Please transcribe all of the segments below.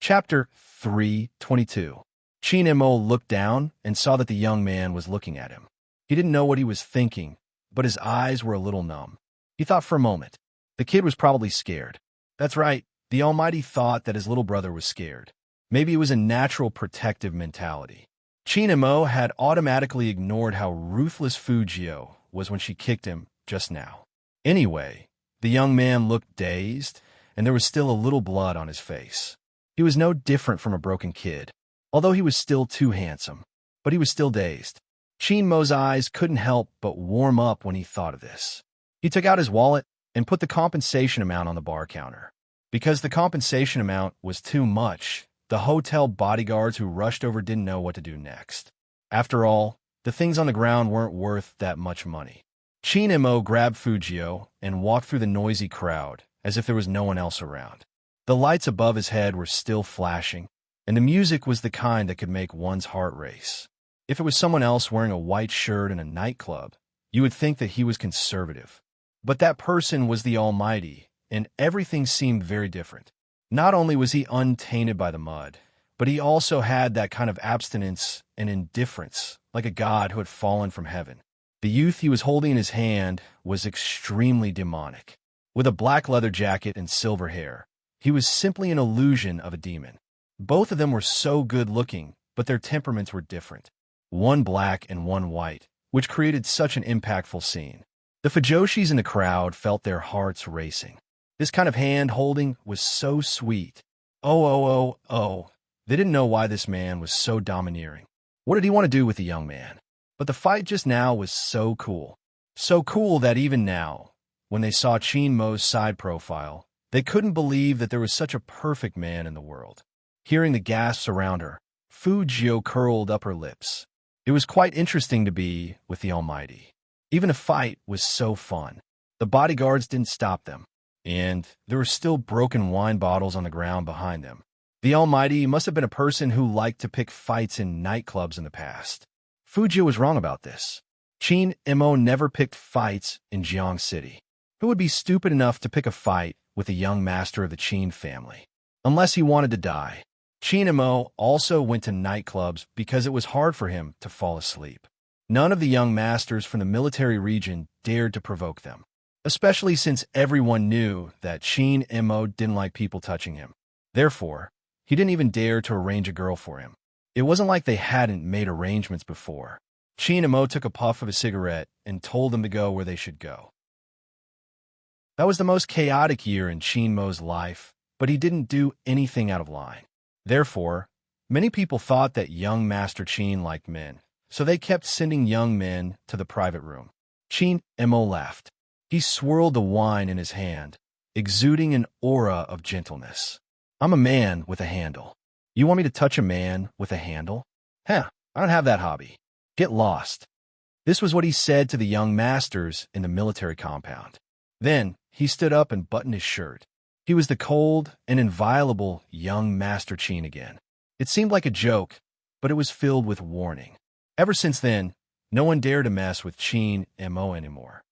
Chapter 3:22. Mo looked down and saw that the young man was looking at him. He didn't know what he was thinking, but his eyes were a little numb. He thought for a moment. The kid was probably scared. That's right, the Almighty thought that his little brother was scared. Maybe it was a natural protective mentality. Mo had automatically ignored how ruthless Fujio was when she kicked him just now. Anyway, the young man looked dazed, and there was still a little blood on his face. He was no different from a broken kid, although he was still too handsome, but he was still dazed. Mo's eyes couldn't help but warm up when he thought of this. He took out his wallet and put the compensation amount on the bar counter. Because the compensation amount was too much, the hotel bodyguards who rushed over didn't know what to do next. After all, the things on the ground weren't worth that much money. Mo grabbed Fujio and walked through the noisy crowd as if there was no one else around. The lights above his head were still flashing, and the music was the kind that could make one's heart race. If it was someone else wearing a white shirt in a nightclub, you would think that he was conservative. But that person was the Almighty, and everything seemed very different. Not only was he untainted by the mud, but he also had that kind of abstinence and indifference, like a god who had fallen from heaven. The youth he was holding in his hand was extremely demonic. With a black leather jacket and silver hair, he was simply an illusion of a demon. Both of them were so good-looking, but their temperaments were different. One black and one white, which created such an impactful scene. The Fujoshis in the crowd felt their hearts racing. This kind of hand-holding was so sweet. Oh. They didn't know why this man was so domineering. What did he want to do with the young man? But the fight just now was so cool. So cool that even now, when they saw Mo's side profile, they couldn't believe that there was such a perfect man in the world. Hearing the gasps around her, Fujio curled up her lips. It was quite interesting to be with the Almighty. Even a fight was so fun. The bodyguards didn't stop them, and there were still broken wine bottles on the ground behind them. The Almighty must have been a person who liked to pick fights in nightclubs in the past. Fujio was wrong about this. Mo never picked fights in Jiang City. Who would be stupid enough to pick a fight with a young master of the Qin family? Unless he wanted to die. Mo also went to nightclubs because it was hard for him to fall asleep. None of the young masters from the military region dared to provoke them, especially since everyone knew that Mo didn't like people touching him. Therefore, he didn't even dare to arrange a girl for him. It wasn't like they hadn't made arrangements before. Mo took a puff of a cigarette and told them to go where they should go. That was the most chaotic year in Mo's life, but he didn't do anything out of line. Therefore, many people thought that young Master Qin liked men, so they kept sending young men to the private room. Mo laughed. He swirled the wine in his hand, exuding an aura of gentleness. I'm a man with a handle. You want me to touch a man with a handle? I don't have that hobby. Get lost. This was what he said to the young masters in the military compound. Then, he stood up and buttoned his shirt. He was the cold and inviolable young Master Qin again. It seemed like a joke, but it was filled with warning. Ever since then, no one dared to mess with Mo anymore.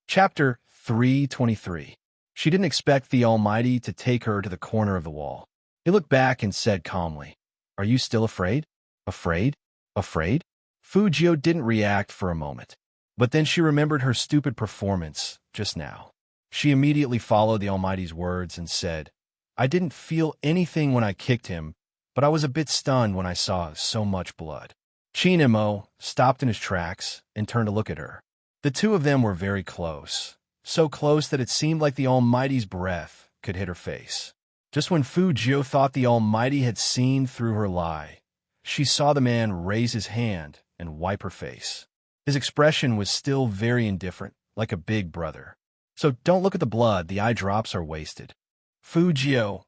Chapter 3:23. She didn't expect the Almighty to take her to the corner of the wall. He looked back and said calmly, "Are you still afraid? Afraid? Afraid?" Fujio didn't react for a moment. But then she remembered her stupid performance just now. She immediately followed the Almighty's words and said, "I didn't feel anything when I kicked him, but I was a bit stunned when I saw so much blood." Mo stopped in his tracks and turned to look at her. The two of them were very close, so close that it seemed like the Almighty's breath could hit her face. Just when Fujio thought the Almighty had seen through her lie, she saw the man raise his hand and wipe her face. His expression was still very indifferent, like a big brother. "So don't look at the blood, the eye drops are wasted." Fujio,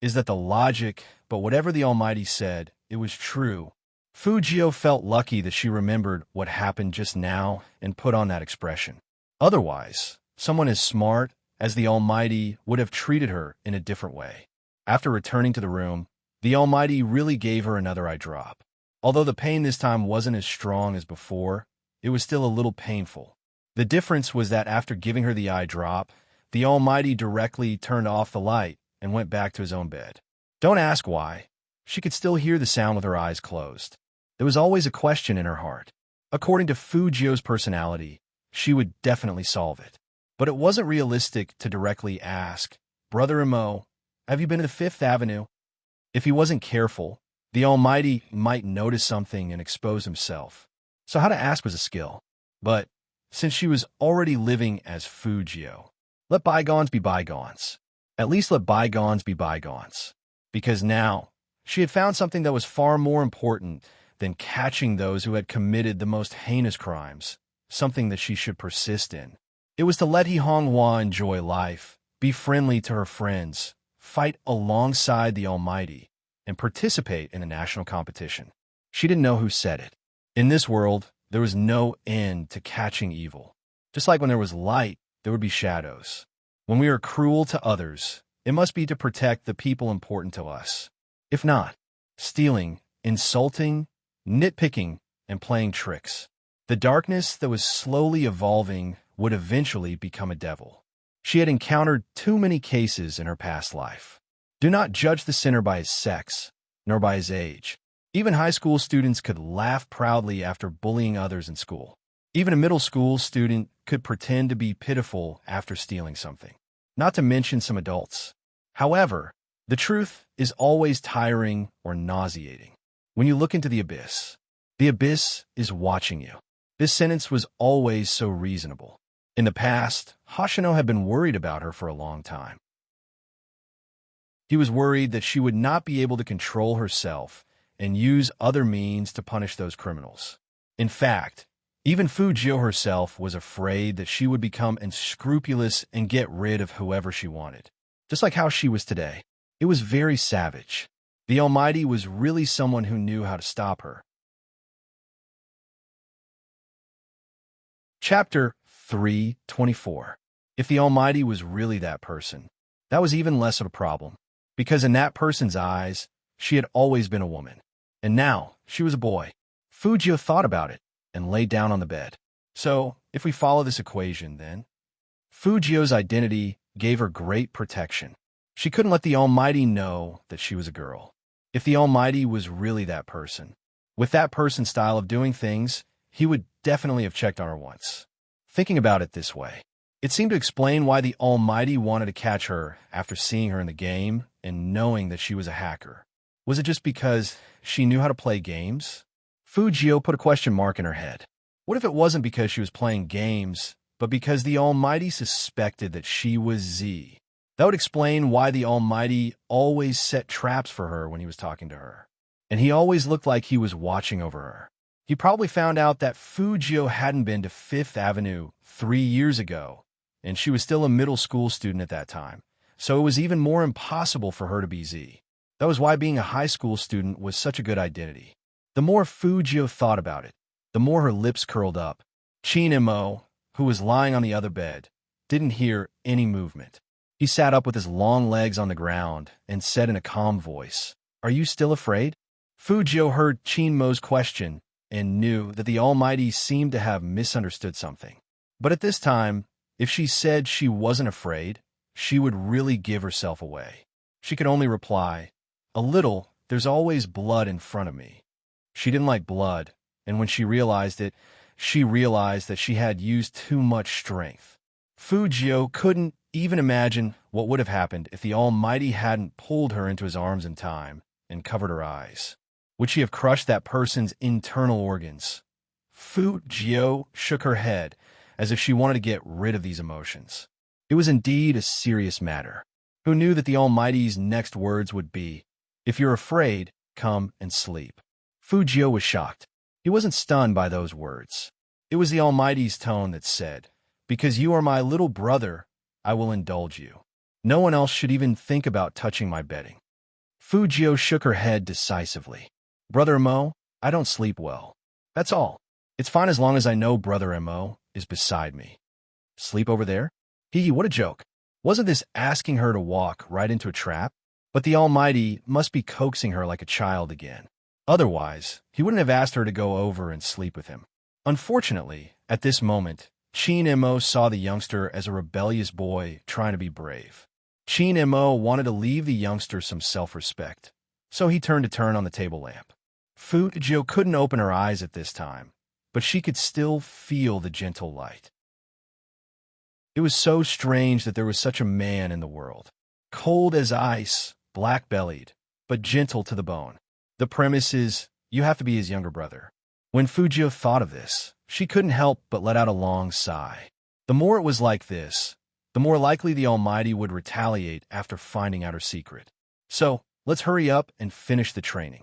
is that the logic? But whatever the Almighty said, it was true. Fujio felt lucky that she remembered what happened just now and put on that expression. Otherwise, someone as smart as the Almighty would have treated her in a different way. After returning to the room, the Almighty really gave her another eye drop. Although the pain this time wasn't as strong as before, it was still a little painful. The difference was that after giving her the eye drop, the Almighty directly turned off the light and went back to his own bed. Don't ask why. She could still hear the sound with her eyes closed. There was always a question in her heart. According to Fujio's personality, she would definitely solve it. But it wasn't realistic to directly ask, "Brother Imo, have you been to the Fifth Avenue?" If he wasn't careful, the Almighty might notice something and expose himself. So how to ask was a skill. But since she was already living as Fujio, let bygones be bygones. At least let bygones be bygones. Because now, she had found something that was far more important than catching those who had committed the most heinous crimes, something that she should persist in. It was to let He Honghua enjoy life, be friendly to her friends, fight alongside the Almighty, and participate in a national competition. She didn't know who said it. In this world, there was no end to catching evil. Just like when there was light, there would be shadows. When we are cruel to others, it must be to protect the people important to us. If not, stealing, insulting, nitpicking, and playing tricks. The darkness that was slowly evolving would eventually become a devil. She had encountered too many cases in her past life. Do not judge the sinner by his sex, nor by his age. Even high school students could laugh proudly after bullying others in school. Even a middle school student could pretend to be pitiful after stealing something. Not to mention some adults. However, the truth is always tiring or nauseating. When you look into the abyss is watching you. This sentence was always so reasonable. In the past, Hoshino had been worried about her for a long time. He was worried that she would not be able to control herself and use other means to punish those criminals. In fact, even Fujio herself was afraid that she would become unscrupulous and get rid of whoever she wanted. Just like how she was today. It was very savage. The Almighty was really someone who knew how to stop her. Chapter 3:24. If the Almighty was really that person, that was even less of a problem. Because in that person's eyes, she had always been a woman. And now, she was a boy. Fujio thought about it and lay down on the bed. So, if we follow this equation, then, Fujio's identity gave her great protection. She couldn't let the Almighty know that she was a girl. If the Almighty was really that person, with that person's style of doing things, he would definitely have checked on her once. Thinking about it this way, it seemed to explain why the Almighty wanted to catch her after seeing her in the game and knowing that she was a hacker. Was it just because she knew how to play games? Fujio put a question mark in her head. What if it wasn't because she was playing games, but because the Almighty suspected that she was Z? That would explain why the Almighty always set traps for her when he was talking to her. And he always looked like he was watching over her. He probably found out that Fujio hadn't been to Fifth Avenue 3 years ago, and she was still a middle school student at that time, so it was even more impossible for her to be Z. That was why being a high school student was such a good identity. The more Fujio thought about it, the more her lips curled up. Chin-Imo, who was lying on the other bed, didn't hear any movement. He sat up with his long legs on the ground and said in a calm voice, "Are you still afraid?" Fujio heard Chin-Mo's question and knew that the Almighty seemed to have misunderstood something. But at this time, if she said she wasn't afraid, she would really give herself away. She could only reply, "A little, there's always blood in front of me." She didn't like blood, and when she realized it, she realized that she had used too much strength. Fujio couldn't even imagine what would have happened if the Almighty hadn't pulled her into his arms in time and covered her eyes. Would she have crushed that person's internal organs? Fujio shook her head as if she wanted to get rid of these emotions. It was indeed a serious matter. Who knew that the Almighty's next words would be, "If you're afraid, come and sleep." Fujio was shocked. He wasn't stunned by those words. It was the Almighty's tone that said, "Because you are my little brother, I will indulge you. No one else should even think about touching my bedding." Fujio shook her head decisively. "Brother Mo, I don't sleep well. That's all. It's fine as long as I know Brother Mo is beside me." "Sleep over there?" What a joke. Wasn't this asking her to walk right into a trap? But the Almighty must be coaxing her like a child again. Otherwise, he wouldn't have asked her to go over and sleep with him. Unfortunately, at this moment, Chin Mo saw the youngster as a rebellious boy trying to be brave. Chin Mo wanted to leave the youngster some self-respect, so he turned to turn on the table lamp. Fu Jiu couldn't open her eyes at this time, but she could still feel the gentle light. It was so strange that there was such a man in the world. Cold as ice, black-bellied, but gentle to the bone. The premise is, you have to be his younger brother. When Fujio thought of this, she couldn't help but let out a long sigh. The more it was like this, the more likely the Almighty would retaliate after finding out her secret. So, let's hurry up and finish the training.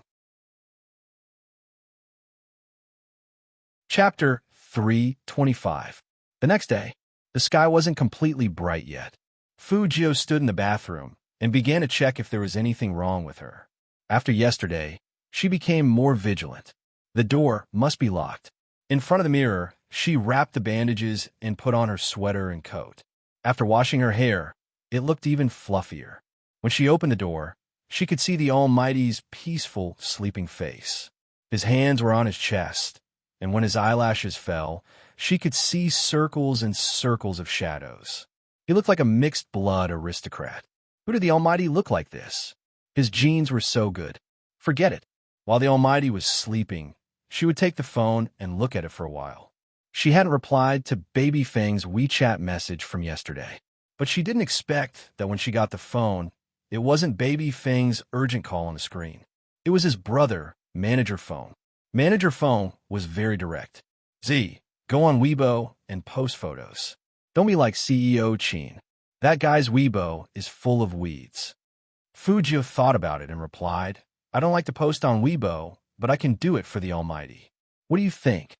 Chapter 325. The next day, the sky wasn't completely bright yet. Fujio stood in the bathroom and began to check if there was anything wrong with her. After yesterday, she became more vigilant. The door must be locked. In front of the mirror, she wrapped the bandages and put on her sweater and coat. After washing her hair, it looked even fluffier. When she opened the door, she could see the Almighty's peaceful, sleeping face. His hands were on his chest, and when his eyelashes fell, she could see circles and circles of shadows. He looked like a mixed-blood aristocrat. Who did the Almighty look like this? His genes were so good. Forget it. While the Almighty was sleeping, she would take the phone and look at it for a while. She hadn't replied to Baby Fang's WeChat message from yesterday, but she didn't expect that when she got the phone, it wasn't Baby Fang's urgent call on the screen. It was his brother, Manager Phone. Manager Phone was very direct. Z, go on Weibo and post photos. Don't be like CEO Chin. That guy's Weibo is full of weeds. Fujio thought about it and replied, I don't like to post on Weibo, but I can do it for the Almighty. What do you think?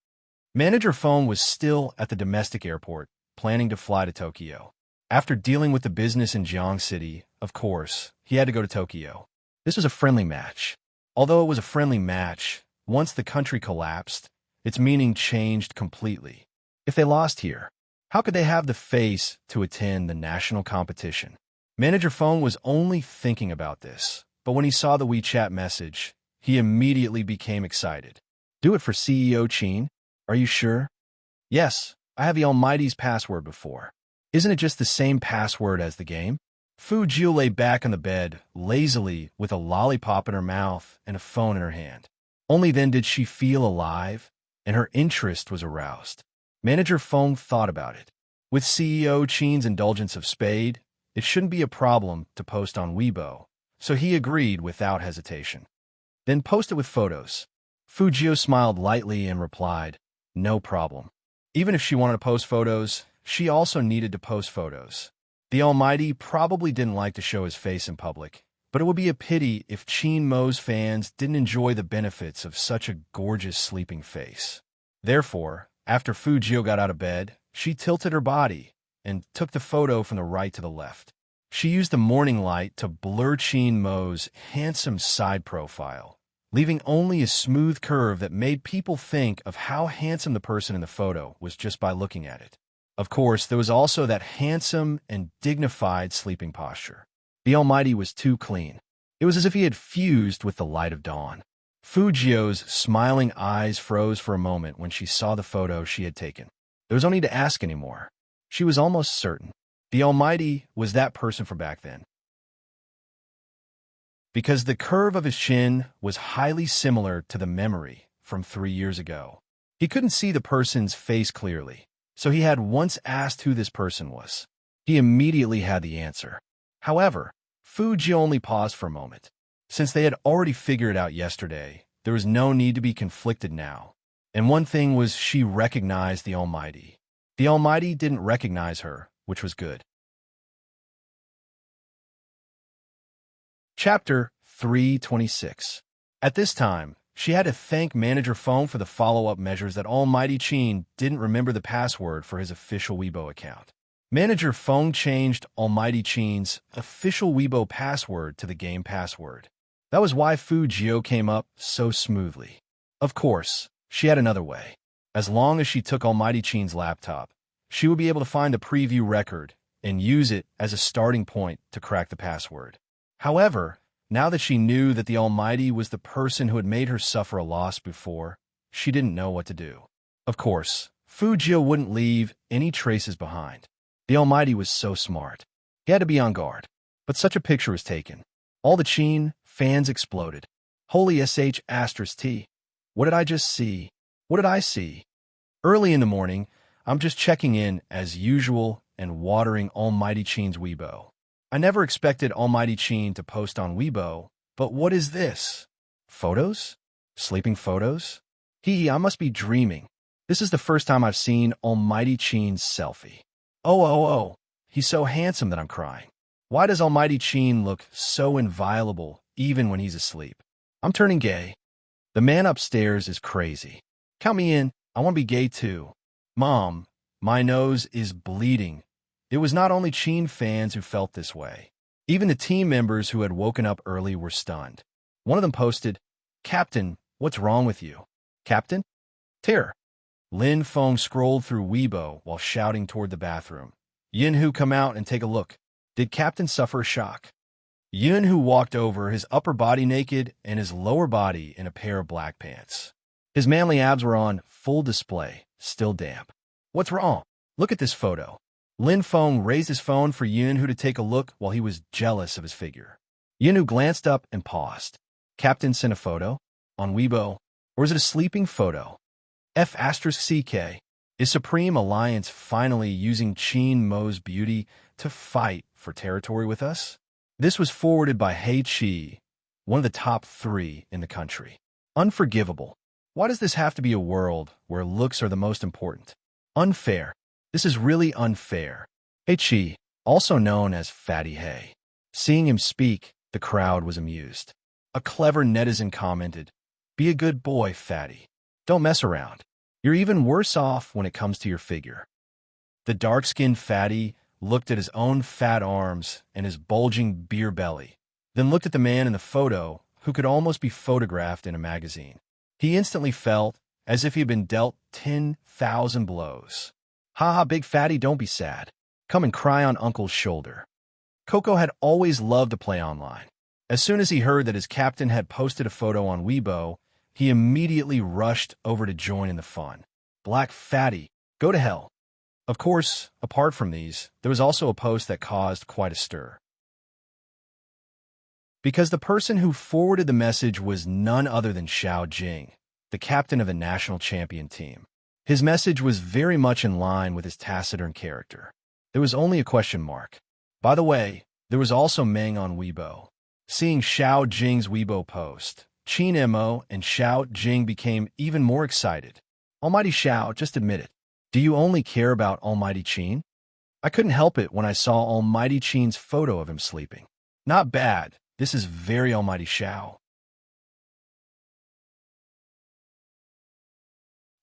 Manager Phone was still at the domestic airport, planning to fly to Tokyo. After dealing with the business in Jiang City, of course, he had to go to Tokyo. This was a friendly match. Although it was a friendly match, once the country collapsed, its meaning changed completely. If they lost here, how could they have the face to attend the national competition? Manager Phone was only thinking about this, but when he saw the WeChat message, he immediately became excited. Do it for CEO Chin? Are you sure? Yes, I have the Almighty's password before. Isn't it just the same password as the game? Fu Jiu lay back on the bed, lazily, with a lollipop in her mouth and a phone in her hand. Only then did she feel alive, and her interest was aroused. Manager Phone thought about it. With CEO Chin's indulgence of Spade, it shouldn't be a problem to post on Weibo, so he agreed without hesitation. Then post it with photos. Fujio smiled lightly and replied, no problem. Even if she wanted to post photos, she also needed to post photos. The Almighty probably didn't like to show his face in public, but it would be a pity if Chin Mo's fans didn't enjoy the benefits of such a gorgeous sleeping face. Therefore, after Fujio got out of bed, she tilted her body and took the photo from the right to the left. She used the morning light to blur Chin Mo's handsome side profile, leaving only a smooth curve that made people think of how handsome the person in the photo was just by looking at it. Of course, there was also that handsome and dignified sleeping posture. The Almighty was too clean. It was as if he had fused with the light of dawn. Fujio's smiling eyes froze for a moment when she saw the photo she had taken. There was no need to ask anymore. She was almost certain. The Almighty was that person from back then. Because the curve of his chin was highly similar to the memory from 3 years ago. He couldn't see the person's face clearly, so he had once asked who this person was. He immediately had the answer. However, Fuji only paused for a moment. Since they had already figured it out yesterday, there was no need to be conflicted now. And one thing was she recognized the Almighty. The Almighty didn't recognize her, which was good. Chapter 326. At this time, she had to thank Manager Phone for the follow-up measures that Almighty Chin didn't remember the password for his official Weibo account. Manager Phone changed Almighty Chin's official Weibo password to the game password. That was why Fujio came up so smoothly. Of course, she had another way. As long as she took Almighty Chin's laptop, she would be able to find the preview record and use it as a starting point to crack the password. However, now that she knew that the Almighty was the person who had made her suffer a loss before, she didn't know what to do. Of course, Fu Jia wouldn't leave any traces behind. The Almighty was so smart. He had to be on guard. But such a picture was taken. All the Qin fans exploded. Holy sh asterisk T. What did I just see? What did I see? Early in the morning, I'm just checking in as usual and watering Almighty Qin's Weibo. I never expected Almighty Qin to post on Weibo, but what is this? Photos? Sleeping photos? I must be dreaming. This is the first time I've seen Almighty Qin's selfie. Oh, he's so handsome that I'm crying. Why does Almighty Qin look so inviolable even when he's asleep? I'm turning gay. The man upstairs is crazy. Count me in. I want to be gay too. Mom, my nose is bleeding. It was not only Qin fans who felt this way. Even the team members who had woken up early were stunned. One of them posted, "Captain, what's wrong with you?" Captain? Terror. Lin Feng scrolled through Weibo while shouting toward the bathroom. Yinhu, come out and take a look. Did Captain suffer a shock? Yinhu walked over, his upper body naked and his lower body in a pair of black pants. His manly abs were on full display, still damp. What's wrong? Look at this photo. Lin Feng raised his phone for Yinhu to take a look while he was jealous of his figure. Yinhu glanced up and paused. Captain sent a photo? On Weibo? Or is it a sleeping photo? F*CK. Is Supreme Alliance finally using Qin Mo's beauty to fight for territory with us? This was forwarded by Hei Qi, one of the top 3 in the country. Unforgivable. Why does this have to be a world where looks are the most important? Unfair. This is really unfair. Hei Qi, also known as Fatty Hei. Seeing him speak, the crowd was amused. A clever netizen commented, "Be a good boy, Fatty. Don't mess around. You're even worse off when it comes to your figure." The dark-skinned Fatty looked at his own fat arms and his bulging beer belly, then looked at the man in the photo who could almost be photographed in a magazine. He instantly felt as if he had been dealt 10,000 blows. "Ha, big Fatty, don't be sad. Come and cry on Uncle's shoulder." Coco had always loved to play online. As soon as he heard that his captain had posted a photo on Weibo, he immediately rushed over to join in the fun. Black Fatty, go to hell. Of course, apart from these, there was also a post that caused quite a stir. Because the person who forwarded the message was none other than Xiao Jing, the captain of the national champion team. His message was very much in line with his taciturn character. There was only a question mark. By the way, there was also Meng on Weibo. Seeing Xiao Jing's Weibo post, Qin Mo and Xiao Jing became even more excited. "Almighty Xiao, just admit it. Do you only care about Almighty Qin?" I couldn't help it when I saw Almighty Qin's photo of him sleeping. Not bad. This is very Almighty Xiao.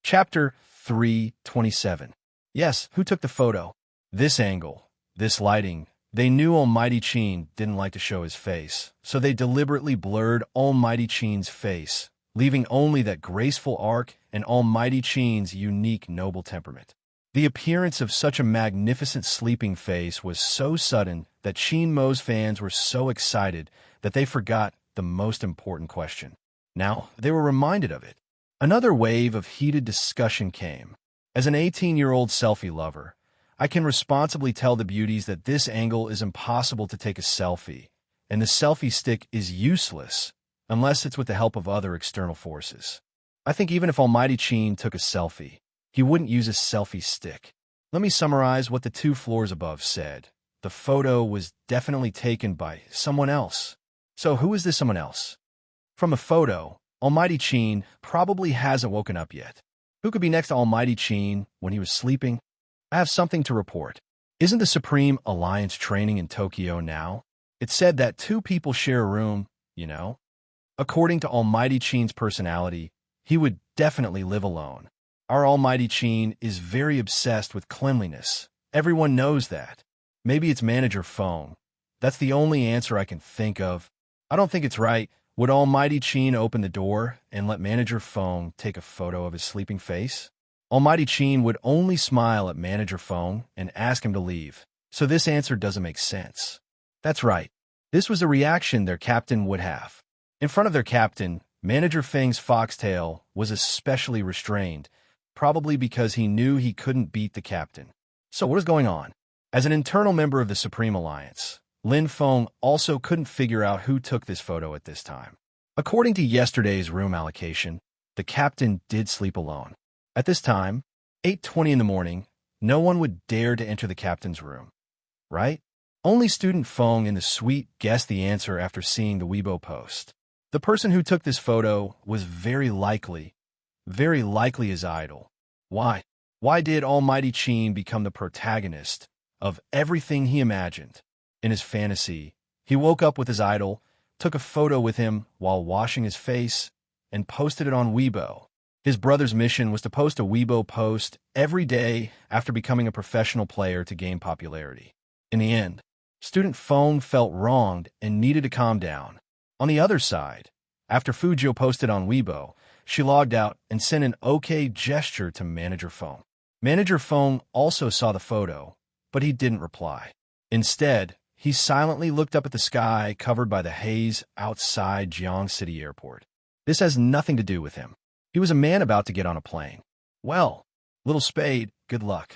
Chapter 327. Yes, who took the photo? This angle, this lighting. They knew Almighty Qin didn't like to show his face, so they deliberately blurred Almighty Qin's face, leaving only that graceful arc and Almighty Qin's unique noble temperament. The appearance of such a magnificent sleeping face was so sudden that Qin Mo's fans were so excited that they forgot the most important question. Now, they were reminded of it. Another wave of heated discussion came. As an 18-year-old selfie lover, I can responsibly tell the beauties that this angle is impossible to take a selfie, and the selfie stick is useless unless it's with the help of other external forces. I think even if Almighty Qin took a selfie, he wouldn't use a selfie stick. Let me summarize what the 2 floors above said. The photo was definitely taken by someone else. So who is this someone else? From the photo, Almighty Qin probably hasn't woken up yet. Who could be next to Almighty Qin when he was sleeping? I have something to report. Isn't the Supreme Alliance training in Tokyo now? It said that 2 people share a room, you know? According to Almighty Qin's personality, he would definitely live alone. Our Almighty Qin is very obsessed with cleanliness. Everyone knows that. Maybe it's Manager Feng. That's the only answer I can think of. I don't think it's right. Would Almighty Qin open the door and let Manager Feng take a photo of his sleeping face? Almighty Qin would only smile at Manager Feng and ask him to leave. So this answer doesn't make sense. That's right. This was the reaction their captain would have. In front of their captain, Manager Feng's foxtail was especially restrained, probably because he knew he couldn't beat the captain. So what is going on? As an internal member of the Supreme Alliance, Lin Feng also couldn't figure out who took this photo at this time. According to yesterday's room allocation, the captain did sleep alone. At this time, 8:20 in the morning, no one would dare to enter the captain's room, right? Only student Feng in the suite guessed the answer after seeing the Weibo post. The person who took this photo was very likely his idol. Why? Why did Almighty Qin become the protagonist of everything he imagined? In his fantasy, he woke up with his idol, took a photo with him while washing his face, and posted it on Weibo. His brother's mission was to post a Weibo post every day after becoming a professional player to gain popularity. In the end, student Feng felt wronged and needed to calm down. On the other side, after Fujio posted on Weibo, she logged out and sent an OK gesture to Manager Feng. Manager Feng also saw the photo, but he didn't reply. Instead, he silently looked up at the sky covered by the haze outside Jiang City Airport. This has nothing to do with him. He was a man about to get on a plane. Well, little Spade, good luck.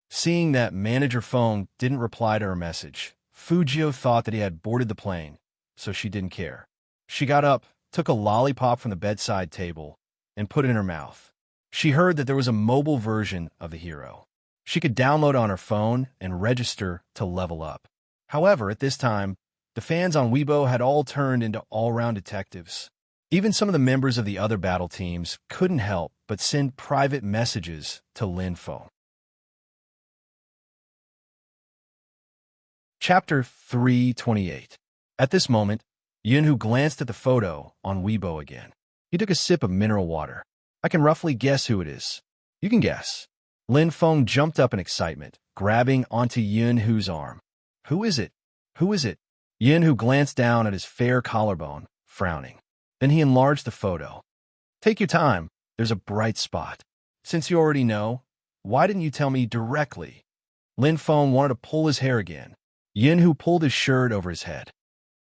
Seeing that Manager Feng didn't reply to her message, Fujio thought that he had boarded the plane, so she didn't care. She got up, took a lollipop from the bedside table, and put it in her mouth. She heard that there was a mobile version of the hero. She could download on her phone and register to level up. However, at this time, the fans on Weibo had all turned into all-round detectives. Even some of the members of the other battle teams couldn't help but send private messages to Lin Feng. Chapter 328. At this moment, Yunhu glanced at the photo on Weibo again. He took a sip of mineral water. I can roughly guess who it is. You can guess. Lin Feng jumped up in excitement, grabbing onto Yunhu's arm. Who is it? Who is it? Yunhu glanced down at his fair collarbone, frowning. Then he enlarged the photo. Take your time. There's a bright spot. Since you already know, why didn't you tell me directly? Lin Feng wanted to pull his hair again. Yunhu pulled his shirt over his head.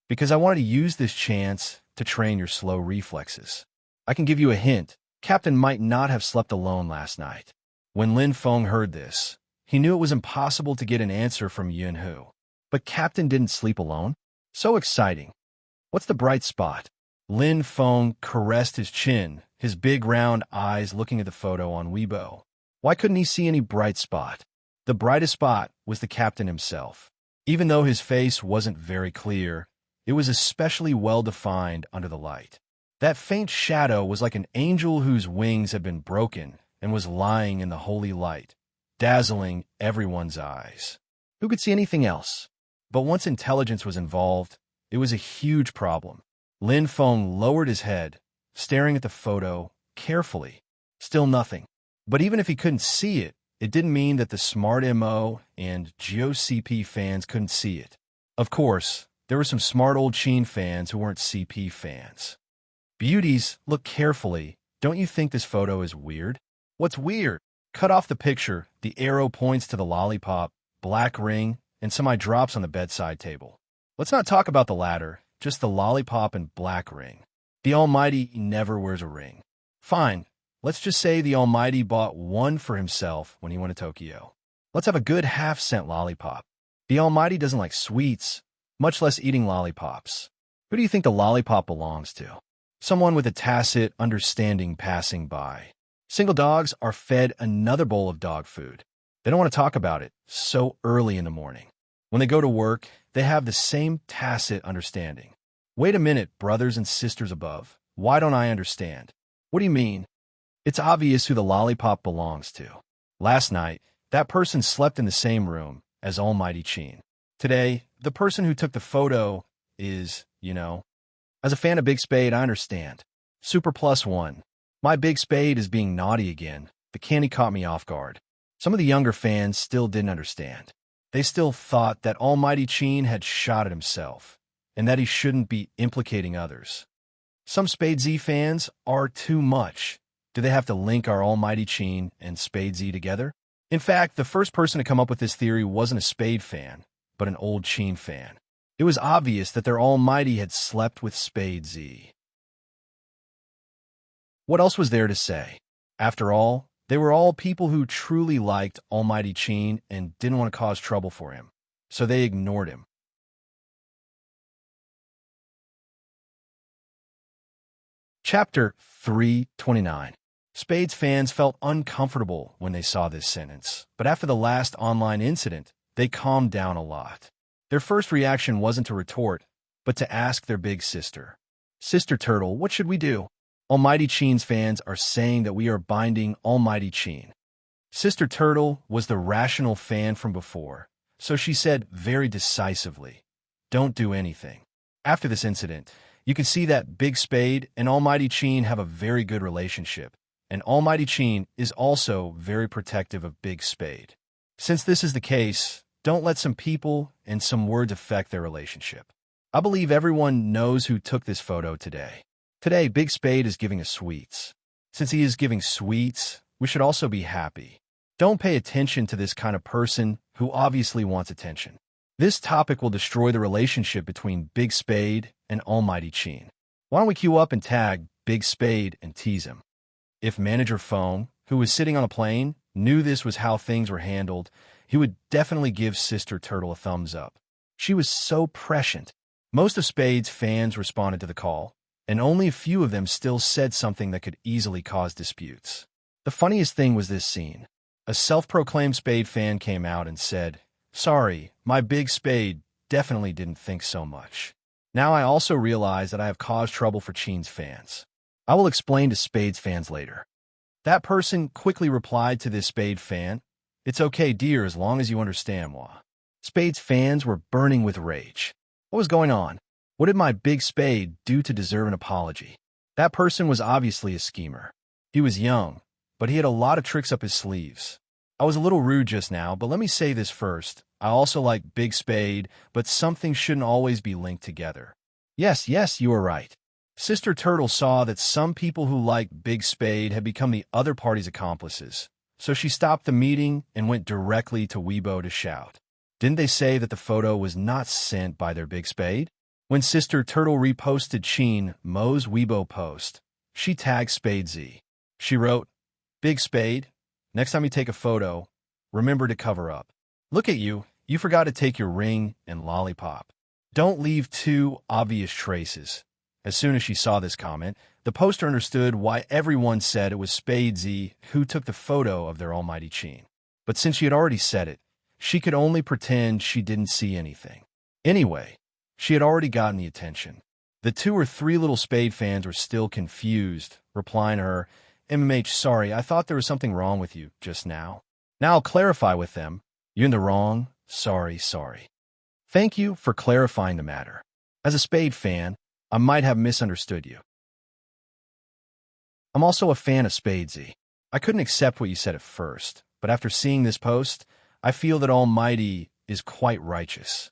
Because I wanted to use this chance to train your slow reflexes. I can give you a hint. Captain might not have slept alone last night. When Lin Feng heard this, he knew it was impossible to get an answer from Yunhu. But Captain didn't sleep alone? So exciting. What's the bright spot? Lin Feng caressed his chin, his big round eyes looking at the photo on Weibo. Why couldn't he see any bright spot? The brightest spot was the captain himself. Even though his face wasn't very clear, it was especially well-defined under the light. That faint shadow was like an angel whose wings had been broken and was lying in the holy light, dazzling everyone's eyes. Who could see anything else? But once intelligence was involved, it was a huge problem. Lin Feng lowered his head, staring at the photo carefully. Still nothing. But even if he couldn't see it, it didn't mean that the smart MO and GeoCP fans couldn't see it. Of course, there were some smart old Qin fans who weren't CP fans. Beauties, look carefully. Don't you think this photo is weird? What's weird? Cut off the picture. The arrow points to the lollipop, black ring, and some eye drops on the bedside table. Let's not talk about the latter, just the lollipop and black ring. The Almighty never wears a ring. Fine, let's just say the Almighty bought one for himself when he went to Tokyo. Let's have a good half-cent lollipop. The Almighty doesn't like sweets, much less eating lollipops. Who do you think the lollipop belongs to? Someone with a tacit understanding passing by. Single dogs are fed another bowl of dog food. They don't want to talk about it so early in the morning. When they go to work, they have the same tacit understanding. Wait a minute, brothers and sisters above. Why don't I understand? What do you mean? It's obvious who the lollipop belongs to. Last night, that person slept in the same room as Almighty Qin. Today, the person who took the photo is, As a fan of Big Spade, I understand. Super +1. My Big Spade is being naughty again. The candy caught me off guard. Some of the younger fans still didn't understand. They still thought that Almighty Qin had shot at himself, and that he shouldn't be implicating others. Some Spade Z fans are too much. Do they have to link our Almighty Qin and Spade Z together? In fact, the first person to come up with this theory wasn't a Spade fan, but an old Qin fan. It was obvious that their Almighty had slept with Spade Z. What else was there to say? After all, they were all people who truly liked Almighty Qin and didn't want to cause trouble for him, so they ignored him. Chapter 329. Spades fans felt uncomfortable when they saw this sentence, but after the last online incident, they calmed down a lot. Their first reaction wasn't to retort, but to ask their big sister, "Sister Turtle, what should we do? Almighty Qin's fans are saying that we are binding Almighty Qin." Sister Turtle was the rational fan from before, so she said very decisively, "Don't do anything." After this incident, you can see that Big Spade and Almighty Qin have a very good relationship, and Almighty Qin is also very protective of Big Spade. Since this is the case, don't let some people and some words affect their relationship. I believe everyone knows who took this photo today. Today, Big Spade is giving us sweets. Since he is giving sweets, we should also be happy. Don't pay attention to this kind of person who obviously wants attention. This topic will destroy the relationship between Big Spade and Almighty Qin. Why don't we queue up and tag Big Spade and tease him? If Manager Phone, who was sitting on a plane, knew this was how things were handled, he would definitely give Sister Turtle a thumbs up. She was so prescient. Most of Spade's fans responded to the call, and only a few of them still said something that could easily cause disputes. The funniest thing was this scene. A self-proclaimed Spade fan came out and said, "Sorry, my Big Spade definitely didn't think so much. Now I also realize that I have caused trouble for Qin's fans. I will explain to Spade's fans later." That person quickly replied to this Spade fan, "It's okay, dear, as long as you understand why." Spade's fans were burning with rage. What was going on? What did my Big Spade do to deserve an apology? That person was obviously a schemer. He was young, but he had a lot of tricks up his sleeves. I was a little rude just now, but let me say this first. I also like Big Spade, but something shouldn't always be linked together. Yes, you are right. Sister Turtle saw that some people who liked Big Spade had become the other party's accomplices, so she stopped the meeting and went directly to Weibo to shout. Didn't they say that the photo was not sent by their Big Spade? When Sister Turtle reposted Qin Mo's Weibo post, she tagged Spade Z. She wrote, "Big Spade, next time you take a photo, remember to cover up. Look at you forgot to take your ring and lollipop. Don't leave too obvious traces." As soon as she saw this comment, the poster understood why everyone said it was Spade Z who took the photo of their Almighty Qin. But since she had already said it, she could only pretend she didn't see anything. Anyway, she had already gotten the attention. The 2 or 3 little Spade fans were still confused, replying to her, "MMH, sorry, I thought there was something wrong with you just now. Now I'll clarify with them. You're in the wrong. Sorry. Thank you for clarifying the matter. As a Spade fan, I might have misunderstood you. I'm also a fan of Spade Z. I couldn't accept what you said at first, but after seeing this post, I feel that Almighty is quite righteous."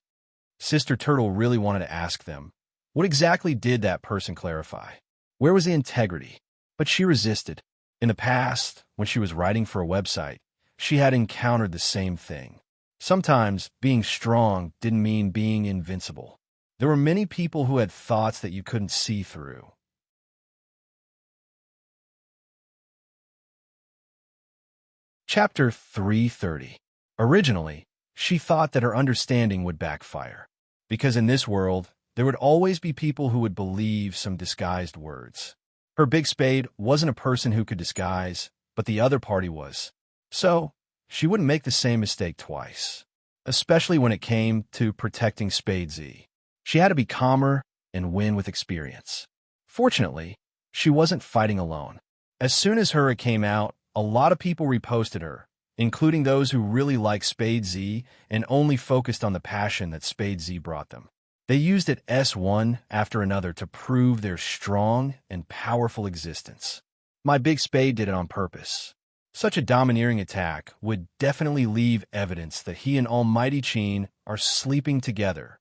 Sister Turtle really wanted to ask them, what exactly did that person clarify? Where was the integrity? But she resisted. In the past, when she was writing for a website, she had encountered the same thing. Sometimes being strong didn't mean being invincible. There were many people who had thoughts that you couldn't see through. Chapter 330. Originally, she thought that her understanding would backfire, because in this world, there would always be people who would believe some disguised words. Her Big Spade wasn't a person who could disguise, but the other party was. So, she wouldn't make the same mistake twice, especially when it came to protecting Spade Z. She had to be calmer and win with experience. Fortunately, she wasn't fighting alone. As soon as her came out, a lot of people reposted her, including those who really liked Spade Z and only focused on the passion that Spade Z brought them. They used it one after another to prove their strong and powerful existence. My Big Spade did it on purpose. Such a domineering attack would definitely leave evidence that he and Almighty Qin are sleeping together.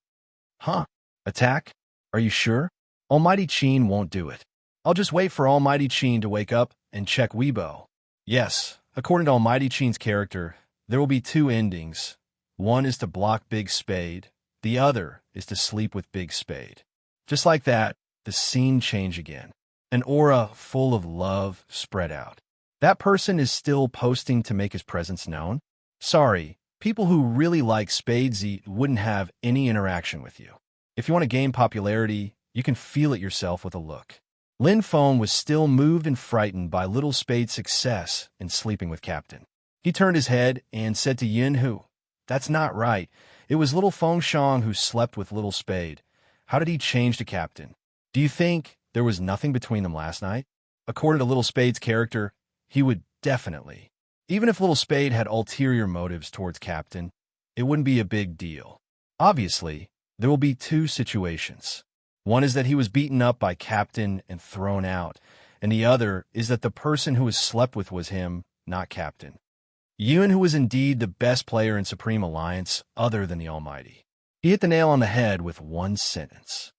Huh? Attack? Are you sure? Almighty Qin won't do it. I'll just wait for Almighty Qin to wake up and check Weibo. Yes, according to Almighty Qin's character, there will be 2 endings. One is to block Big Spade, the other is to sleep with Big Spade. Just like that, the scene changed again. An aura full of love spread out. That person is still posting to make his presence known? Sorry, people who really like spades wouldn't have any interaction with you. If you want to gain popularity, you can feel it yourself with a look. Lin Feng was still moved and frightened by Little Spade's success in sleeping with Captain. He turned his head and said to Yin Hu, "That's not right. It was Little Feng Shang who slept with Little Spade. How did he change to Captain? Do you think there was nothing between them last night?" According to Little Spade's character, he would definitely. Even if Little Spade had ulterior motives towards Captain, it wouldn't be a big deal. Obviously, there will be two situations. One is that he was beaten up by Captain and thrown out, and the other is that the person who was slept with was him, not Captain. Yuan, who was indeed the best player in Supreme Alliance other than the Almighty. He hit the nail on the head with one sentence.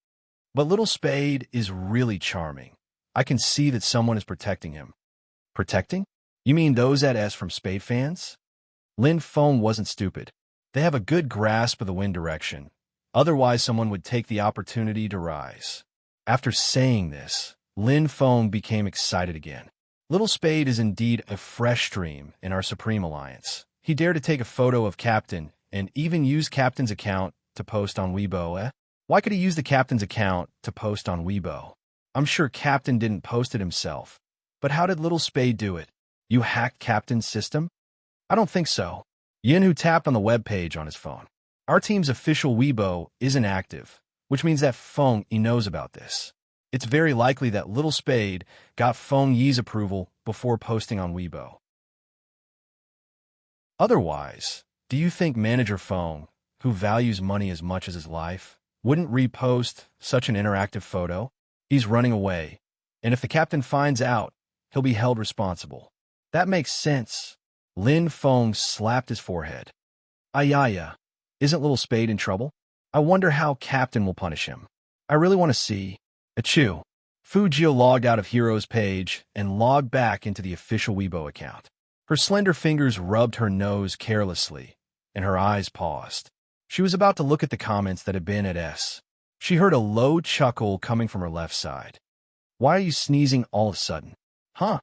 But Little Spade is really charming. I can see that someone is protecting him. Protecting? You mean those at S from Spade fans? Lin Feng wasn't stupid. They have a good grasp of the wind direction. Otherwise, someone would take the opportunity to rise. After saying this, Lin Feng became excited again. Little Spade is indeed a fresh stream in our Supreme Alliance. He dared to take a photo of Captain and even use Captain's account to post on Weibo, Why could he use the Captain's account to post on Weibo? I'm sure Captain didn't post it himself. But how did Little Spade do it? You hacked Captain's system? I don't think so. Yin, who tapped on the web page on his phone. Our team's official Weibo isn't active, which means that Feng Yi knows about this. It's very likely that Little Spade got Feng Yi's approval before posting on Weibo. Otherwise, do you think Manager Feng, who values money as much as his life, wouldn't repost such an interactive photo? He's running away, and if the Captain finds out, he'll be held responsible. That makes sense. Lin Feng slapped his forehead. Ayaya. Isn't Little Spade in trouble? I wonder how Captain will punish him. I really want to see. Achoo. Fu Jio logged out of Hero's page and logged back into the official Weibo account. Her slender fingers rubbed her nose carelessly, and her eyes paused. She was about to look at the comments that had been at S. She heard a low chuckle coming from her left side. Why are you sneezing all of a sudden? Huh?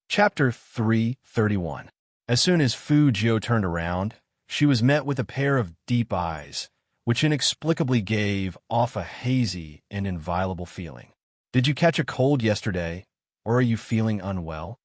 Chapter 331. As soon as Fu Jio turned around, she was met with a pair of deep eyes, which inexplicably gave off a hazy and inviolable feeling. Did you catch a cold yesterday, or are you feeling unwell?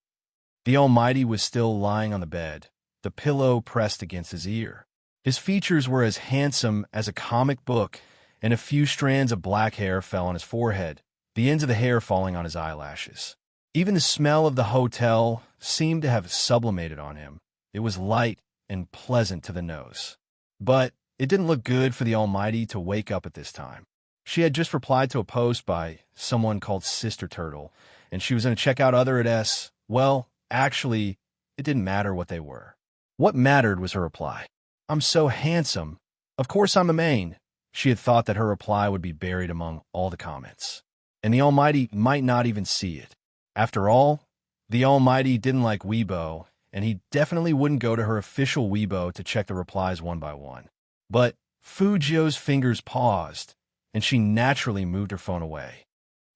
The Almighty was still lying on the bed, the pillow pressed against his ear. His features were as handsome as a comic book, and a few strands of black hair fell on his forehead, the ends of the hair falling on his eyelashes. Even the smell of the hotel seemed to have sublimated on him. It was light and pleasant to the nose. But it didn't look good for the Almighty to wake up at this time. She had just replied to a post by someone called Sister Turtle, and she was going to check out other at S. Well, actually, it didn't matter what they were. What mattered was her reply. I'm so handsome. Of course I'm a main. She had thought that her reply would be buried among all the comments, and the Almighty might not even see it. After all, the Almighty didn't like Weibo, and he definitely wouldn't go to her official Weibo to check the replies one by one. But Fu Jio's fingers paused, and she naturally moved her phone away.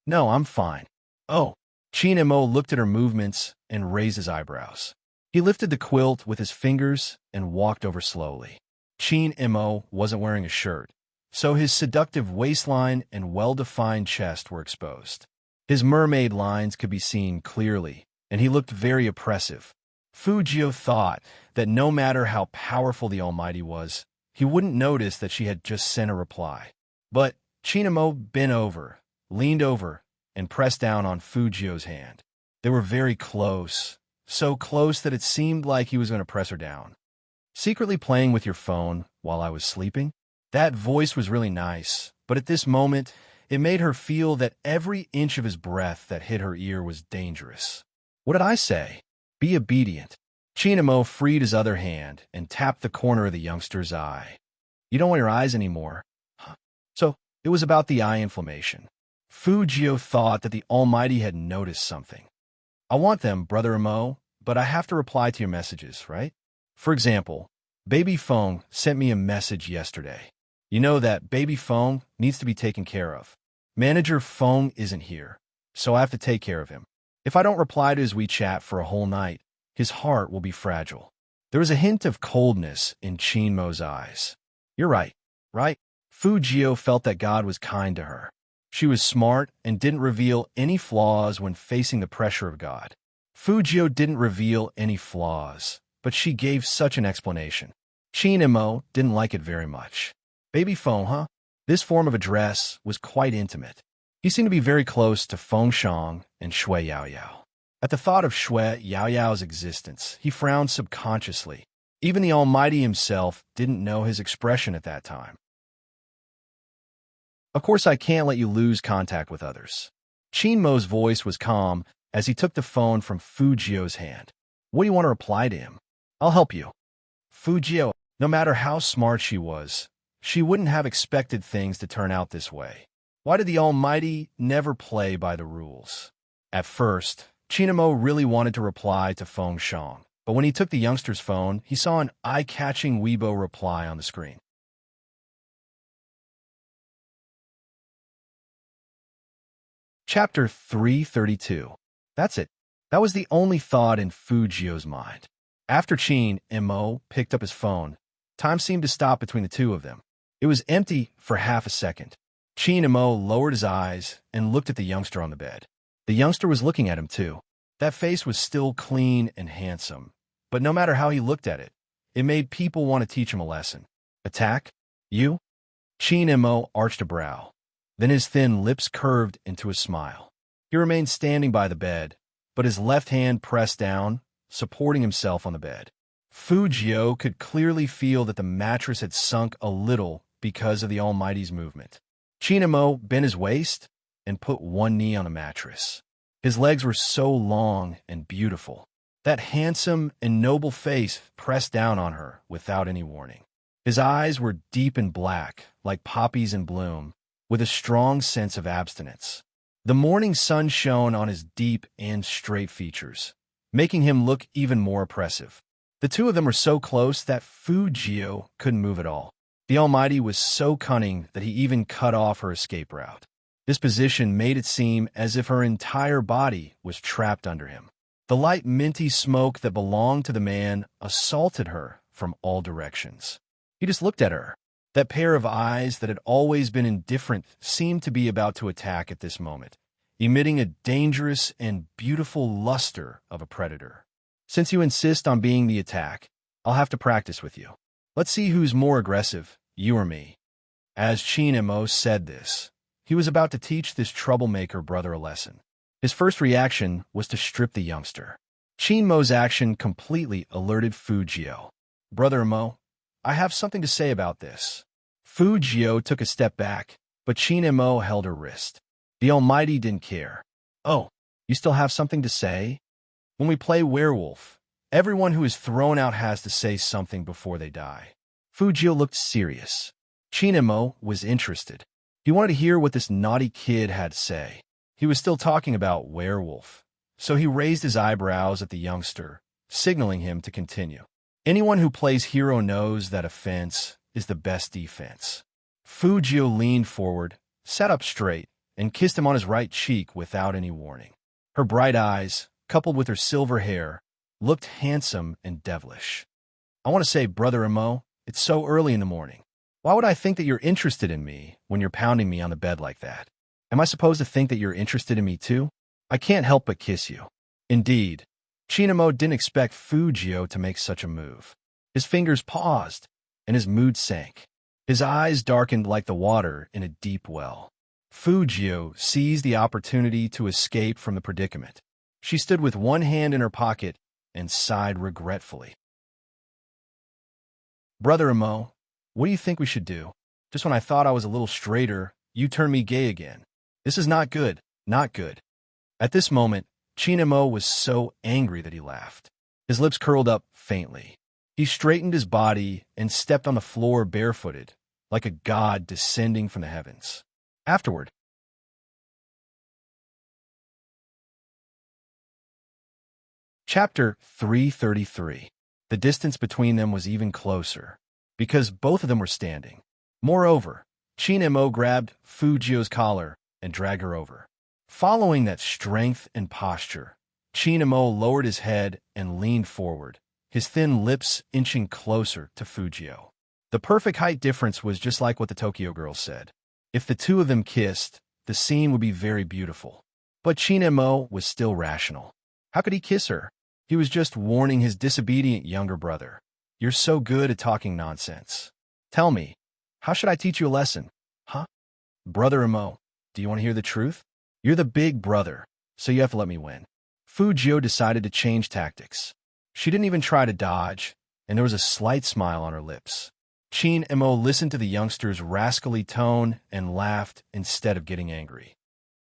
No, I'm fine. Oh. Qin Mo looked at her movements and raised his eyebrows. He lifted the quilt with his fingers and walked over slowly. Qin Mo wasn't wearing a shirt, so his seductive waistline and well-defined chest were exposed. His mermaid lines could be seen clearly, and he looked very oppressive. Fu Jio thought that no matter how powerful the Almighty was, he wouldn't notice that she had just sent a reply. But Qin Mo bent over, leaned over, and pressed down on Fu Jio's hand. They were very close, so close that it seemed like he was going to press her down. Secretly playing with your phone while I was sleeping? That voice was really nice, but at this moment, it made her feel that every inch of his breath that hit her ear was dangerous. What did I say? Be obedient. Qin Mo freed his other hand and tapped the corner of the youngster's eye. You don't want your eyes anymore. Huh. So, it was about the eye inflammation. Fu Jio thought that the Almighty had noticed something. I want them, Brother Mo, but I have to reply to your messages, right? For example, Baby Feng sent me a message yesterday. You know that baby Feng needs to be taken care of. Manager Feng isn't here, so I have to take care of him. If I don't reply to his WeChat for a whole night, his heart will be fragile. There was a hint of coldness in Chinmo's eyes. You're right, right? Fu Jio felt that God was kind to her. She was smart and didn't reveal any flaws when facing the pressure of God. Fu Jio didn't reveal any flaws, but she gave such an explanation. Chinmo didn't like it very much. Baby Feng, huh? This form of address was quite intimate. He seemed to be very close to Feng Shang and Shui Yaoyao. At the thought of Shui Yaoyao's existence, he frowned subconsciously. Even the Almighty himself didn't know his expression at that time. Of course, I can't let you lose contact with others. Chinmo's voice was calm as he took the phone from Fu Jio's hand. What do you want to reply to him? I'll help you. Fu Jio, no matter how smart she was, she wouldn't have expected things to turn out this way. Why did the Almighty never play by the rules? At first, Chinmo really wanted to reply to Feng Shang, but when he took the youngster's phone, he saw an eye-catching Weibo reply on the screen. Chapter 332. That's it. That was the only thought in Fu Jio's mind. After Mo picked up his phone, time seemed to stop between the two of them. It was empty for half a second. Mo lowered his eyes and looked at the youngster on the bed. The youngster was looking at him too. That face was still clean and handsome, but no matter how he looked at it, it made people want to teach him a lesson. Attack? You? Mo arched a brow. Then his thin lips curved into a smile. He remained standing by the bed, but his left hand pressed down, supporting himself on the bed. Fu Jio could clearly feel that the mattress had sunk a little because of the Almighty's movement. Mo bent his waist and put one knee on the mattress. His legs were so long and beautiful. That handsome and noble face pressed down on her without any warning. His eyes were deep and black, like poppies in bloom, with a strong sense of abstinence. The morning sun shone on his deep and straight features, making him look even more oppressive. The two of them were so close that Fu Jio couldn't move at all. The Almighty was so cunning that he even cut off her escape route. This position made it seem as if her entire body was trapped under him. The light minty smoke that belonged to the man assaulted her from all directions. He just looked at her. That pair of eyes that had always been indifferent seemed to be about to attack at this moment, emitting a dangerous and beautiful luster of a predator. Since you insist on being the attack, I'll have to practice with you. Let's see who's more aggressive, you or me. As Mo said this, he was about to teach this troublemaker brother a lesson. His first reaction was to strip the youngster. Mo's action completely alerted Fu Jio. Brother Mo, I have something to say about this. Fu Jio took a step back, but Mo held her wrist. The Almighty didn't care. Oh, you still have something to say? When we play werewolf, everyone who is thrown out has to say something before they die. Fu Jio looked serious. Mo was interested. He wanted to hear what this naughty kid had to say. He was still talking about werewolf, so he raised his eyebrows at the youngster, signaling him to continue. Anyone who plays hero knows that offense is the best defense. Fu Jio leaned forward, sat up straight, and kissed him on his right cheek without any warning. Her bright eyes, coupled with her silver hair, looked handsome and devilish. I want to say, Brother Mo, it's so early in the morning. Why would I think that you're interested in me when you're pounding me on the bed like that? Am I supposed to think that you're interested in me too? I can't help but kiss you. Indeed, Mo didn't expect Fu Jio to make such a move. His fingers paused, and his mood sank. His eyes darkened like the water in a deep well. Fu Jio seized the opportunity to escape from the predicament. She stood with one hand in her pocket and sighed regretfully. Brother Mo, what do you think we should do? Just when I thought I was a little straighter, you turned me gay again. This is not good, not good. At this moment, Mo was so angry that he laughed. His lips curled up faintly. He straightened his body and stepped on the floor barefooted, like a god descending from the heavens. Afterward, Chapter 333. The distance between them was even closer, because both of them were standing. Moreover, Chin Mo grabbed Fujio's collar and dragged her over. Following that strength and posture, Chin Mo lowered his head and leaned forward, his thin lips inching closer to Fujio. The perfect height difference was just like what the Tokyo girls said. If the two of them kissed, the scene would be very beautiful. But Chin Mo was still rational. How could he kiss her? He was just warning his disobedient younger brother. You're so good at talking nonsense. Tell me, how should I teach you a lesson? Huh? Brother Mo, do you want to hear the truth? You're the big brother, so you have to let me win. Fujio decided to change tactics. She didn't even try to dodge, and there was a slight smile on her lips. Chin Mo listened to the youngster's rascally tone and laughed instead of getting angry.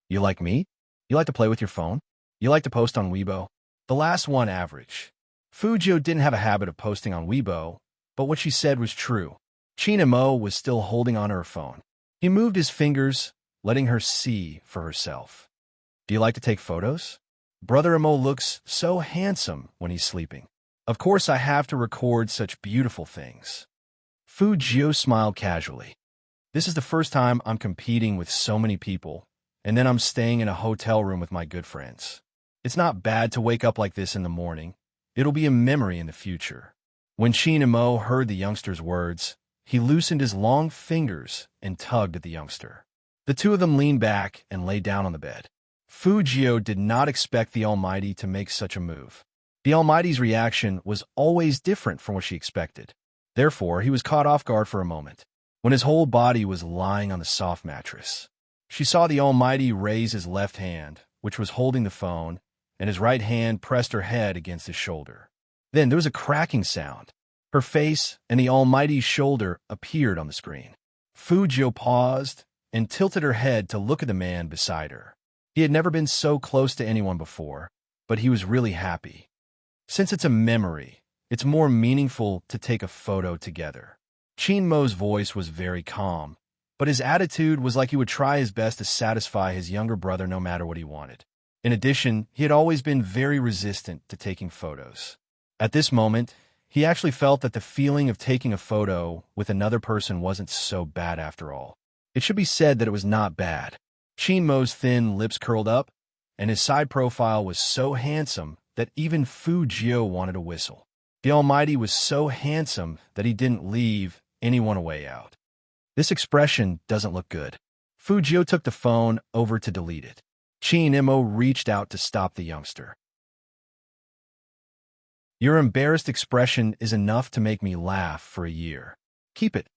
You like me? You like to play with your phone? You like to post on Weibo? The last one average. Fujio didn't have a habit of posting on Weibo, but what she said was true. Chin Mo was still holding on to her phone. He moved his fingers, letting her see for herself. Do you like to take photos? Brother Mo looks so handsome when he's sleeping. Of course I have to record such beautiful things. Fujio smiled casually. This is the first time I'm competing with so many people, and then I'm staying in a hotel room with my good friends. It's not bad to wake up like this in the morning. It'll be a memory in the future. When Chin Mo heard the youngster's words, he loosened his long fingers and tugged at the youngster. The two of them leaned back and lay down on the bed. Fujio did not expect the Almighty to make such a move. The Almighty's reaction was always different from what she expected. Therefore, he was caught off guard for a moment, when his whole body was lying on the soft mattress. She saw the Almighty raise his left hand, which was holding the phone, and his right hand pressed her head against his shoulder. Then there was a cracking sound. Her face and the Almighty's shoulder appeared on the screen. Fujio paused and tilted her head to look at the man beside her. He had never been so close to anyone before, but he was really happy. Since it's a memory, it's more meaningful to take a photo together. Chin Mo's voice was very calm, but his attitude was like he would try his best to satisfy his younger brother no matter what he wanted. In addition, he had always been very resistant to taking photos. At this moment, he actually felt that the feeling of taking a photo with another person wasn't so bad after all. It should be said that it was not bad. Chin Mo's thin lips curled up, and his side profile was so handsome that even Fujio wanted to whistle. The Almighty was so handsome that he didn't leave anyone a way out. This expression doesn't look good. Fujio took the phone over to delete it. Chin Mo reached out to stop the youngster. Your embarrassed expression is enough to make me laugh for a year. Keep it.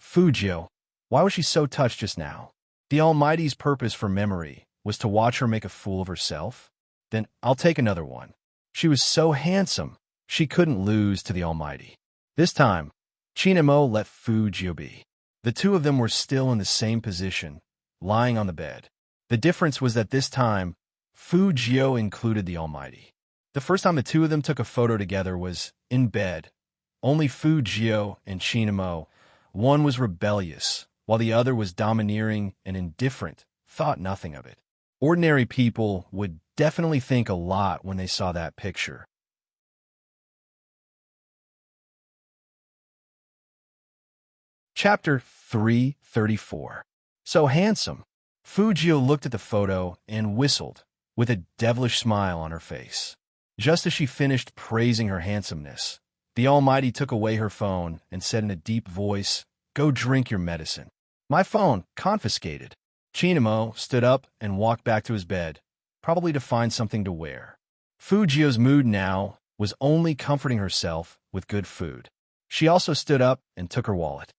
Fujio, why was she so touched just now? The Almighty's purpose for memory was to watch her make a fool of herself? Then I'll take another one. She was so handsome, she couldn't lose to the Almighty. This time, Chin Mo let Fujio be. The two of them were still in the same position, lying on the bed. The difference was that this time, Fujio included the Almighty. The first time the two of them took a photo together was in bed. Only Fujio and Chin Mo. One was rebellious, while the other was domineering and indifferent, thought nothing of it. Ordinary people would definitely think a lot when they saw that picture. Chapter 334. So handsome. Fujio looked at the photo and whistled, with a devilish smile on her face. Just as she finished praising her handsomeness, the Almighty took away her phone and said in a deep voice, "Go drink your medicine." My phone, confiscated. Chin Mo stood up and walked back to his bed, probably to find something to wear. Fujio's mood now was only comforting herself with good food. She also stood up and took her wallet.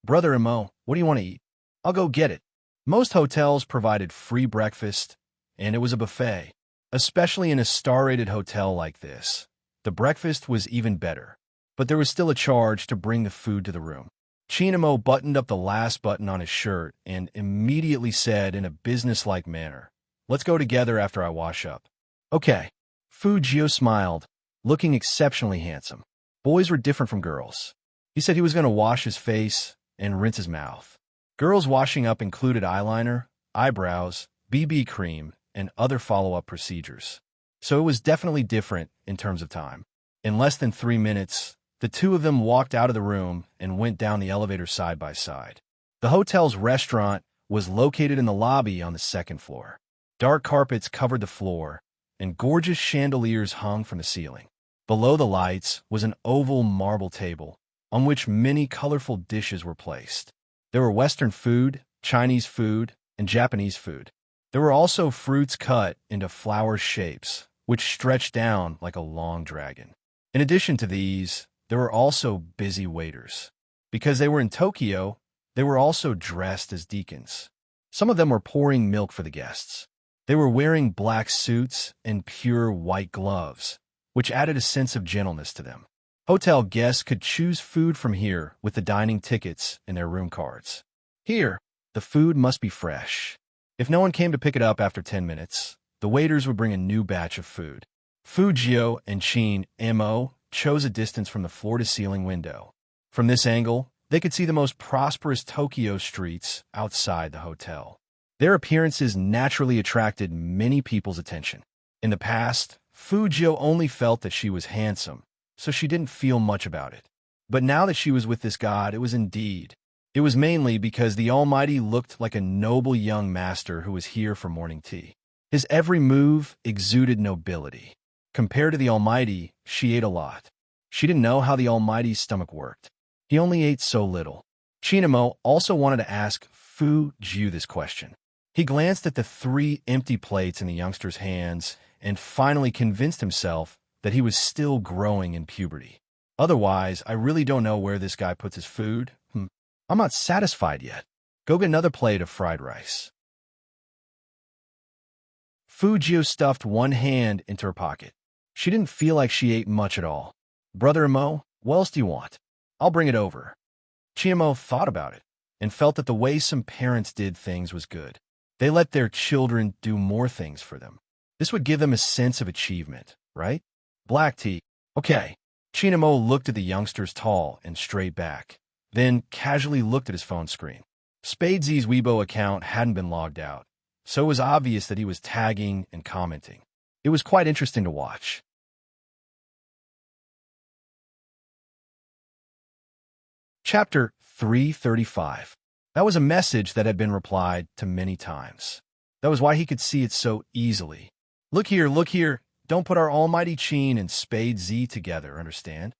Brother Mo, what do you want to eat? I'll go get it. Most hotels provided free breakfast, and it was a buffet. Especially in a star-rated hotel like this, the breakfast was even better. But there was still a charge to bring the food to the room. Chin Mo buttoned up the last button on his shirt and immediately said in a business-like manner, "Let's go together after I wash up." Okay. Fujio smiled, looking exceptionally handsome. Boys were different from girls. He said he was going to wash his face and rinse his mouth. Girls washing up included eyeliner, eyebrows, BB cream, and other follow-up procedures. So it was definitely different in terms of time. In less than 3 minutes, the two of them walked out of the room and went down the elevator side by side. The hotel's restaurant was located in the lobby on the second floor. Dark carpets covered the floor, and gorgeous chandeliers hung from the ceiling. Below the lights was an oval marble table, on which many colorful dishes were placed. There were Western food, Chinese food, and Japanese food. There were also fruits cut into flower shapes, which stretched down like a long dragon. In addition to these, there were also busy waiters. Because they were in Tokyo, they were also dressed as deacons. Some of them were pouring milk for the guests. They were wearing black suits and pure white gloves, which added a sense of gentleness to them. Hotel guests could choose food from here with the dining tickets in their room cards. Here, the food must be fresh. If no one came to pick it up after 10 minutes, the waiters would bring a new batch of food. Fujio and Chin Mo chose a distance from the floor-to-ceiling window. From this angle, they could see the most prosperous Tokyo streets outside the hotel. Their appearances naturally attracted many people's attention. In the past, Fujio only felt that she was handsome, so she didn't feel much about it. But now that she was with this god, it was mainly because the Almighty looked like a noble young master who was here for morning tea. His every move exuded nobility. Compared to the Almighty, she ate a lot. She didn't know how the Almighty's stomach worked. He only ate so little. Chinamo also wanted to ask Fujio this question. He glanced at the 3 empty plates in the youngster's hands and finally convinced himself that he was still growing in puberty. Otherwise, I really don't know where this guy puts his food. I'm not satisfied yet. Go get another plate of fried rice. Fujio stuffed one hand into her pocket. She didn't feel like she ate much at all. Brother Mo, what else do you want? I'll bring it over. Chiamo thought about it and felt that the way some parents did things was good. They let their children do more things for them. This would give them a sense of achievement, right? Black tea. Okay. Chinamo looked at the youngster's tall and straight back, then casually looked at his phone screen. Spadesy's Weibo account hadn't been logged out, so it was obvious that he was tagging and commenting. It was quite interesting to watch. Chapter 335. That was a message that had been replied to many times. That was why he could see it so easily. Look here, don't put our almighty Chin and Spade Z together, understand?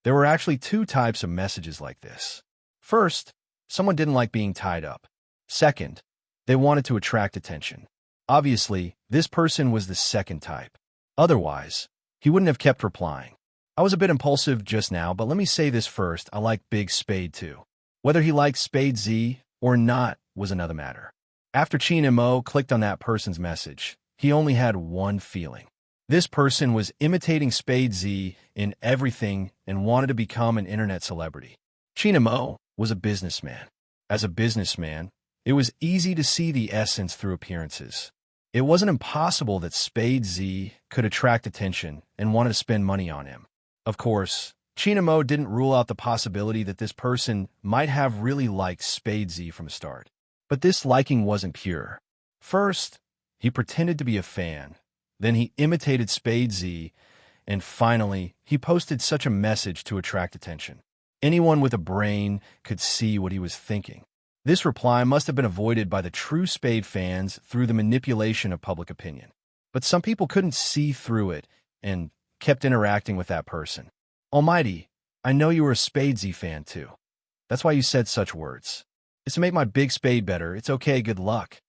There were actually 2 types of messages like this. First, someone didn't like being tied up. Second, they wanted to attract attention. Obviously, this person was the second type. Otherwise, he wouldn't have kept replying. I was a bit impulsive just now, but let me say this first, I like Big Spade too. Whether he liked Spade Z or not was another matter. After Chin Mo clicked on that person's message, he only had one feeling. This person was imitating Spade Z in everything and wanted to become an internet celebrity. Chin Mo was a businessman. As a businessman, it was easy to see the essence through appearances. It wasn't impossible that Spade Z could attract attention and wanted to spend money on him. Of course, Chinamo didn't rule out the possibility that this person might have really liked Spade Z from the start. But this liking wasn't pure. First, he pretended to be a fan. Then he imitated Spade Z. And finally, he posted such a message to attract attention. Anyone with a brain could see what he was thinking. This reply must have been avoided by the true Spade fans through the manipulation of public opinion. But some people couldn't see through it and kept interacting with that person. Almighty, I know you were a Spade Z fan too. That's why you said such words. It's to make my Big Spade better. It's okay, good luck.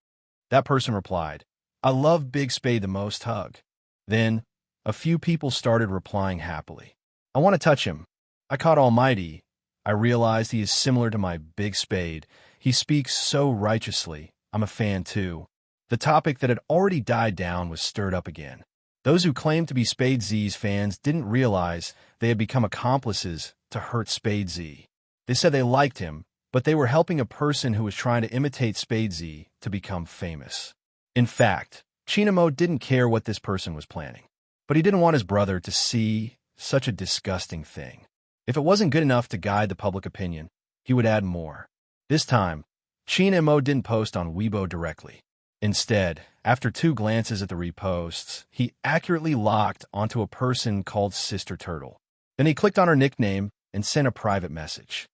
That person replied, I love Big Spade the most, hug. Then, a few people started replying happily. I want to touch him. I caught Almighty. I realized he is similar to my Big Spade. He speaks so righteously. I'm a fan too. The topic that had already died down was stirred up again. Those who claimed to be Spade Z's fans didn't realize they had become accomplices to hurt Spade Z. They said they liked him, but they were helping a person who was trying to imitate Spade Z to become famous. In fact, Chinamo didn't care what this person was planning, but he didn't want his brother to see such a disgusting thing. If it wasn't good enough to guide the public opinion, he would add more. This time, Chinamo didn't post on Weibo directly. Instead, after 2 glances at the reposts, he accurately locked onto a person called Sister Turtle. Then he clicked on her nickname and sent a private message.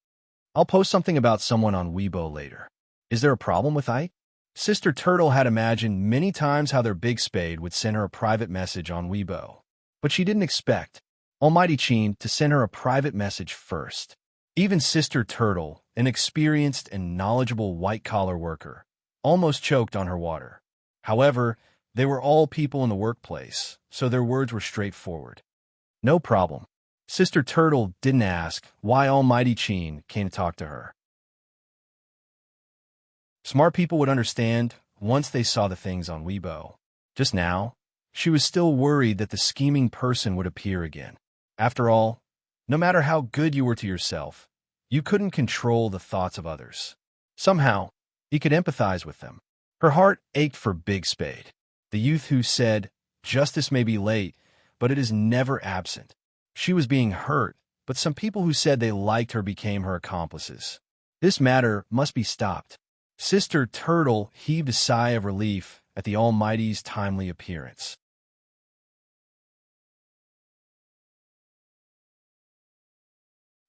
I'll post something about someone on Weibo later. Is there a problem with Ike? Sister Turtle had imagined many times how their big spade would send her a private message on Weibo. But she didn't expect Almighty Chin to send her a private message first. Even Sister Turtle, an experienced and knowledgeable white-collar worker, almost choked on her water. However, they were all people in the workplace, so their words were straightforward. No problem. Sister Turtle didn't ask why Almighty Chin came to talk to her. Smart people would understand once they saw the things on Weibo. Just now, she was still worried that the scheming person would appear again. After all, no matter how good you were to yourself, you couldn't control the thoughts of others. Somehow, he could empathize with them. Her heart ached for Big Spade, the youth who said, "Justice may be late, but it is never absent." She was being hurt, but some people who said they liked her became her accomplices. This matter must be stopped. Sister Turtle heaved a sigh of relief at the Almighty's timely appearance.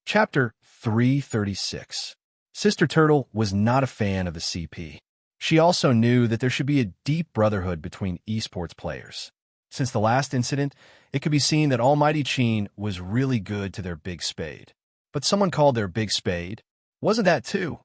Chapter 336. Sister Turtle was not a fan of the CP. She also knew that there should be a deep brotherhood between esports players. Since the last incident, it could be seen that Almighty Chin was really good to their big spade. But someone called their big spade? Wasn't that too?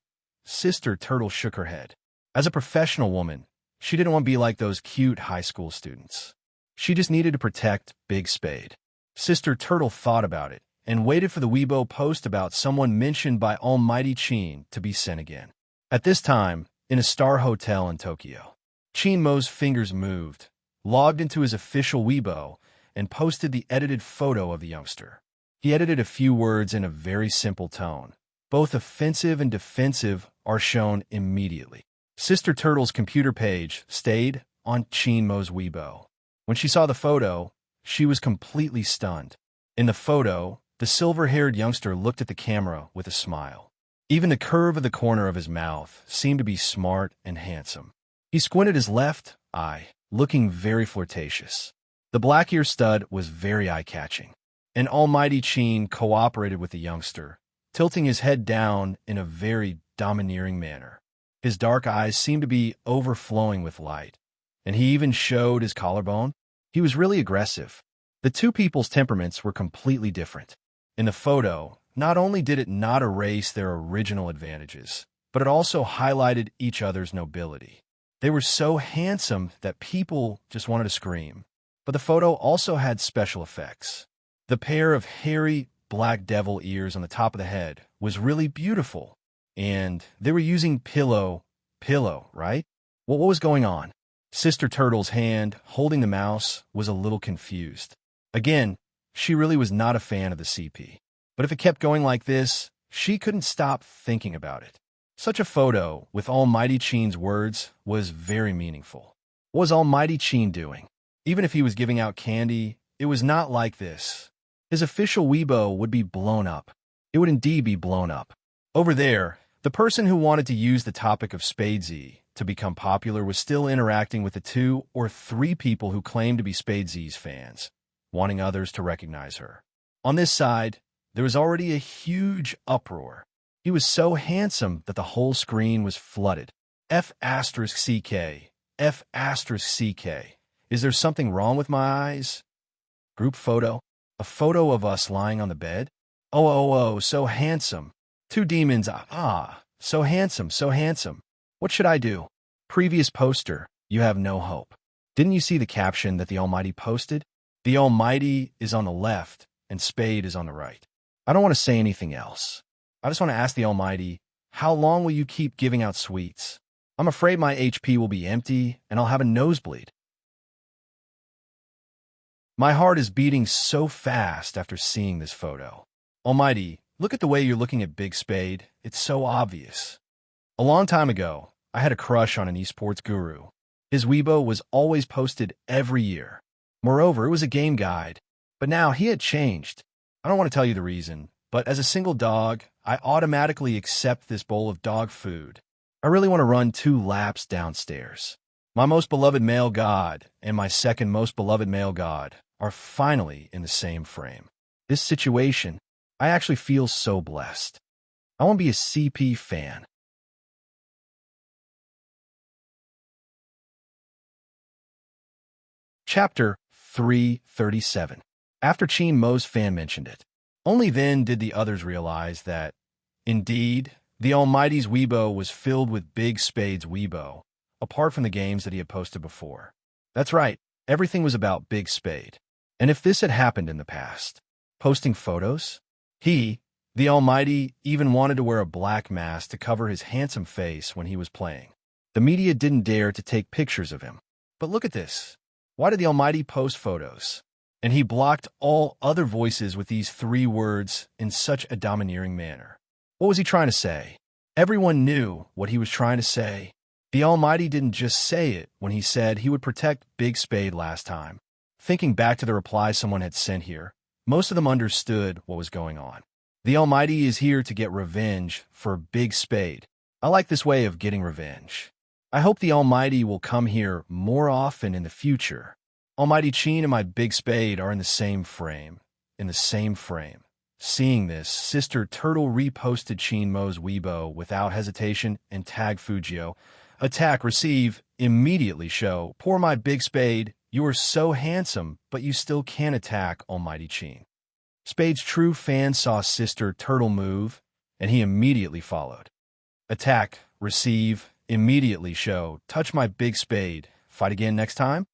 Sister Turtle shook her head. As a professional woman, she didn't want to be like those cute high school students. She just needed to protect Big Spade. Sister Turtle thought about it and waited for the Weibo post about someone mentioned by Almighty Chin to be sent again. At this time, in a star hotel in Tokyo, Chin Mo's fingers moved, logged into his official Weibo, and posted the edited photo of the youngster. He edited a few words in a very simple tone. Both offensive and defensive are shown immediately. Sister Turtle's computer page stayed on Chin Mo's Weibo. When she saw the photo, she was completely stunned. In the photo, the silver-haired youngster looked at the camera with a smile. Even the curve of the corner of his mouth seemed to be smart and handsome. He squinted his left eye, looking very flirtatious. The black ear stud was very eye-catching. And Almighty Chin cooperated with the youngster, tilting his head down in a very domineering manner. His dark eyes seemed to be overflowing with light, and he even showed his collarbone. He was really aggressive. The two people's temperaments were completely different. In the photo, not only did it not erase their original advantages, but it also highlighted each other's nobility. They were so handsome that people just wanted to scream. But the photo also had special effects. The pair of hairy black devil ears on the top of the head was really beautiful. And they were using pillow, right? What was going on? Sister Turtle's hand, holding the mouse, was a little confused. Again, she really was not a fan of the CP. But if it kept going like this, she couldn't stop thinking about it. Such a photo, with Almighty Chin's words, was very meaningful. What was Almighty Chin doing? Even if he was giving out candy, it was not like this. His official Weibo would be blown up. It would indeed be blown up. Over there, the person who wanted to use the topic of Spadesy to become popular was still interacting with the 2 or 3 people who claimed to be Spadesy's fans, wanting others to recognize her. On this side, there was already a huge uproar. He was so handsome that the whole screen was flooded. F*CK. F*CK. Is there something wrong with my eyes? Group photo. A photo of us lying on the bed? Oh, so handsome. 2 demons, so handsome, so handsome. What should I do? Previous poster, you have no hope. Didn't you see the caption that the Almighty posted? The Almighty is on the left, and Spade is on the right. I don't want to say anything else. I just want to ask the Almighty, how long will you keep giving out sweets? I'm afraid my HP will be empty, and I'll have a nosebleed. My heart is beating so fast after seeing this photo. Almighty, look at the way you're looking at Big Spade. It's so obvious. A long time ago, I had a crush on an esports guru. His Weibo was always posted every year. Moreover, it was a game guide. But now he had changed. I don't want to tell you the reason, but as a single dog, I automatically accept this bowl of dog food. I really want to run 2 laps downstairs. My most beloved male god and my second most beloved male god are finally in the same frame. This situation, I actually feel so blessed. I want to be a CP fan. Chapter 337. After Chin Mo's fan mentioned it, only then did the others realize that, indeed, the Almighty's Weibo was filled with Big Spade's Weibo, apart from the games that he had posted before. That's right, everything was about Big Spade. And if this had happened in the past, posting photos, he, the Almighty, even wanted to wear a black mask to cover his handsome face when he was playing. The media didn't dare to take pictures of him. But look at this. Why did the Almighty post photos? And he blocked all other voices with these 3 words in such a domineering manner. What was he trying to say? Everyone knew what he was trying to say. The Almighty didn't just say it when he said he would protect Big Spade last time. Thinking back to the replies someone had sent here, most of them understood what was going on. The Almighty is here to get revenge for Big Spade. I like this way of getting revenge. I hope the Almighty will come here more often in the future. Almighty Chin and my Big Spade are in the same frame. Seeing this, Sister Turtle reposted Chin Mo's Weibo without hesitation and tagged Fujio. Attack, receive, immediately show. Poor my Big Spade, you are so handsome, but you still can't attack Almighty Chin. Spade's true fan saw Sister Turtle move, and he immediately followed. Attack, receive, immediately show. Touch my Big Spade. Fight again next time?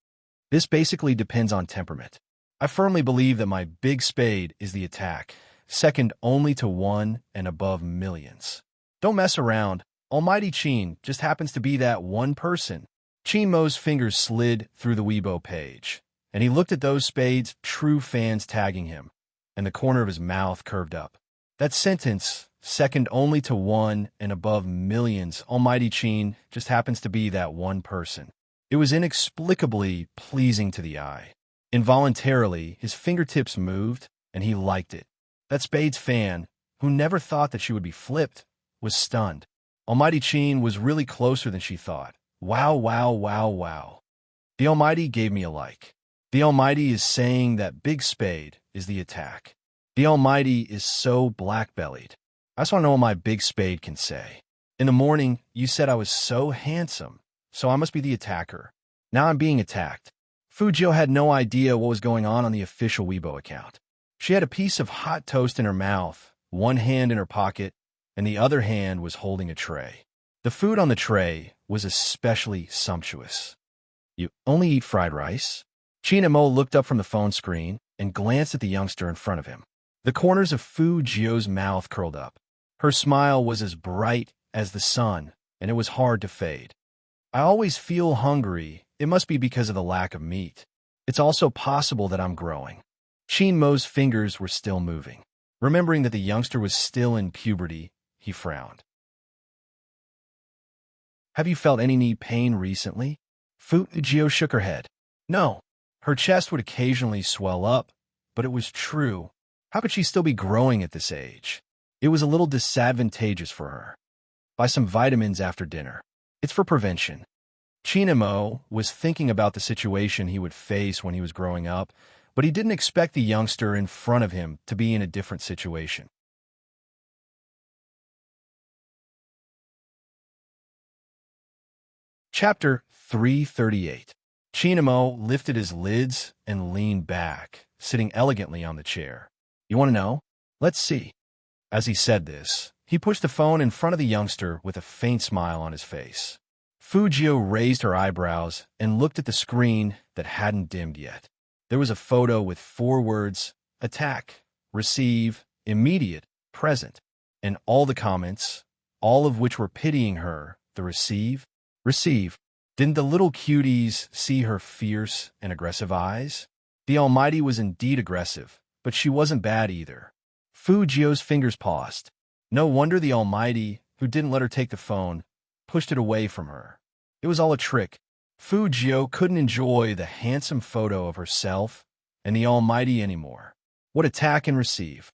This basically depends on temperament. I firmly believe that my Big Spade is the attack, second only to 1 and above millions. Don't mess around. Almighty Chin just happens to be that one person. Chin Mo's fingers slid through the Weibo page, and he looked at those Spade's true fans tagging him, and the corner of his mouth curved up. That sentence, second only to 1 and above millions, Almighty Chin just happens to be that one person. It was inexplicably pleasing to the eye. Involuntarily, his fingertips moved, and he liked it. That Spade's fan, who never thought that she would be flipped, was stunned. Almighty Chin was really closer than she thought. Wow, wow, wow, wow. The Almighty gave me a like. The Almighty is saying that Big Spade is the attack. The Almighty is so black-bellied. I just want to know what my Big Spade can say. In the morning, you said I was so handsome, so I must be the attacker. Now I'm being attacked. Fujio had no idea what was going on the official Weibo account. She had a piece of hot toast in her mouth, one hand in her pocket, and the other hand was holding a tray. The food on the tray was especially sumptuous. You only eat fried rice? Chin Mo looked up from the phone screen and glanced at the youngster in front of him. The corners of Fujio's mouth curled up. Her smile was as bright as the sun, and it was hard to fade. I always feel hungry. It must be because of the lack of meat. It's also possible that I'm growing. Chin Mo's fingers were still moving. Remembering that the youngster was still in puberty, he frowned. Have you felt any knee pain recently? Fujio shook her head. No. Her chest would occasionally swell up, but it was true. How could she still be growing at this age? It was a little disadvantageous for her. Buy some vitamins after dinner. It's for prevention. Chin Mo was thinking about the situation he would face when he was growing up, but he didn't expect the youngster in front of him to be in a different situation. Chapter 338. Chin Mo lifted his lids and leaned back, sitting elegantly on the chair. You want to know? Let's see. As he said this, he pushed the phone in front of the youngster with a faint smile on his face. Fujio raised her eyebrows and looked at the screen that hadn't dimmed yet. There was a photo with 4 words, attack, receive, immediate, present, and all the comments, all of which were pitying her, the receive. Didn't the little cuties see her fierce and aggressive eyes? The Almighty was indeed aggressive, but she wasn't bad either. Fujio's fingers paused. No wonder the Almighty, who didn't let her take the phone, pushed it away from her. It was all a trick. Fujio couldn't enjoy the handsome photo of herself and the Almighty anymore. What attack and receive?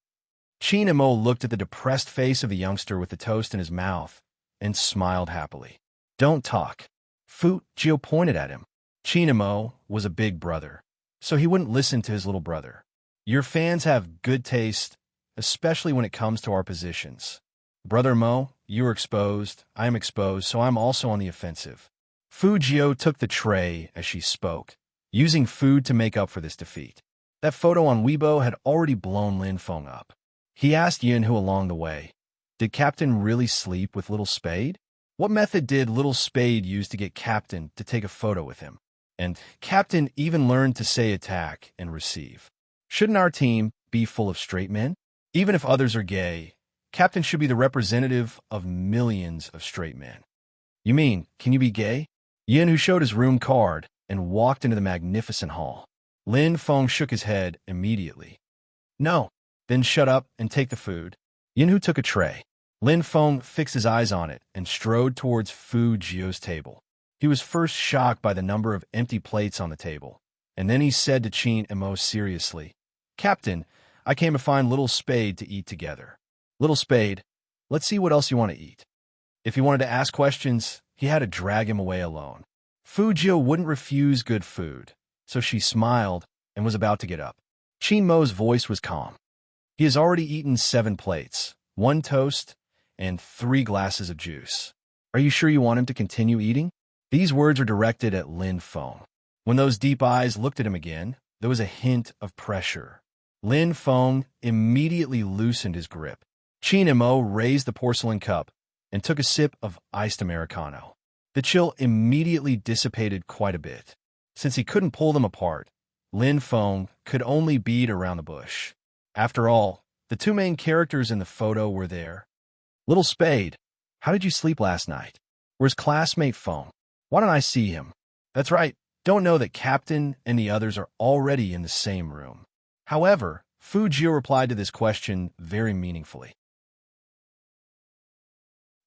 Chin Mo looked at the depressed face of the youngster with the toast in his mouth and smiled happily. Don't talk. Fujio pointed at him. Chin Mo was a big brother, so he wouldn't listen to his little brother. Your fans have good taste, especially when it comes to our positions. Brother Mo, you are exposed, I am exposed, so I'm also on the offensive. Fu Jio took the tray as she spoke, using food to make up for this defeat. That photo on Weibo had already blown Lin Feng up. He asked Yunhu along the way, did Captain really sleep with Little Spade? What method did Little Spade use to get Captain to take a photo with him? And Captain even learned to say attack and receive. Shouldn't our team be full of straight men? Even if others are gay, Captain should be the representative of millions of straight men. You mean, can you be gay? Yunhu showed his room card and walked into the magnificent hall. Lin Feng shook his head immediately. No. Then shut up and take the food. Yunhu took a tray. Lin Feng fixed his eyes on it and strode towards Fu Jio's table. He was first shocked by the number of empty plates on the table, and then he said to Qin and Mo seriously, Captain, I came to find Little Spade to eat together. Little Spade, let's see what else you want to eat. If he wanted to ask questions, he had to drag him away alone. Fu Jio wouldn't refuse good food, so she smiled and was about to get up. Qin Mo's voice was calm. He has already eaten 7 plates, 1 toast, and 3 glasses of juice. Are you sure you want him to continue eating? These words are directed at Lin Feng. When those deep eyes looked at him again, there was a hint of pressure. Lin Feng immediately loosened his grip. Qin and Mo raised the porcelain cup and took a sip of iced Americano. The chill immediately dissipated quite a bit. Since he couldn't pull them apart, Lin Feng could only beat around the bush. After all, the 2 main characters in the photo were there. Little Spade, how did you sleep last night? Where's classmate Feng? Why don't I see him? That's right, don't know that Captain and the others are already in the same room. However, Fu Jio replied to this question very meaningfully.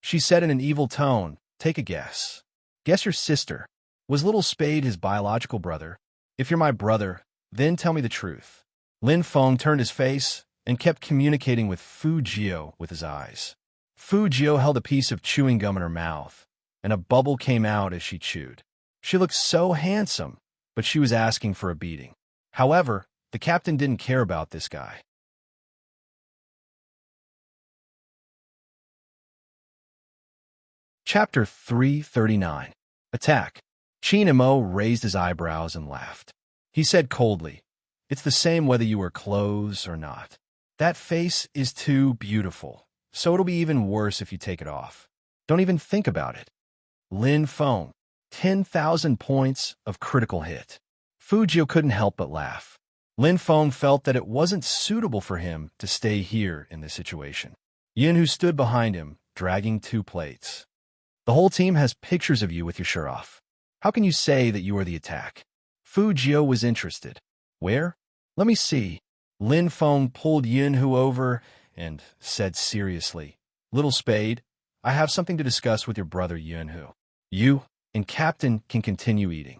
She said in an evil tone, take a guess. Guess your sister. Was Little Spade his biological brother? If you're my brother, then tell me the truth. Lin Feng turned his face and kept communicating with Fu Jio with his eyes. Fu Jio held a piece of chewing gum in her mouth, and a bubble came out as she chewed. She looked so handsome, but she was asking for a beating. However, the captain didn't care about this guy. Chapter 339. Attack. Qin and Mo raised his eyebrows and laughed. He said coldly, it's the same whether you wear clothes or not. That face is too beautiful, so it'll be even worse if you take it off. Don't even think about it. Lin Feng, 10,000 points of critical hit. Fu Jio couldn't help but laugh. Lin Feng felt that it wasn't suitable for him to stay here in this situation. Yunhu stood behind him, dragging 2 plates. The whole team has pictures of you with your shirt off. How can you say that you are the attack? Fu Jio was interested. Where? Let me see. Lin Feng pulled Yunhu over and said seriously, Little Spade, I have something to discuss with your brother Yunhu. You and Captain can continue eating.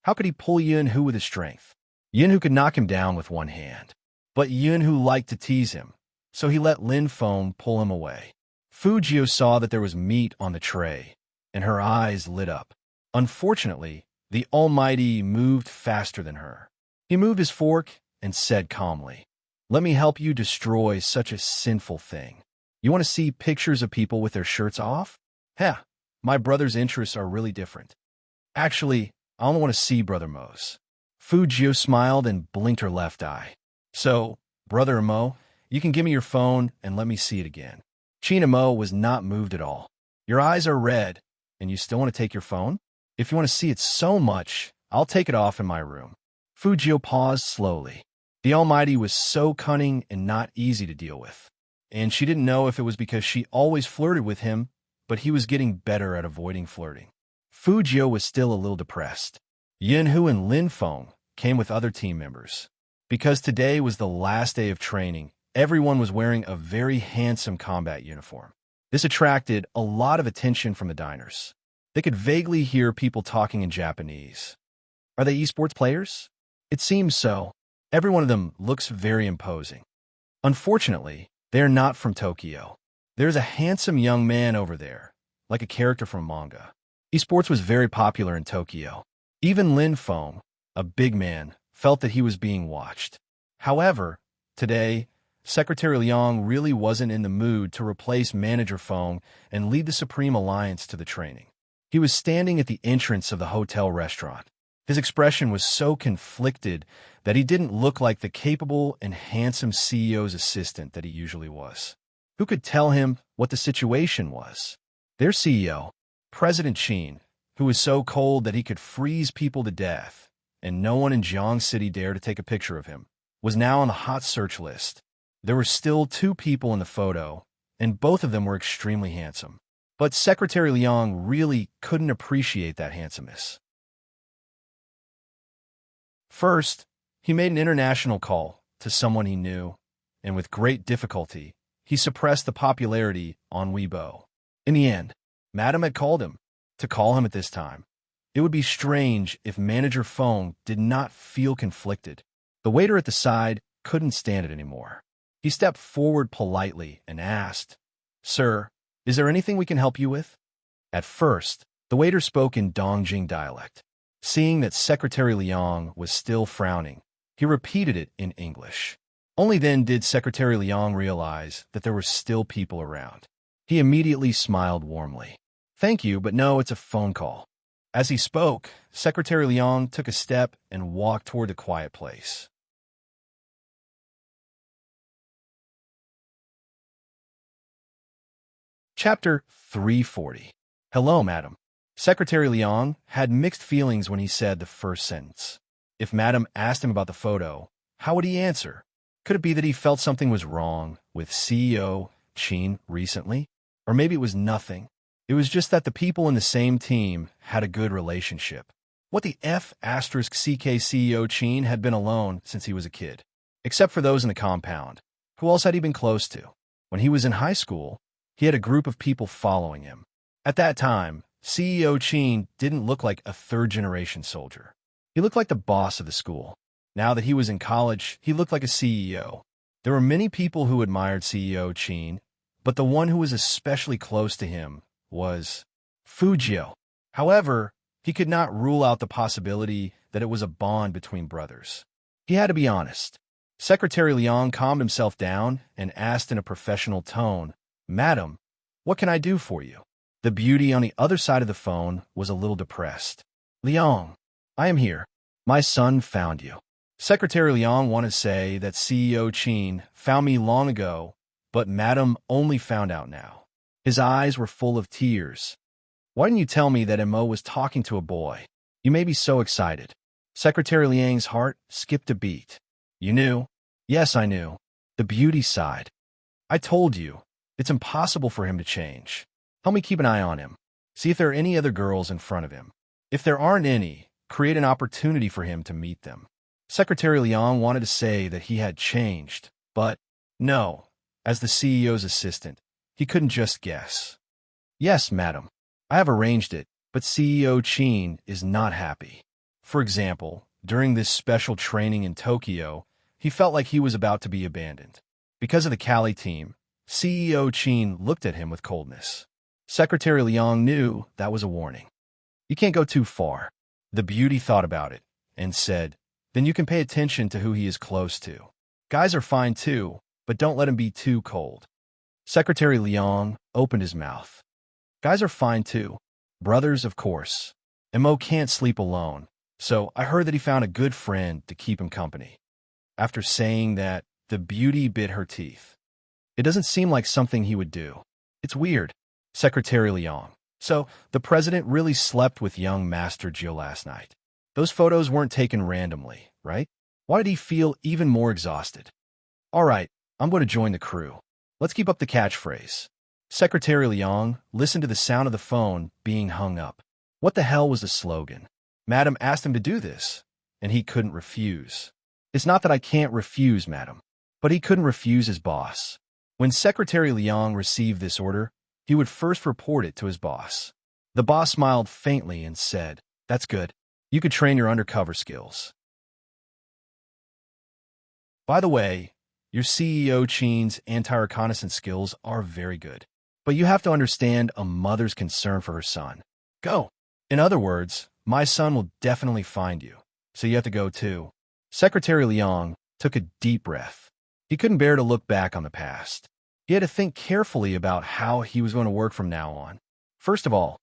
How could he pull Yunhu with his strength? Yunhu could knock him down with 1 hand. But Yunhu liked to tease him, so he let Lin Feng pull him away. Fu Jio saw that there was meat on the tray, and her eyes lit up. Unfortunately, the Almighty moved faster than her. He moved his fork and said calmly, let me help you destroy such a sinful thing. You want to see pictures of people with their shirts off? Heh, my brother's interests are really different. Actually, I only want to see Brother Mo's. Fu Jio smiled and blinked her left eye. So, Brother Mo, you can give me your phone and let me see it again. Qin and Mo was not moved at all. Your eyes are red, and you still want to take your phone? If you want to see it so much, I'll take it off in my room. Fu Jio paused slowly. The Almighty was so cunning and not easy to deal with. And she didn't know if it was because she always flirted with him, but he was getting better at avoiding flirting. Fu Jio was still a little depressed. Yunhu and Lin Feng came with other team members. Because today was the last day of training, everyone was wearing a very handsome combat uniform. This attracted a lot of attention from the diners. They could vaguely hear people talking in Japanese. Are they esports players? It seems so. Every one of them looks very imposing. Unfortunately, they are not from Tokyo. There's a handsome young man over there, like a character from manga. Esports was very popular in Tokyo. Even Lin Feng, a big man, felt that he was being watched. However, today, Secretary Liang really wasn't in the mood to replace Manager Feng and lead the Supreme Alliance to the training. He was standing at the entrance of the hotel restaurant. His expression was so conflicted that he didn't look like the capable and handsome CEO's assistant that he usually was. Who could tell him what the situation was? Their CEO, President Qin, who was so cold that he could freeze people to death, and no one in Jiang City dared to take a picture of him, was now on the hot search list. There were still 2 people in the photo, and both of them were extremely handsome. But Secretary Liang really couldn't appreciate that handsomeness. First, he made an international call to someone he knew, and with great difficulty, he suppressed the popularity on Weibo. In the end, Madam had called him. To call him at this time, it would be strange if Manager Feng did not feel conflicted. The waiter at the side couldn't stand it anymore. He stepped forward politely and asked, "Sir, is there anything we can help you with?" At first, the waiter spoke in Dongjing dialect. Seeing that Secretary Liang was still frowning, he repeated it in English. Only then did Secretary Liang realize that there were still people around. He immediately smiled warmly. "Thank you, but no, it's a phone call." As he spoke, Secretary Liang took a step and walked toward the quiet place. Chapter 340. Hello, madam. Secretary Liang had mixed feelings when he said the first sentence. If Madam asked him about the photo, how would he answer? Could it be that he felt something was wrong with CEO Qin recently? Or maybe it was nothing. It was just that the people in the same team had a good relationship. What the F***CK CEO Qin had been alone since he was a kid. Except for those in the compound. Who else had he been close to? When he was in high school, he had a group of people following him. At that time, CEO Qin didn't look like a third-generation soldier. He looked like the boss of the school. Now that he was in college, he looked like a CEO. There were many people who admired CEO Qin, but the one who was especially close to him was Fujio. However, he could not rule out the possibility that it was a bond between brothers. He had to be honest. Secretary Liang calmed himself down and asked in a professional tone, "Madam, what can I do for you?" The beauty on the other side of the phone was a little depressed. "Liang, I am here. My son found you." Secretary Liang wanted to say that CEO Qin found me long ago, but Madam only found out now. His eyes were full of tears. "Why didn't you tell me that Mo was talking to a boy? You made me so excited." Secretary Liang's heart skipped a beat. "You knew?" "Yes, I knew." The beauty sighed. "I told you. It's impossible for him to change. Help me keep an eye on him. See if there are any other girls in front of him. If there aren't any, create an opportunity for him to meet them." Secretary Liang wanted to say that he had changed, but no, as the CEO's assistant, he couldn't just guess. "Yes, madam. I have arranged it, but CEO Qin is not happy. For example, during this special training in Tokyo, he felt like he was about to be abandoned. Because of the Cali team, CEO Qin looked at him with coldness. Secretary Liang knew that was a warning. You can't go too far. The beauty thought about it and said, "Then you can pay attention to who he is close to. Guys are fine too, but don't let him be too cold." Secretary Liang opened his mouth. "Guys are fine too. Brothers, of course. Mo can't sleep alone, so I heard that he found a good friend to keep him company." After saying that, the beauty bit her teeth. It doesn't seem like something he would do. It's weird. Secretary Liang. So, the president really slept with young Master Jill last night. Those photos weren't taken randomly, right? Why did he feel even more exhausted? All right, I'm going to join the crew. Let's keep up the catchphrase. Secretary Liang listened to the sound of the phone being hung up. What the hell was the slogan? Madam asked him to do this, and he couldn't refuse. It's not that I can't refuse, madam, but he couldn't refuse his boss. When Secretary Liang received this order, he would first report it to his boss. The boss smiled faintly and said, "That's good. You could train your undercover skills. By the way, your CEO Qin's anti-reconnaissance skills are very good. But you have to understand a mother's concern for her son. Go. In other words, my son will definitely find you, so you have to go too." Secretary Liang took a deep breath. He couldn't bear to look back on the past. He had to think carefully about how he was going to work from now on. First of all,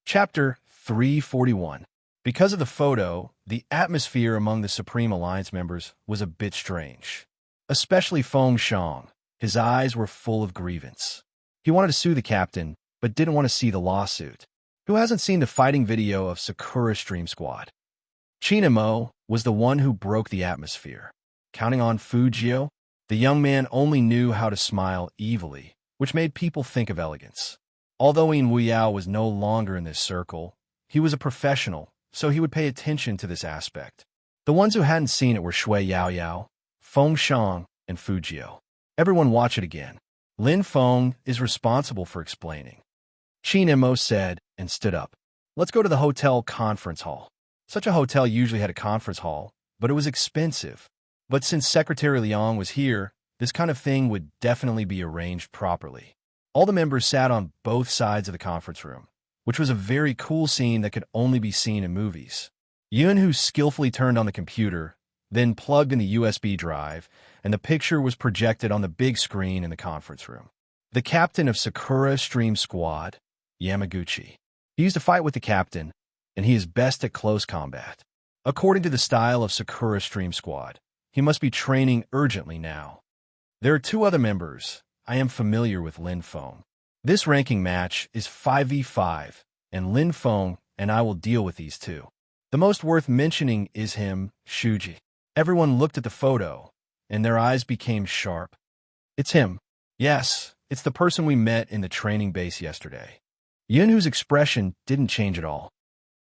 Chapter 341. Because of the photo, the atmosphere among the Supreme Alliance members was a bit strange. Especially Feng Shang. His eyes were full of grievance. He wanted to sue the captain, but didn't want to see the lawsuit. Who hasn't seen the fighting video of Sakura Stream Squad? Chinamo was the one who broke the atmosphere. Counting on Fujio, the young man only knew how to smile evilly, which made people think of elegance. Although Yin Wuyao was no longer in this circle, he was a professional, so he would pay attention to this aspect. The ones who hadn't seen it were Shui Yaoyao, Feng Shang, and Fujio. Everyone watch it again. Lin Feng is responsible for explaining. Qin Imo said and stood up. Let's go to the hotel conference hall. Such a hotel usually had a conference hall, but it was expensive. But since Secretary Liang was here, this kind of thing would definitely be arranged properly. All the members sat on both sides of the conference room, which was a very cool scene that could only be seen in movies. Yun, who skillfully turned on the computer, then plugged in the USB drive, and the picture was projected on the big screen in the conference room. The captain of Sakura Stream Squad, Yamaguchi. He used to fight with the captain, and he is best at close combat. According to the style of Sakura Stream Squad, he must be training urgently now. There are two other members. I am familiar with Lin Feng. This ranking match is 5v5, and Lin Feng and I will deal with these two. The most worth mentioning is him, Shuji. Everyone looked at the photo, and their eyes became sharp. It's him. Yes, it's the person we met in the training base yesterday. Yun, whose expression didn't change at all.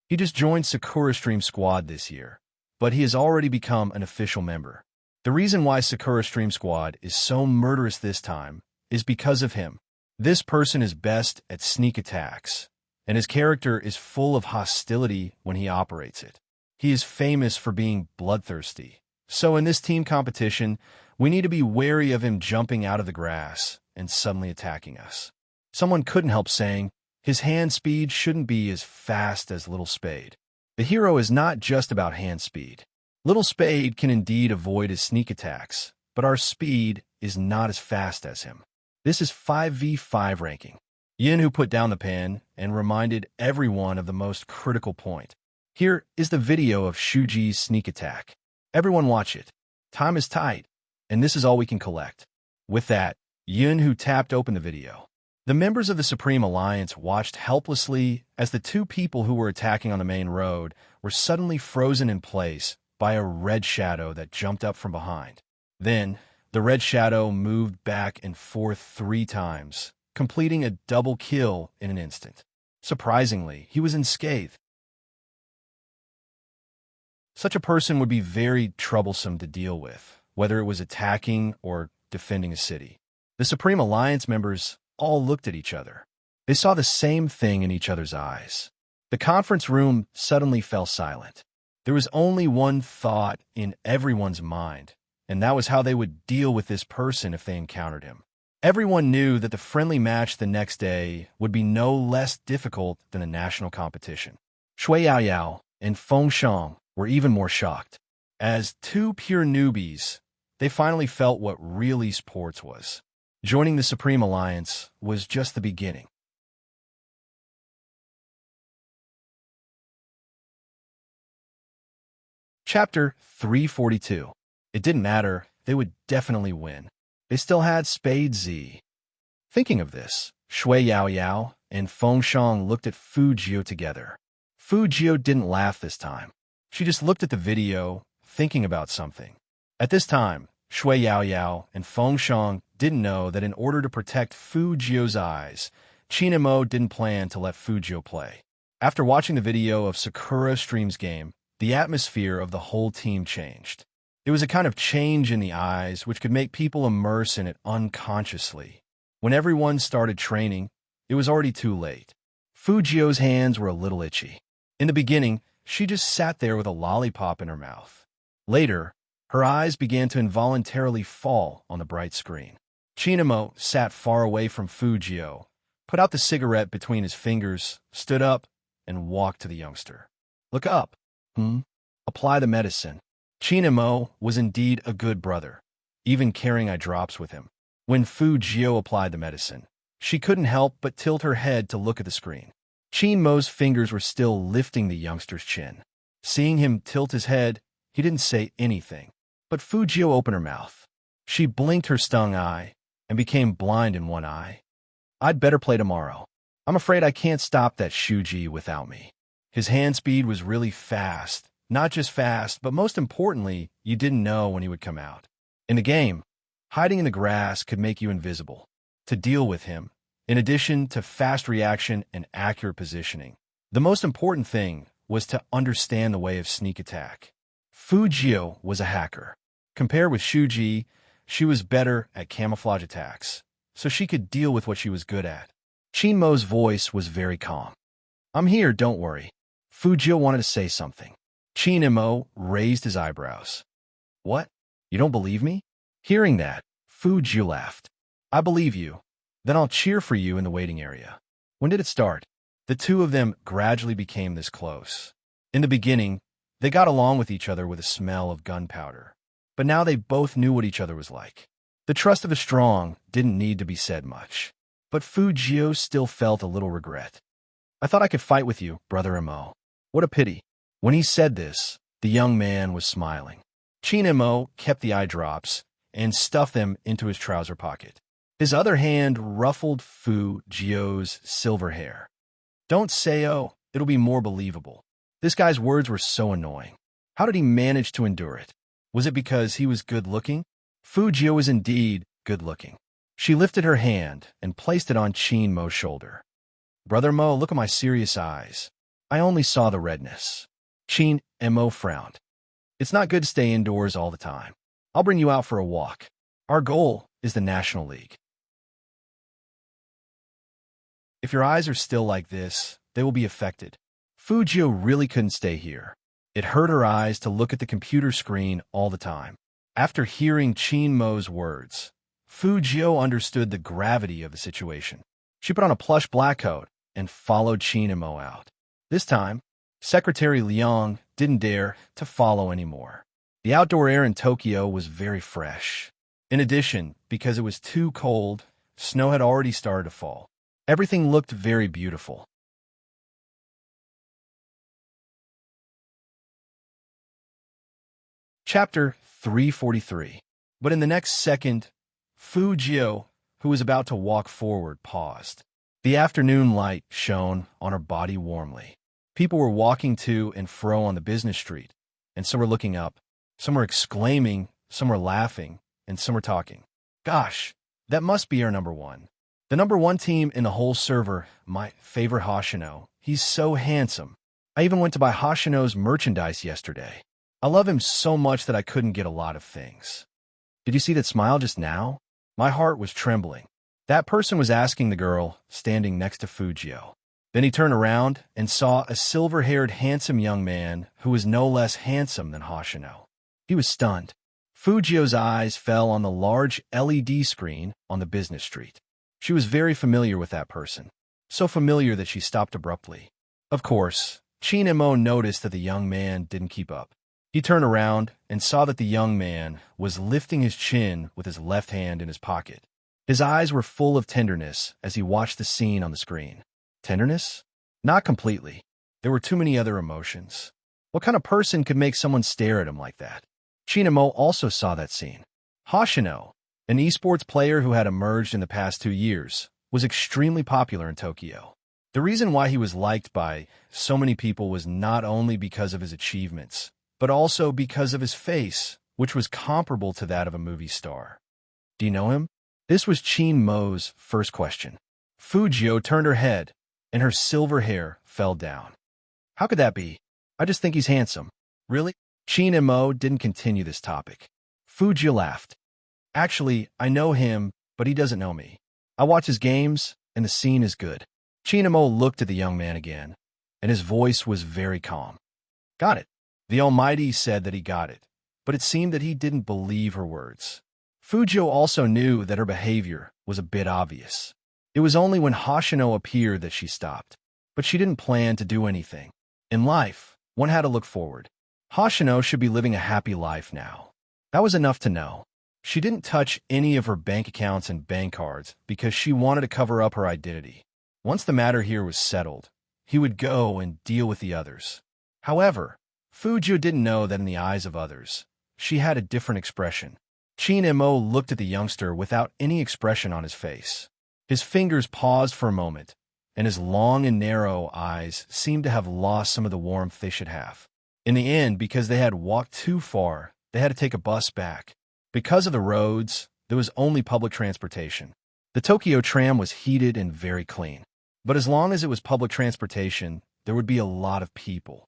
He just joined Sakura Stream Squad this year, but he has already become an official member. The reason why Sakura Stream Squad is so murderous this time is because of him. This person is best at sneak attacks, and his character is full of hostility when he operates it. He is famous for being bloodthirsty. So in this team competition, we need to be wary of him jumping out of the grass and suddenly attacking us. Someone couldn't help saying, his hand speed shouldn't be as fast as Little Spade. The hero is not just about hand speed. Little Spade can indeed avoid his sneak attacks, but our speed is not as fast as him. This is 5v5 ranking. Yin, who put down the pen and reminded everyone of the most critical point. Here is the video of Shuji's sneak attack. Everyone watch it. Time is tight, and this is all we can collect. With that, Yin, who tapped open the video. The members of the Supreme Alliance watched helplessly as the two people who were attacking on the main road were suddenly frozen in place by a red shadow that jumped up from behind. Then, the red shadow moved back and forth 3 times, completing a double kill in an instant. Surprisingly, he was unscathed. Such a person would be very troublesome to deal with, whether it was attacking or defending a city. The Supreme Alliance members all looked at each other. They saw the same thing in each other's eyes. The conference room suddenly fell silent. There was only one thought in everyone's mind, and that was how they would deal with this person if they encountered him. Everyone knew that the friendly match the next day would be no less difficult than the national competition. Shui Yaoyao and Feng Shang were even more shocked. As two pure newbies, they finally felt what real esports was. Joining the Supreme Alliance was just the beginning. Chapter 342. It didn't matter, they would definitely win. They still had Spade Z. Thinking of this, Shui Yaoyao and Feng Shang looked at Fujio together. Fujio didn't laugh this time. She just looked at the video, thinking about something. At this time, Shui Yaoyao and Feng Shang didn't know that in order to protect Fujio's eyes, Chinamo didn't plan to let Fujio play. After watching the video of Sakura Stream's game, the atmosphere of the whole team changed. It was a kind of change in the eyes which could make people immerse in it unconsciously. When everyone started training, it was already too late. Fujio's hands were a little itchy. In the beginning, she just sat there with a lollipop in her mouth. Later, her eyes began to involuntarily fall on the bright screen. Chinamo sat far away from Fujio, put out the cigarette between his fingers, stood up, and walked to the youngster. Look up. Apply the medicine. Chinemo was indeed a good brother, even carrying eye drops with him. When Fu Jio applied the medicine, she couldn't help but tilt her head to look at the screen. Chinmo's fingers were still lifting the youngster's chin. Seeing him tilt his head, he didn't say anything. But Fu Jio opened her mouth. She blinked her stung eye and became blind in one eye. I'd better play tomorrow. I'm afraid I can't stop that Shuji without me. His hand speed was really fast. Not just fast, but most importantly, you didn't know when he would come out. In the game, hiding in the grass could make you invisible. To deal with him, in addition to fast reaction and accurate positioning, the most important thing was to understand the way of sneak attack. Fu Jio was a hacker. Compared with Shuji, she was better at camouflage attacks, so she could deal with what she was good at. Chinmo's voice was very calm. I'm here, don't worry. Fu Jio wanted to say something. Chinmo raised his eyebrows. What? You don't believe me? Hearing that, Fu Jio laughed. I believe you. Then I'll cheer for you in the waiting area. When did it start? The two of them gradually became this close. In the beginning, they got along with each other with a smell of gunpowder. But now they both knew what each other was like. The trust of a strong didn't need to be said much. But Fu Jio still felt a little regret. I thought I could fight with you, Brother Mo. What a pity. When he said this, the young man was smiling. Chinmo kept the eye drops and stuffed them into his trouser pocket. His other hand ruffled Fu Jio's silver hair. Don't say oh, it'll be more believable. This guy's words were so annoying. How did he manage to endure it? Was it because he was good-looking? Fu Jio was indeed good-looking. She lifted her hand and placed it on Chinmo's shoulder. Brother Mo, look at my serious eyes. I only saw the redness. Chinmo frowned. It's not good to stay indoors all the time. I'll bring you out for a walk. Our goal is the National League. If your eyes are still like this, they will be affected. Fu Jio really couldn't stay here. It hurt her eyes to look at the computer screen all the time. After hearing Chinmo's words, Fu Jio understood the gravity of the situation. She put on a plush black coat and followed Chinmo out. This time, Secretary Liang didn't dare to follow anymore. The outdoor air in Tokyo was very fresh. In addition, because it was too cold, snow had already started to fall. Everything looked very beautiful. Chapter 343. But in the next second, Fu Jio, who was about to walk forward, paused. The afternoon light shone on her body warmly. People were walking to and fro on the business street, and some were looking up. Some were exclaiming, some were laughing, and some were talking. Gosh, that must be our number one. The number one team in the whole server, my favorite Hoshino. He's so handsome. I even went to buy Hoshino's merchandise yesterday. I love him so much that I couldn't get a lot of things. Did you see that smile just now? My heart was trembling. That person was asking the girl standing next to Fu Jio. Then he turned around and saw a silver-haired handsome young man who was no less handsome than Hoshino. He was stunned. Fu Jio's eyes fell on the large LED screen on the business street. She was very familiar with that person, so familiar that she stopped abruptly. Of course, Chinmo noticed that the young man didn't keep up. He turned around and saw that the young man was lifting his chin with his left hand in his pocket. His eyes were full of tenderness as he watched the scene on the screen. Tenderness? Not completely. There were too many other emotions. What kind of person could make someone stare at him like that? Chinmo also saw that scene. Hoshino, an esports player who had emerged in the past 2 years, was extremely popular in Tokyo. The reason why he was liked by so many people was not only because of his achievements, but also because of his face, which was comparable to that of a movie star. Do you know him? This was Chinmo's first question. Fu Jio turned her head, and her silver hair fell down. How could that be? I just think he's handsome. Really? Chinmo didn't continue this topic. Fu Jio laughed. Actually, I know him, but he doesn't know me. I watch his games, and the scene is good. Chinmo looked at the young man again, and his voice was very calm. Got it. The Almighty said that he got it, but it seemed that he didn't believe her words. Fu Jio also knew that her behavior was a bit obvious. It was only when Hoshino appeared that she stopped, but she didn't plan to do anything. In life, One had to look forward. Hoshino should be living a happy life now. That was enough to know. She didn't touch any of her bank accounts and bank cards because she wanted to cover up her identity. Once the matter here was settled, he would go and deal with the others. However, Fujio didn't know that in the eyes of others, she had a different expression. Chin-mo looked at the youngster without any expression on his face. His fingers paused for a moment, and his long and narrow eyes seemed to have lost some of the warmth they should have. In the end, because they had walked too far, they had to take a bus back. Because of the roads, there was only public transportation. The Tokyo tram was heated and very clean. But as long as it was public transportation, there would be a lot of people.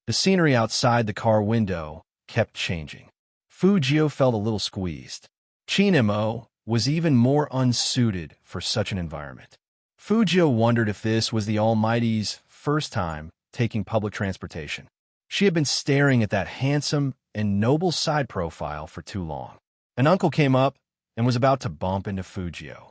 The scenery outside the car window kept changing. Fujio felt a little squeezed. Chin-mo was even more unsuited for such an environment. Fujio wondered if this was the Almighty's first time taking public transportation. She had been staring at that handsome and noble side profile for too long. An uncle came up and was about to bump into Fujio.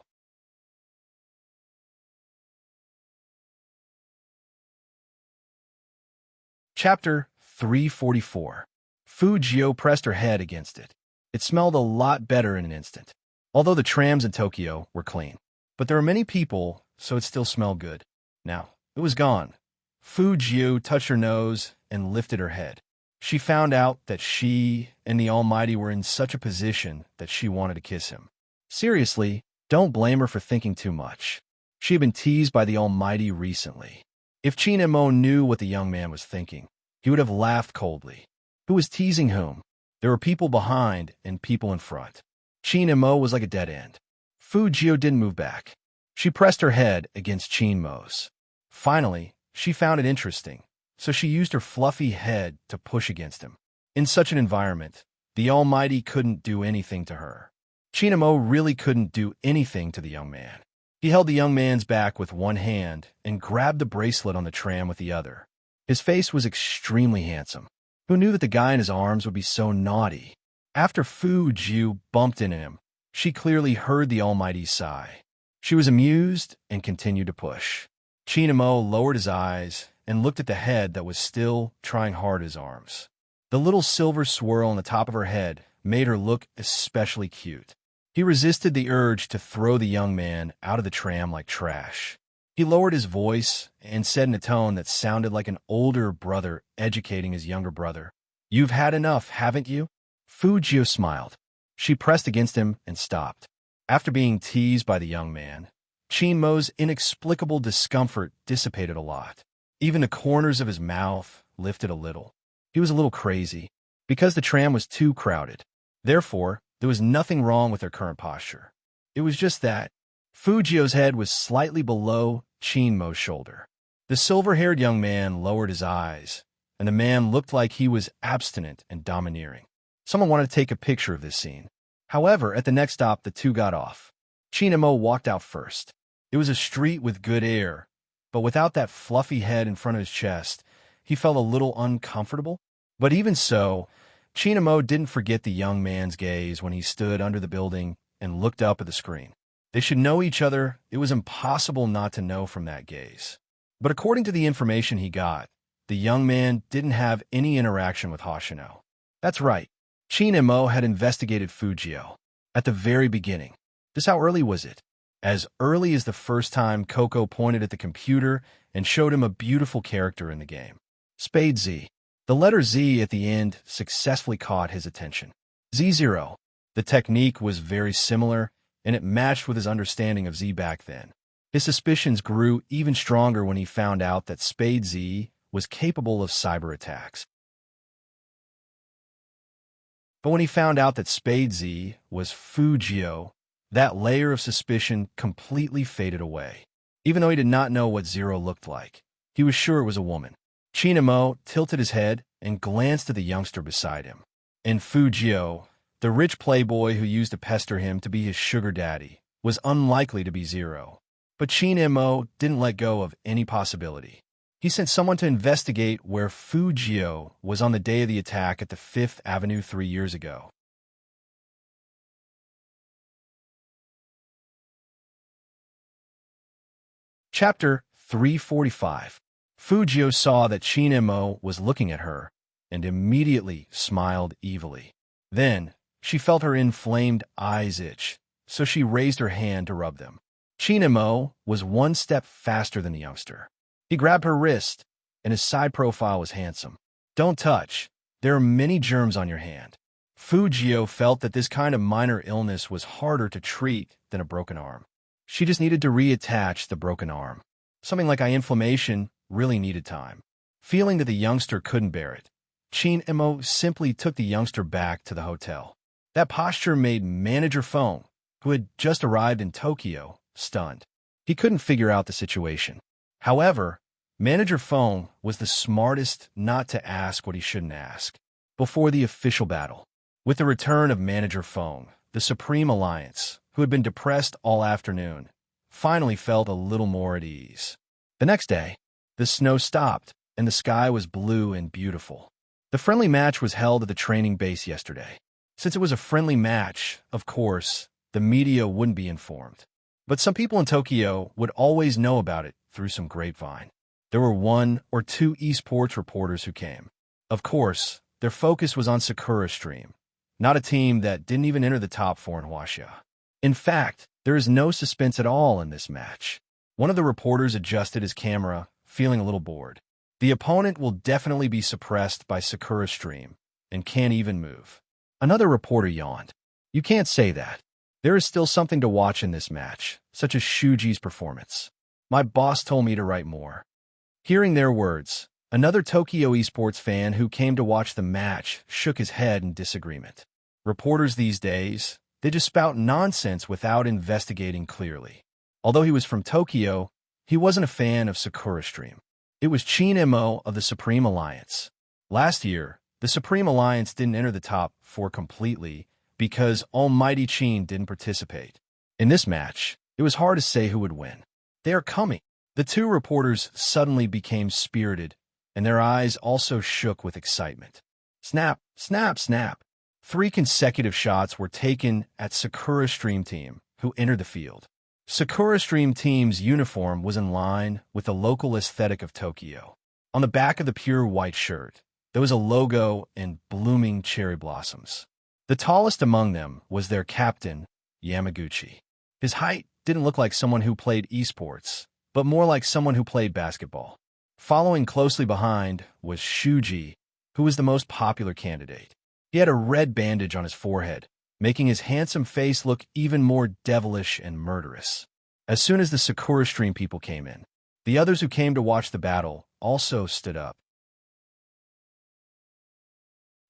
Chapter 344. Fujio pressed her head against it. It smelled a lot better in an instant, although the trams in Tokyo were clean. But there were many people, so it still smelled good. Now, it was gone. Fujio touched her nose and lifted her head. She found out that she and the Almighty were in such a position that she wanted to kiss him. Seriously, don't blame her for thinking too much. She had been teased by the Almighty recently. If Chin-mo knew what the young man was thinking, he would have laughed coldly. Who was teasing whom? There were people behind and people in front. Chin-mo was like a dead end. Fujio didn't move back. She pressed her head against Chin-mo's. Finally, she found it interesting, so she used her fluffy head to push against him. In such an environment, the Almighty couldn't do anything to her. Chin-mo really couldn't do anything to the young man. He held the young man's back with one hand and grabbed the bracelet on the tram with the other. His face was extremely handsome. Who knew that the guy in his arms would be so naughty? After Fujio bumped into him, she clearly heard the Almighty's sigh. She was amused and continued to push. Chin-mo lowered his eyes and looked at the head that was still trying hard his arms. The little silver swirl on the top of her head made her look especially cute. He resisted the urge to throw the young man out of the tram like trash. He lowered his voice and said in a tone that sounded like an older brother educating his younger brother, "You've had enough, haven't you?" Fujio smiled. She pressed against him and stopped. After being teased by the young man, Chin-mo's inexplicable discomfort dissipated a lot. Even the corners of his mouth lifted a little. He was a little crazy, because the tram was too crowded. Therefore, there was nothing wrong with their current posture. It was just that Fujio's head was slightly below Chin-mo's shoulder. The silver-haired young man lowered his eyes, and the man looked like he was abstinent and domineering. Someone wanted to take a picture of this scene. However, at the next stop, the two got off. Chin-mo walked out first. It was a street with good air, but without that fluffy head in front of his chest, he felt a little uncomfortable. But even so, Chin-mo didn't forget the young man's gaze when he stood under the building and looked up at the screen. They should know each other. It was impossible not to know from that gaze. But according to the information he got, the young man didn't have any interaction with Hoshino. That's right. Chin-mo had investigated Fujio at the very beginning. Just how early was it? As early as the first time Coco pointed at the computer and showed him a beautiful character in the game. Spade Z. The letter Z at the end successfully caught his attention. Z0. The technique was very similar, and it matched with his understanding of Z back then. His suspicions grew even stronger when he found out that Spade Z was capable of cyber attacks. But when he found out that Spade Z was Fujio, that layer of suspicion completely faded away. Even though he did not know what Zero looked like, he was sure it was a woman. Chin-mo tilted his head and glanced at the youngster beside him. And Fujio, the rich playboy who used to pester him to be his sugar daddy, was unlikely to be Zero. But Chin-mo didn't let go of any possibility. He sent someone to investigate where Fujio was on the day of the attack at the 5th Avenue 3 years ago. Chapter 345. Fujio saw that Chin Mo was looking at her and immediately smiled evilly. Then, she felt her inflamed eyes itch, so she raised her hand to rub them. Chin Mo was one step faster than the youngster. He grabbed her wrist, and his side profile was handsome. "Don't touch. There are many germs on your hand." Fujio felt that this kind of minor illness was harder to treat than a broken arm. She just needed to reattach the broken arm. Something like eye inflammation really needed time. Feeling that the youngster couldn't bear it, Chin Mo simply took the youngster back to the hotel. That posture made Manager Feng, who had just arrived in Tokyo, stunned. He couldn't figure out the situation. However, Manager Feng was the smartest not to ask what he shouldn't ask. Before the official battle, with the return of Manager Feng, the Supreme Alliance, who had been depressed all afternoon, finally felt a little more at ease. The next day, the snow stopped, and the sky was blue and beautiful. The friendly match was held at the training base yesterday. Since it was a friendly match, of course, the media wouldn't be informed. But some people in Tokyo would always know about it through some grapevine. There were 1 or 2 esports reporters who came. Of course, their focus was on Sakura Stream, not a team that didn't even enter the top 4 in Huaxia. In fact, there is no suspense at all in this match. One of the reporters adjusted his camera, feeling a little bored. The opponent will definitely be suppressed by Sakura Stream and can't even move. Another reporter yawned. "You can't say that. There is still something to watch in this match, such as Shuji's performance. My boss told me to write more." Hearing their words, another Tokyo esports fan who came to watch the match shook his head in disagreement. Reporters these days, they just spout nonsense without investigating clearly. Although he was from Tokyo, he wasn't a fan of Sakura Stream. It was Chin Mo of the Supreme Alliance. Last year, the Supreme Alliance didn't enter the top 4 completely because Almighty Chin didn't participate. In this match, it was hard to say who would win. "They are coming." The 2 reporters suddenly became spirited, and their eyes also shook with excitement. Snap, snap, snap. 3 consecutive shots were taken at Sakura Stream Team, who entered the field. Sakura Stream Team's uniform was in line with the local aesthetic of Tokyo. On the back of the pure white shirt, there was a logo and blooming cherry blossoms. The tallest among them was their captain, Yamaguchi. His height didn't look like someone who played esports, but more like someone who played basketball. Following closely behind was Shuji, who was the most popular candidate. He had a red bandage on his forehead, making his handsome face look even more devilish and murderous. As soon as the Sakura Stream people came in, the others who came to watch the battle also stood up.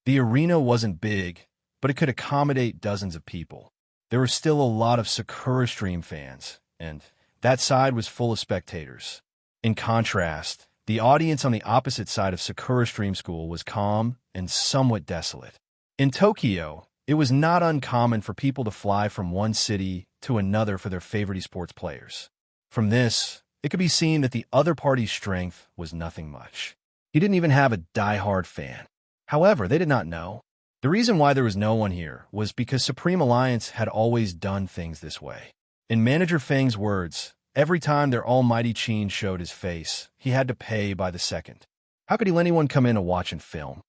The arena wasn't big, but it could accommodate dozens of people. There were still a lot of Sakura Stream fans, and that side was full of spectators. In contrast, the audience on the opposite side of Sakura Stream School was calm and somewhat desolate. In Tokyo, it was not uncommon for people to fly from one city to another for their favorite esports players. From this, it could be seen that the other party's strength was nothing much. He didn't even have a die-hard fan. However, they did not know. The reason why there was no one here was because Supreme Alliance had always done things this way. In Manager Feng's words, every time their almighty Chin showed his face, he had to pay by the second. How could he let anyone come in to watch and film?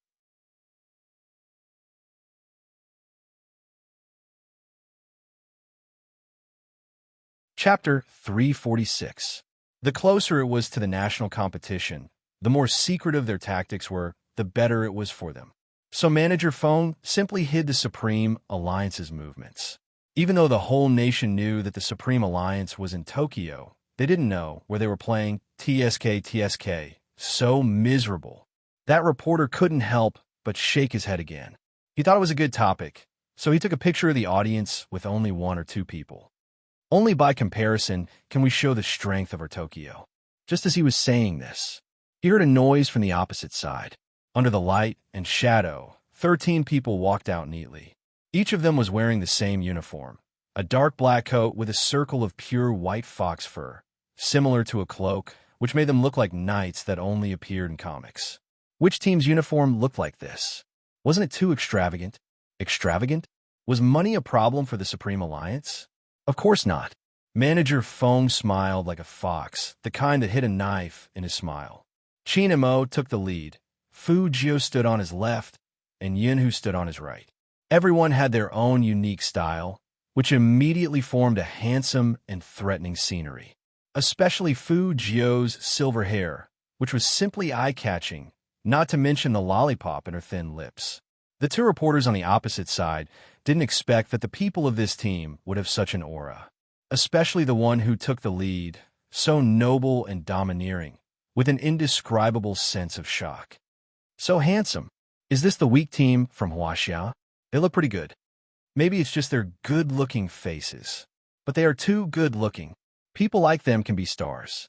Chapter 346. The closer it was to the national competition, the more secretive their tactics were, the better it was for them. So Manager Feng simply hid the Supreme Alliance's movements. Even though the whole nation knew that the Supreme Alliance was in Tokyo, they didn't know where they were playing. TSK. So miserable. That reporter couldn't help but shake his head again. He thought it was a good topic, so he took a picture of the audience with only 1 or 2 people. Only by comparison can we show the strength of our Tokyo. Just as he was saying this, he heard a noise from the opposite side. Under the light and shadow, 13 people walked out neatly. Each of them was wearing the same uniform, a dark black coat with a circle of pure white fox fur, similar to a cloak, which made them look like knights that only appeared in comics. Which team's uniform looked like this? Wasn't it too extravagant? Extravagant? Was money a problem for the Supreme Alliance? Of course not. Manager Feng smiled like a fox, the kind that hid a knife in his smile. Qin Mo took the lead. Fu Jio stood on his left, and Yin Hu stood on his right. Everyone had their own unique style, which immediately formed a handsome and threatening scenery. Especially Fu Jio's silver hair, which was simply eye-catching, not to mention the lollipop in her thin lips. The two reporters on the opposite side didn't expect that the people of this team would have such an aura, especially the one who took the lead, so noble and domineering, with an indescribable sense of shock. So handsome. Is this the weak team from Huaxia? They look pretty good. Maybe it's just their good-looking faces. But they are too good-looking. People like them can be stars.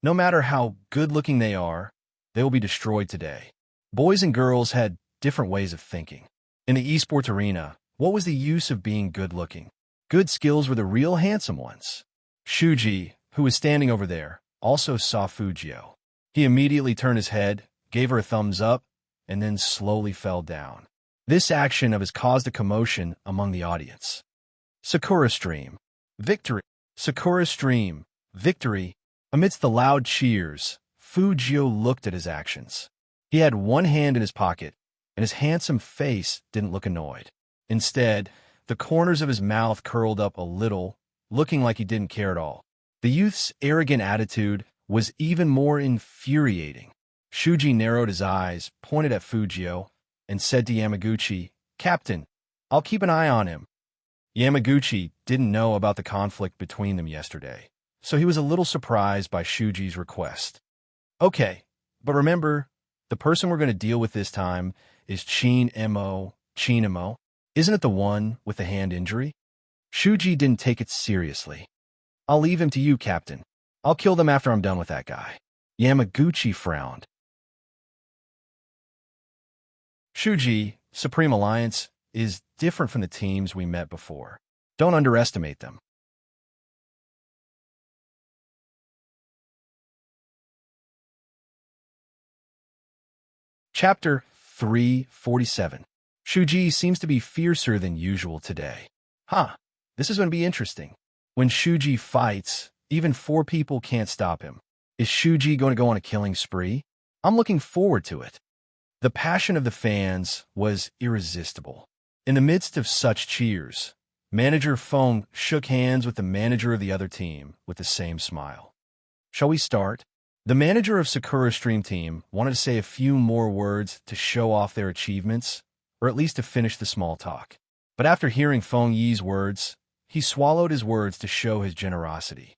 No matter how good-looking they are, they will be destroyed today. Boys and girls had different ways of thinking. In the esports arena, what was the use of being good-looking? Good skills were the real handsome ones. Shuji, who was standing over there, also saw Fu Jio. He immediately turned his head, gave her a thumbs up, and then slowly fell down. This action of his caused a commotion among the audience. Sakura Stream. Victory. Sakura Stream. Victory. Amidst the loud cheers, Fu Jio looked at his actions. He had one hand in his pocket, and his handsome face didn't look annoyed. Instead, the corners of his mouth curled up a little, looking like he didn't care at all. The youth's arrogant attitude was even more infuriating. Shuji narrowed his eyes, pointed at Fu Jio, and said to Yamaguchi, "Captain, I'll keep an eye on him." Yamaguchi didn't know about the conflict between them yesterday, so he was a little surprised by Shuji's request. "Okay, but remember, the person we're going to deal with this time is Qin Mo. Qin Mo? Isn't it the one with the hand injury?" Shuji didn't take it seriously. "I'll leave him to you, Captain. I'll kill them after I'm done with that guy." Yamaguchi frowned. Shuji, Supreme Alliance, is different from the teams we met before. Don't underestimate them. Chapter 347. Shuji seems to be fiercer than usual today. This is going to be interesting. When Shuji fights, even 4 people can't stop him. Is Shuji going to go on a killing spree? I'm looking forward to it. The passion of the fans was irresistible. In the midst of such cheers, Manager Feng shook hands with the manager of the other team with the same smile. "Shall we start?" The manager of Sakura Stream Team wanted to say a few more words to show off their achievements, or at least to finish the small talk. But after hearing Feng Yi's words, he swallowed his words to show his generosity.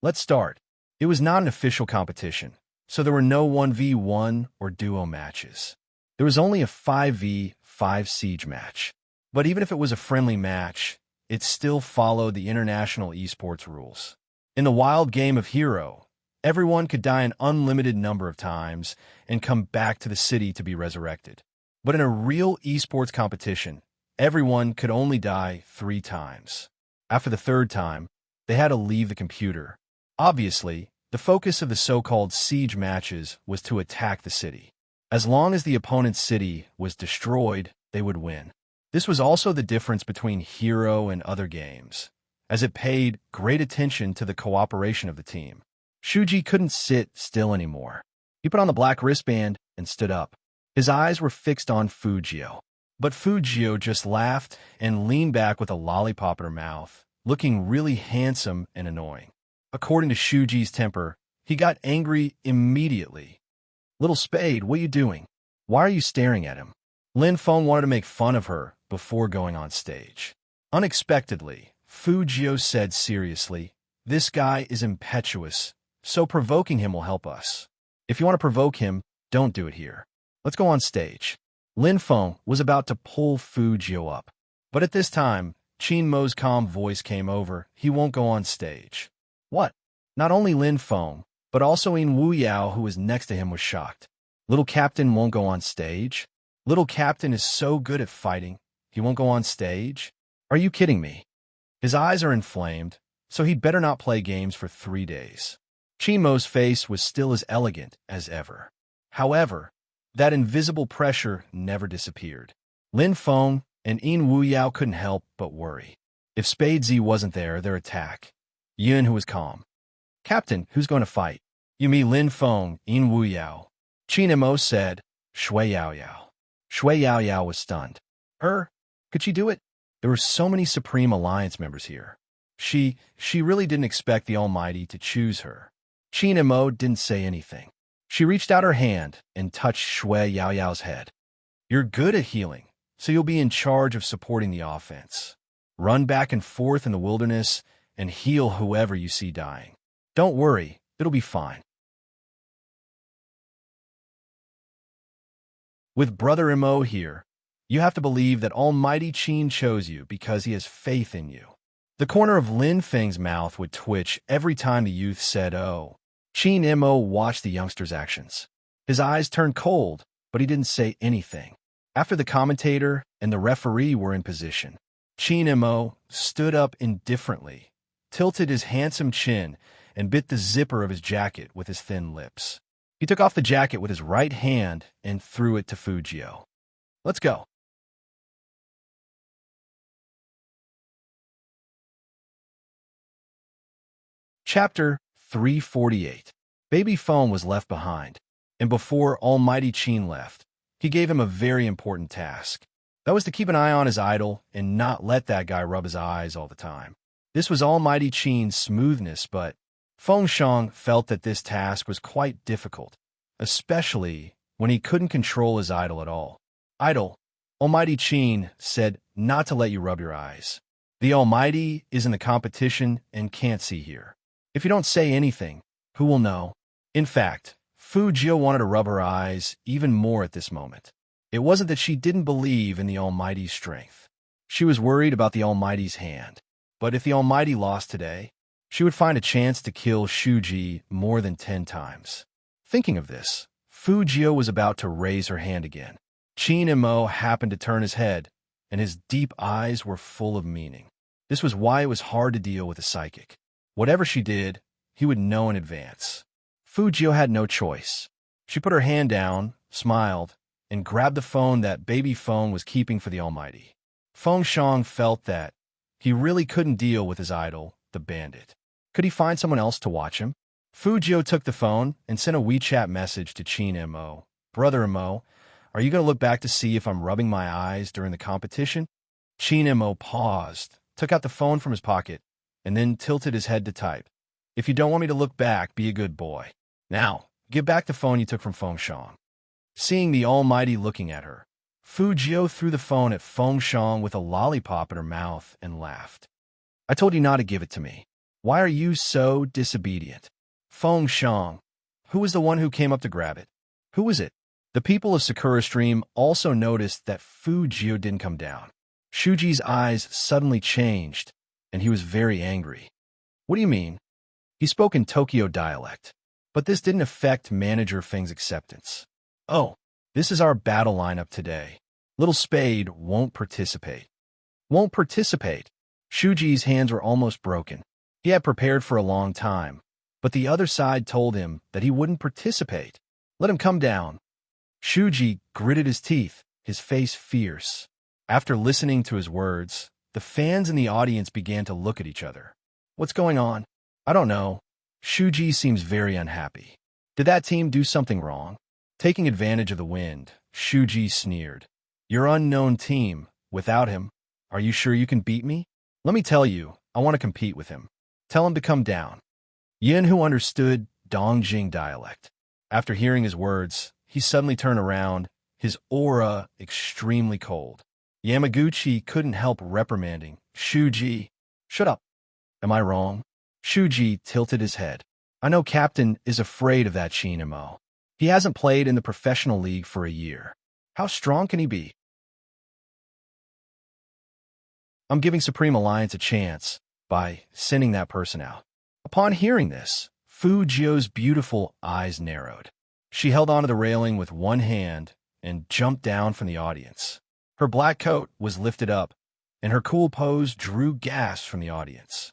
"Let's start." It was not an official competition, so there were no 1v1 or duo matches. There was only a 5v5 siege match. But even if it was a friendly match, it still followed the international esports rules. In the wild game of Hero, everyone could die an unlimited number of times and come back to the city to be resurrected. But in a real esports competition, everyone could only die 3 times. After the 3rd time, they had to leave the computer. Obviously, the focus of the so-called siege matches was to attack the city. As long as the opponent's city was destroyed, they would win. This was also the difference between Hero and other games, as it paid great attention to the cooperation of the team. Shuji couldn't sit still anymore. He put on the black wristband and stood up. His eyes were fixed on Fu Jio. But Fu Jio just laughed and leaned back with a lollipop in her mouth, looking really handsome and annoying. According to Shuji's temper, he got angry immediately. "Little Spade, what are you doing? Why are you staring at him?" Lin Feng wanted to make fun of her before going on stage. Unexpectedly, Fu Jio said seriously, "This guy is impetuous, so provoking him will help us. If you want to provoke him, don't do it here. Let's go on stage." Lin Feng was about to pull Fu Jio up. But at this time, Qin Mo's calm voice came over. "He won't go on stage." What? Not only Lin Feng, but also In Wu Yao, who was next to him, was shocked. "Little Captain won't go on stage? Little Captain is so good at fighting. He won't go on stage? Are you kidding me?" His eyes are inflamed, so he'd better not play games for 3 days. Qin Mo's face was still as elegant as ever. However, that invisible pressure never disappeared. Lin Feng and In Wu Yao couldn't help but worry. If Spadesy wasn't there, their attack. Yun, who was calm. "Captain, who's going to fight?" "You mean Lin Feng, In Wu Yao. Qin Mo said, Shui Yao Yao. Shui Yao Yao was stunned. Her? Could she do it? There were so many Supreme Alliance members here. She really didn't expect the Almighty to choose her. Qin Mo didn't say anything. She reached out her hand and touched Shui Yao Yao's head. You're good at healing, so you'll be in charge of supporting the offense. Run back and forth in the wilderness and heal whoever you see dying. Don't worry, it'll be fine. With Brother Mo here, you have to believe that Almighty Qin chose you because he has faith in you. The corner of Lin Feng's mouth would twitch every time the youth said, oh. Qin Mo watched the youngster's actions. His eyes turned cold, but he didn't say anything. After the commentator and the referee were in position, Qin Mo stood up indifferently, tilted his handsome chin, and bit the zipper of his jacket with his thin lips. He took off the jacket with his right hand and threw it to Fujio. Let's go. Chapter 348. Baby Foam was left behind, and before Almighty Qin left, he gave him a very important task. That was to keep an eye on his idol and not let that guy rub his eyes all the time. This was Almighty Qin's smoothness, but Feng Shang felt that this task was quite difficult, especially when he couldn't control his idol at all. Idol, Almighty Qin said not to let you rub your eyes. The Almighty is in the competition and can't see here. If you don't say anything, who will know? In fact, Fujio wanted to rub her eyes even more at this moment. It wasn't that she didn't believe in the Almighty's strength. She was worried about the Almighty's hand. But if the Almighty lost today, she would find a chance to kill Shuji more than 10 times. Thinking of this, Fujio was about to raise her hand again. Qin Mo happened to turn his head, and his deep eyes were full of meaning. This was why it was hard to deal with a psychic. Whatever she did, he would know in advance. Fujio had no choice. She put her hand down, smiled, and grabbed the phone that Baby Foam was keeping for the Almighty. Feng Shang felt that he really couldn't deal with his idol, the bandit. Could he find someone else to watch him? Fujio took the phone and sent a WeChat message to Qin Mo. Brother Mo, are you going to look back to see if I'm rubbing my eyes during the competition? Qin Mo paused, took out the phone from his pocket, and then tilted his head to type. If you don't want me to look back, be a good boy. Now, give back the phone you took from Feng Shang. Seeing the Almighty looking at her, Fujio threw the phone at Feng Shang with a lollipop in her mouth and laughed. I told you not to give it to me. Why are you so disobedient? Feng Shang. Who was the one who came up to grab it? Who was it? The people of Sakura Stream also noticed that Fujio didn't come down. Shuji's eyes suddenly changed, and he was very angry. What do you mean? He spoke in Tokyo dialect, but this didn't affect Manager Feng's acceptance. Oh, this is our battle lineup today. Little Spade won't participate. Won't participate? Shuji's hands were almost broken. He had prepared for a long time, but the other side told him that he wouldn't participate. Let him come down. Shuji gritted his teeth, his face fierce. After listening to his words, the fans in the audience began to look at each other. What's going on? I don't know. Shuji seems very unhappy. Did that team do something wrong? Taking advantage of the wind, Shuji sneered. Your unknown team, without him, are you sure you can beat me? Let me tell you, I want to compete with him. Tell him to come down. Yin, who understood Dongjing dialect. After hearing his words, he suddenly turned around, his aura extremely cold. Yamaguchi couldn't help reprimanding. Shuji, shut up. Am I wrong? Shuji tilted his head. I know Captain is afraid of that Qin Mo. He hasn't played in the professional league for a year. How strong can he be? I'm giving Supreme Alliance a chance by sending that person out. Upon hearing this, Fujio's beautiful eyes narrowed. She held onto the railing with one hand and jumped down from the audience. Her black coat was lifted up, and her cool pose drew gasps from the audience.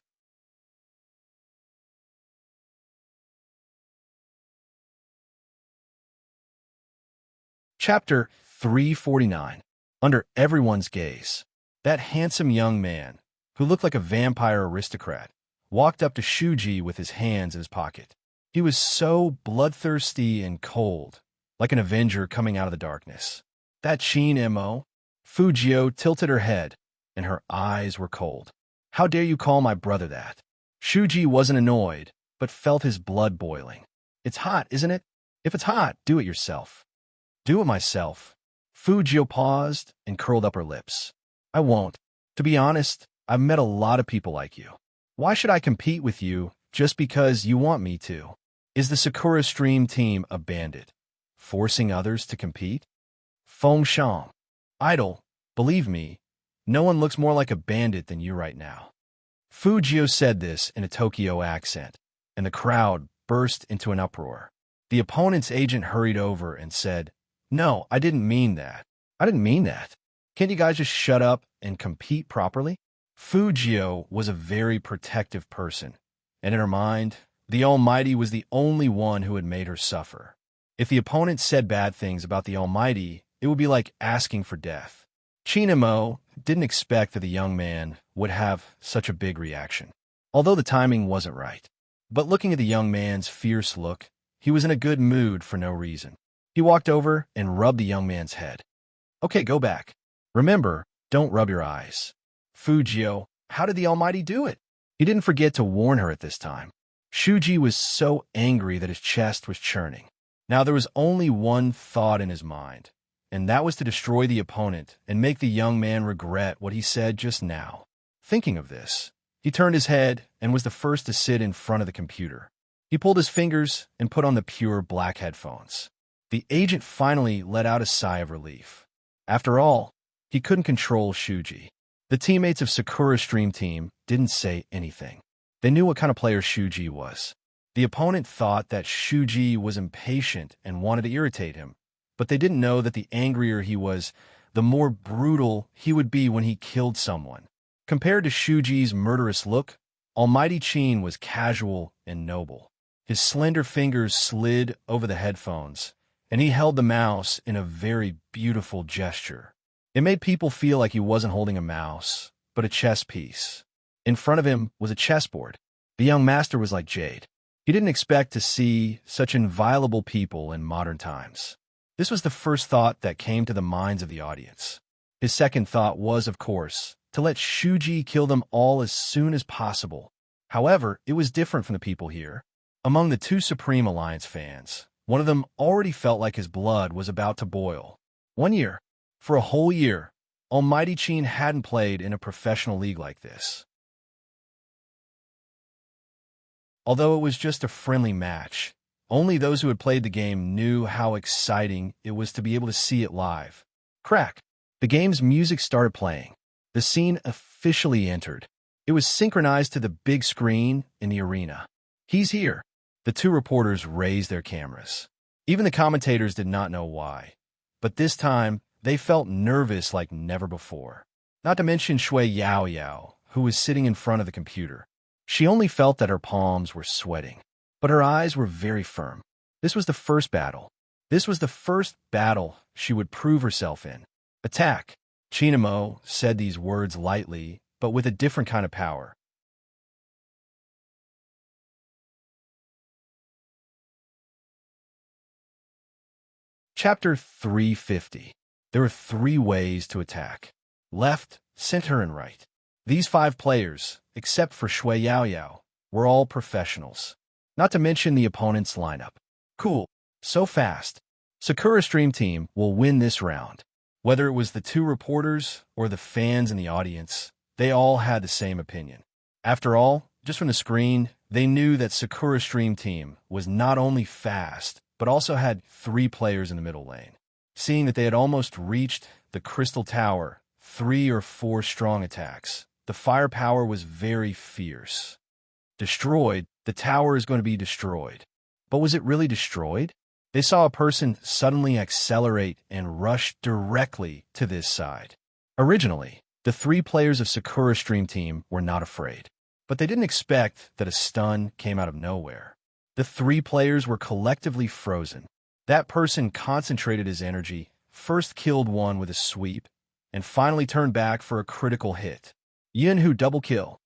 Chapter 349. Under everyone's gaze, that handsome young man, who looked like a vampire aristocrat, walked up to Shuji with his hands in his pocket. He was so bloodthirsty and cold, like an avenger coming out of the darkness. That Chin Mo? Fujio tilted her head, and her eyes were cold. How dare you call my brother that? Shuji wasn't annoyed, but felt his blood boiling. It's hot, isn't it? If it's hot, do it yourself. Do it myself. Fujio paused and curled up her lips. I won't. To be honest, I've met a lot of people like you. Why should I compete with you just because you want me to? Is the Sakura Stream team a bandit, forcing others to compete? Feng Shang. Idol, believe me, no one looks more like a bandit than you right now. Fujio said this in a Tokyo accent, and the crowd burst into an uproar. The opponent's agent hurried over and said, No, I didn't mean that. I didn't mean that. Can't you guys just shut up and compete properly? Fujio was a very protective person, and in her mind, the Almighty was the only one who had made her suffer. If the opponent said bad things about the Almighty, it would be like asking for death. Chinamo didn't expect that the young man would have such a big reaction, although the timing wasn't right. But looking at the young man's fierce look, he was in a good mood for no reason. He walked over and rubbed the young man's head. Okay, go back. Remember, don't rub your eyes. Fujio, how did the Almighty do it? He didn't forget to warn her at this time. Shuji was so angry that his chest was churning. Now there was only one thought in his mind, and that was to destroy the opponent and make the young man regret what he said just now. Thinking of this, he turned his head and was the first to sit in front of the computer. He pulled his fingers and put on the pure black headphones. The agent finally let out a sigh of relief. After all, he couldn't control Shuji. The teammates of Sakura Stream Team didn't say anything. They knew what kind of player Shuji was. The opponent thought that Shuji was impatient and wanted to irritate him, but they didn't know that the angrier he was, the more brutal he would be when he killed someone. Compared to Shuji's murderous look, Almighty Chin was casual and noble. His slender fingers slid over the headphones, and he held the mouse in a very beautiful gesture. It made people feel like he wasn't holding a mouse, but a chess piece. In front of him was a chessboard. The young master was like jade. He didn't expect to see such inviolable people in modern times. This was the first thought that came to the minds of the audience. His second thought was, of course, to let Shuji kill them all as soon as possible. However, it was different from the people here. Among the two Supreme Alliance fans, one of them already felt like his blood was about to boil. 1 year. For a whole year, Almighty Chin hadn't played in a professional league like this. Although it was just a friendly match, only those who had played the game knew how exciting it was to be able to see it live. Crack! The game's music started playing. The scene officially entered. It was synchronized to the big screen in the arena. He's here. The two reporters raised their cameras. Even the commentators did not know why. But this time, they felt nervous like never before. Not to mention Shui Yao Yao, who was sitting in front of the computer. She only felt that her palms were sweating, but her eyes were very firm. This was the first battle. This was the first battle she would prove herself in. Attack! Chinamo said these words lightly, but with a different kind of power. Chapter 350. There are 3 ways to attack. Left, center, and right. These 5 players, except for Shui Yao Yao, were all professionals. Not to mention the opponent's lineup. Cool. So fast. Sakura Stream Team will win this round. Whether it was the 2 reporters or the fans in the audience, they all had the same opinion. After all, just from the screen, they knew that Sakura Stream Team was not only fast, but also had 3 players in the middle lane. Seeing that they had almost reached the Crystal Tower, 3 or 4 strong attacks, the firepower was very fierce. Destroyed, the tower is going to be destroyed. But was it really destroyed? They saw a person suddenly accelerate and rush directly to this side. Originally, the 3 players of Sakura Stream Team were not afraid, but they didn't expect that a stun came out of nowhere. The 3 players were collectively frozen. That person concentrated his energy, first killed one with a sweep, and finally turned back for a critical hit. Yunhu double kill.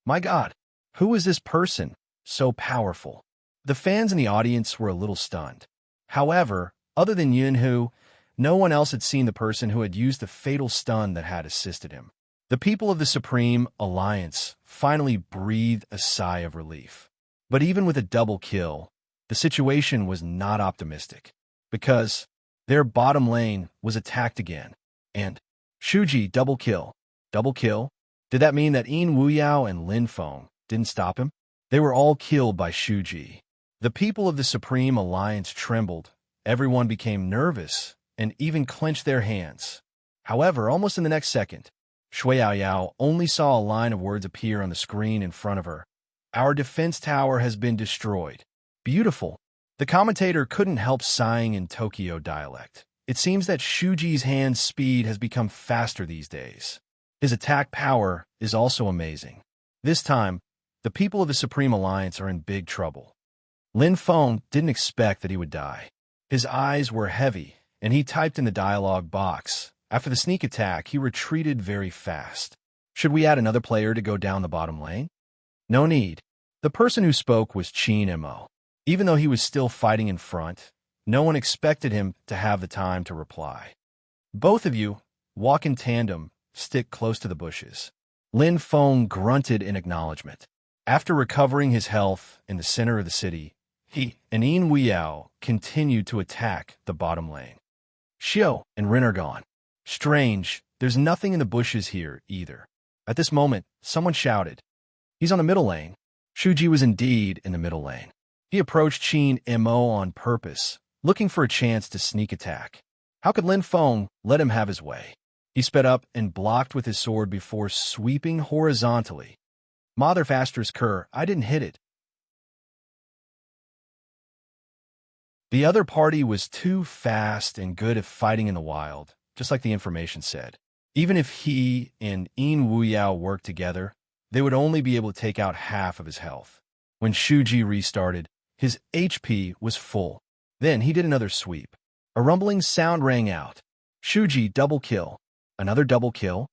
My God, who is this person? So powerful. The fans in the audience were a little stunned. However, Other than Yunhu, no one else had seen the person who had used the fatal stun that had assisted him. The people of the Supreme Alliance finally breathed a sigh of relief. But even with a double kill, the situation was not optimistic, because their bottom lane was attacked again. And Shuji, double kill. Double kill? Did that mean that Yin Wuyao and Lin Feng didn't stop him? They were all killed by Shuji. The people of the Supreme Alliance trembled, everyone became nervous, and even clenched their hands. However, almost in the next second, Shui Yaoyao only saw a line of words appear on the screen in front of her. Our defense tower has been destroyed. Beautiful. The commentator couldn't help sighing in Tokyo dialect. It seems that Shuji's hand speed has become faster these days. His attack power is also amazing. This time, the people of the Supreme Alliance are in big trouble. Lin Feng didn't expect that he would die. His eyes were heavy, and he typed in the dialogue box. After the sneak attack, he retreated very fast. Should we add another player to go down the bottom lane? No need. The person who spoke was Qin Mo. Even though he was still fighting in front, no one expected him to have the time to reply. Both of you, walk in tandem, stick close to the bushes. Lin Feng grunted in acknowledgement. After recovering his health in the center of the city, he and Yin Wuyao continued to attack the bottom lane. Xiao and Rin are gone. Strange, there's nothing in the bushes here either. At this moment, someone shouted, "He's on the middle lane." Shuji was indeed in the middle lane. He approached Qin Mo on purpose, looking for a chance to sneak attack. How could Lin Feng let him have his way? He sped up and blocked with his sword before sweeping horizontally. Mother Faster's cur, I didn't hit it. The other party was too fast and good at fighting in the wild, just like the information said. Even if he and Yin Wuyao worked together, they would only be able to take out half of his health. When Shuji restarted, his HP was full. Then he did another sweep. A rumbling sound rang out. Shuji, double kill. Another double kill.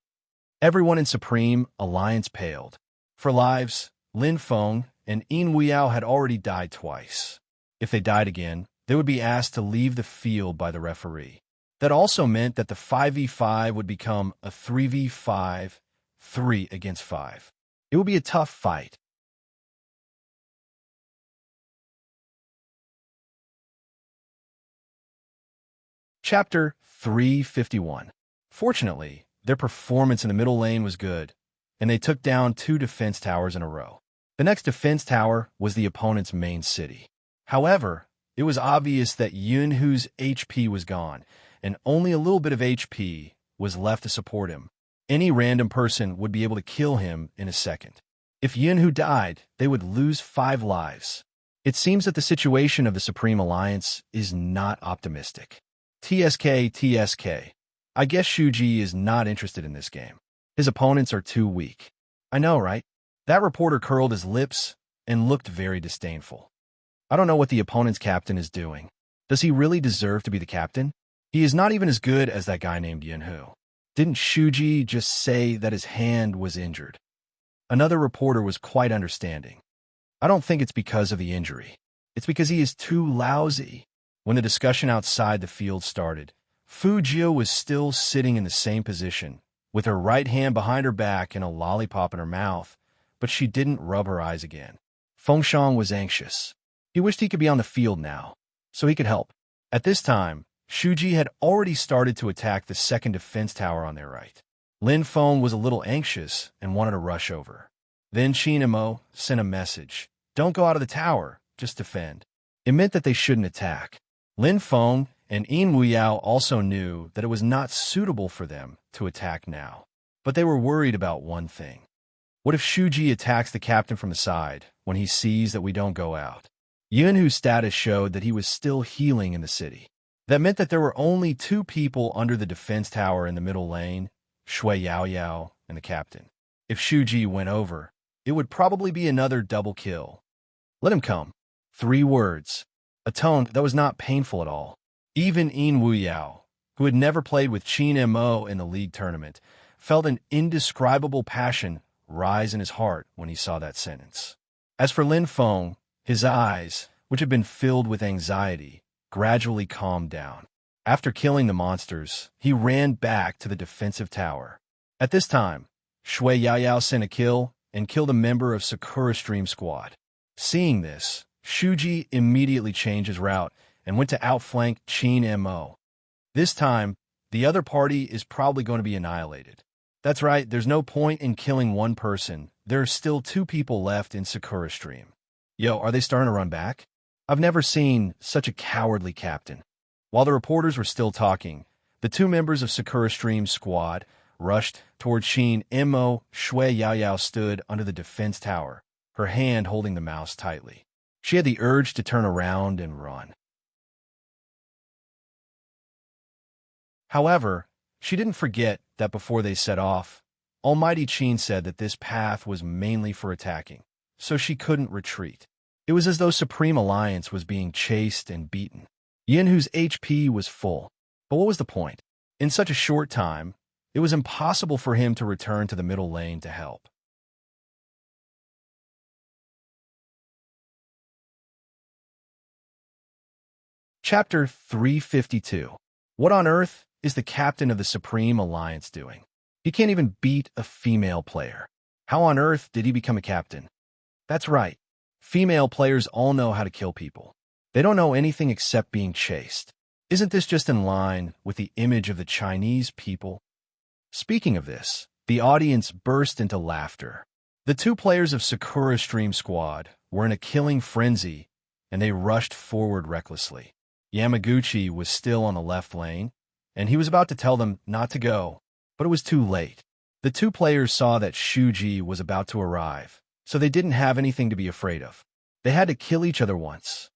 Everyone in Supreme Alliance paled. For lives, Lin Feng and Yin Wuyao had already died twice. If they died again, they would be asked to leave the field by the referee. That also meant that the 5v5 would become a 3v5, 3 against 5. It would be a tough fight. Chapter 351. Fortunately, their performance in the middle lane was good, and they took down 2 defense towers in a row. The next defense tower was the opponent's main city. However, it was obvious that Yunhu's HP was gone, and only a little bit of HP was left to support him. Any random person would be able to kill him in a second. If Yunhu died, they would lose 5 lives. It seems that the situation of the Supreme Alliance is not optimistic. TSK. I guess Shuji is not interested in this game. His opponents are too weak. I know, right? That reporter curled his lips and looked very disdainful. I don't know what the opponent's captain is doing. Does he really deserve to be the captain? He is not even as good as that guy named Yunhu. Didn't Shuji just say that his hand was injured? Another reporter was quite understanding. I don't think it's because of the injury. It's because he is too lousy. When the discussion outside the field started, Fu Jio was still sitting in the same position, with her right hand behind her back and a lollipop in her mouth, but she didn't rub her eyes again. Fengshang was anxious. He wished he could be on the field now, so he could help. At this time, Shuji had already started to attack the second defense tower on their right. Lin Feng was a little anxious and wanted to rush over. Then Qin Mo sent a message. Don't go out of the tower, just defend. It meant that they shouldn't attack. Lin Feng and Yin Wuyao also knew that it was not suitable for them to attack now. But they were worried about one thing. What if Shuji attacks the captain from the side when he sees that we don't go out? Yunhu's status showed that he was still healing in the city. That meant that there were only 2 people under the defense tower in the middle lane, Shui Yaoyao and the captain. If Shuji went over, it would probably be another double kill. Let him come. 3 words. A tone that was not painful at all. Even Yin Wuyao, who had never played with Qin Mo in the league tournament, felt an indescribable passion rise in his heart when he saw that sentence. As for Lin Feng, his eyes, which had been filled with anxiety, gradually calmed down. After killing the monsters, he ran back to the defensive tower. At this time, Shui Yaoyao sent a kill and killed a member of Sakura Stream Squad. Seeing this, Shuji immediately changed his route and went to outflank Qin Mo. This time, the other party is probably going to be annihilated. That's right, there's no point in killing one person. There are still 2 people left in Sakura Stream. Yo, are they starting to run back? I've never seen such a cowardly captain. While the reporters were still talking, the 2 members of Sakura Stream's squad rushed toward Qin Mo. Shui Yaoyao stood under the defense tower, her hand holding the mouse tightly. She had the urge to turn around and run. However, she didn't forget that before they set off, Almighty Qin said that this path was mainly for attacking, so she couldn't retreat. It was as though Supreme Alliance was being chased and beaten. Yinhu's HP was full. But what was the point? In such a short time, it was impossible for him to return to the middle lane to help. Chapter 352. What on earth is the captain of the Supreme Alliance doing? He can't even beat a female player. How on earth did he become a captain? That's right. Female players all know how to kill people. They don't know anything except being chased. Isn't this just in line with the image of the Chinese people? Speaking of this, the audience burst into laughter. The 2 players of Sakura Stream Squad were in a killing frenzy, and they rushed forward recklessly. Yamaguchi was still on the left lane, and he was about to tell them not to go, but it was too late. The 2 players saw that Shuji was about to arrive, so they didn't have anything to be afraid of. They had to kill each other once.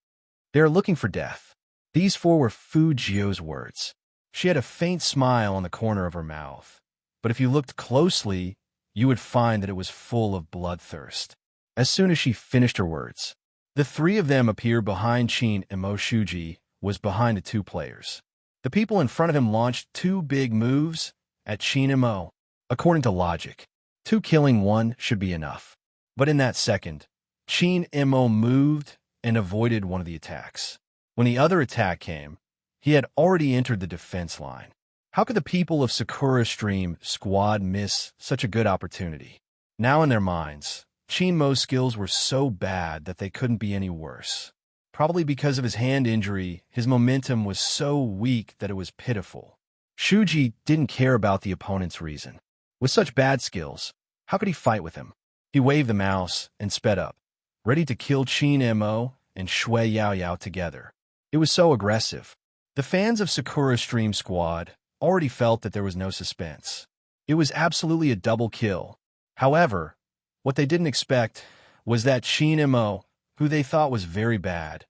They are looking for death. These 4 were Fu Jio's words. She had a faint smile on the corner of her mouth, but if you looked closely, you would find that it was full of bloodthirst. As soon as she finished her words, the 3 of them appeared behind Qin Mo. Shuji was behind the 2 players. The people in front of him launched 2 big moves at Qin Mo. According to logic, 2 killing 1 should be enough. But in that second, Qin Mo moved and avoided one of the attacks. When the other attack came, he had already entered the defense line. How could the people of Sakura Stream Squad miss such a good opportunity? Now in their minds, Qin Mo's skills were so bad that they couldn't be any worse. Probably because of his hand injury, his momentum was so weak that it was pitiful. Shuji didn't care about the opponent's reason. With such bad skills, how could he fight with him? He waved the mouse and sped up, ready to kill Qin Mo and Shui Yaoyao together. It was so aggressive. The fans of Sakura Stream Squad already felt that there was no suspense. It was absolutely a double kill. However, what they didn't expect was that Qin Mo, who they thought was very bad,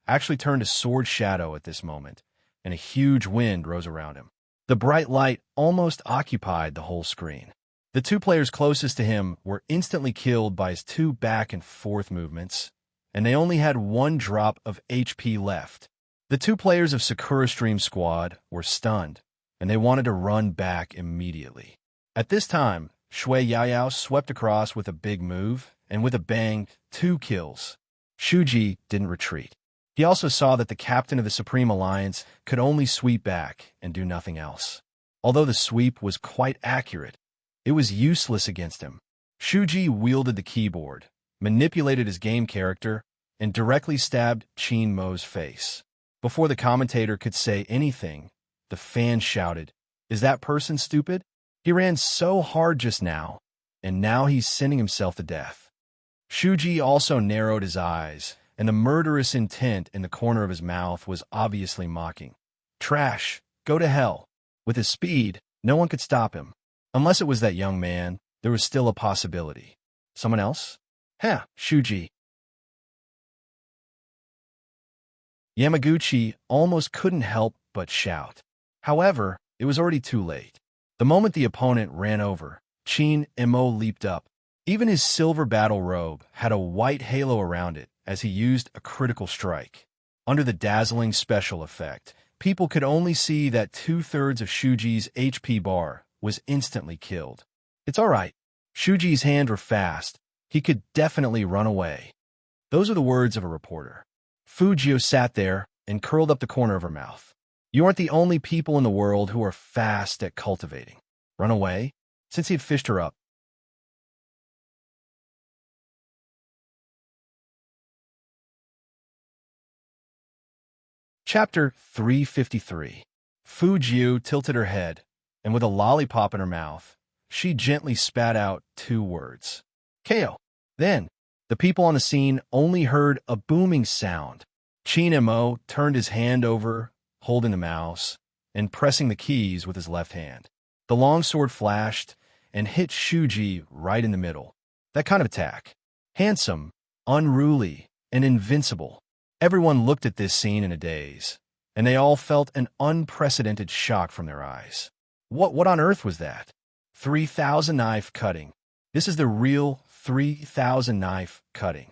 actually turned a sword shadow at this moment, and a huge wind rose around him. The bright light almost occupied the whole screen. The 2 players closest to him were instantly killed by his 2 back and forth movements, and they only had 1 drop of HP left. The 2 players of Sakura Stream Squad were stunned, and they wanted to run back immediately. At this time, Shui Yaoyao swept across with a big move, and with a bang, 2 kills. Shuji didn't retreat. He also saw that the captain of the Supreme Alliance could only sweep back and do nothing else. Although the sweep was quite accurate, it was useless against him. Shuji wielded the keyboard, manipulated his game character, and directly stabbed Qin Mo's face. Before the commentator could say anything, the fan shouted, "Is that person stupid? He ran so hard just now, and now he's sending himself to death." Shuji also narrowed his eyes, and the murderous intent in the corner of his mouth was obviously mocking. Trash, go to hell. With his speed, no one could stop him. Unless it was that young man, there was still a possibility. Someone else? Shuji. Yamaguchi almost couldn't help but shout. However, it was already too late. The moment the opponent ran over, Qin Mo leaped up. Even his silver battle robe had a white halo around it as he used a critical strike. Under the dazzling special effect, people could only see that 2/3 of Shuji's HP bar was instantly killed. It's all right. Shuji's hands were fast. He could definitely run away. Those are the words of a reporter. Fujio sat there, and curled up the corner of her mouth. You aren't the only people in the world who are fast at cultivating. Run away? Since he had fished her up. Chapter 353. Fujiu tilted her head, and with a lollipop in her mouth, she gently spat out 2 words. KO. Then, the people on the scene only heard a booming sound. Qin Mo turned his hand over, holding the mouse, and pressing the keys with his left hand. The longsword flashed and hit Shuji right in the middle. That kind of attack. Handsome, unruly, and invincible. Everyone looked at this scene in a daze, and they all felt an unprecedented shock from their eyes. What on earth was that? 3,000 knife cutting. This is the real 3,000 knife cutting.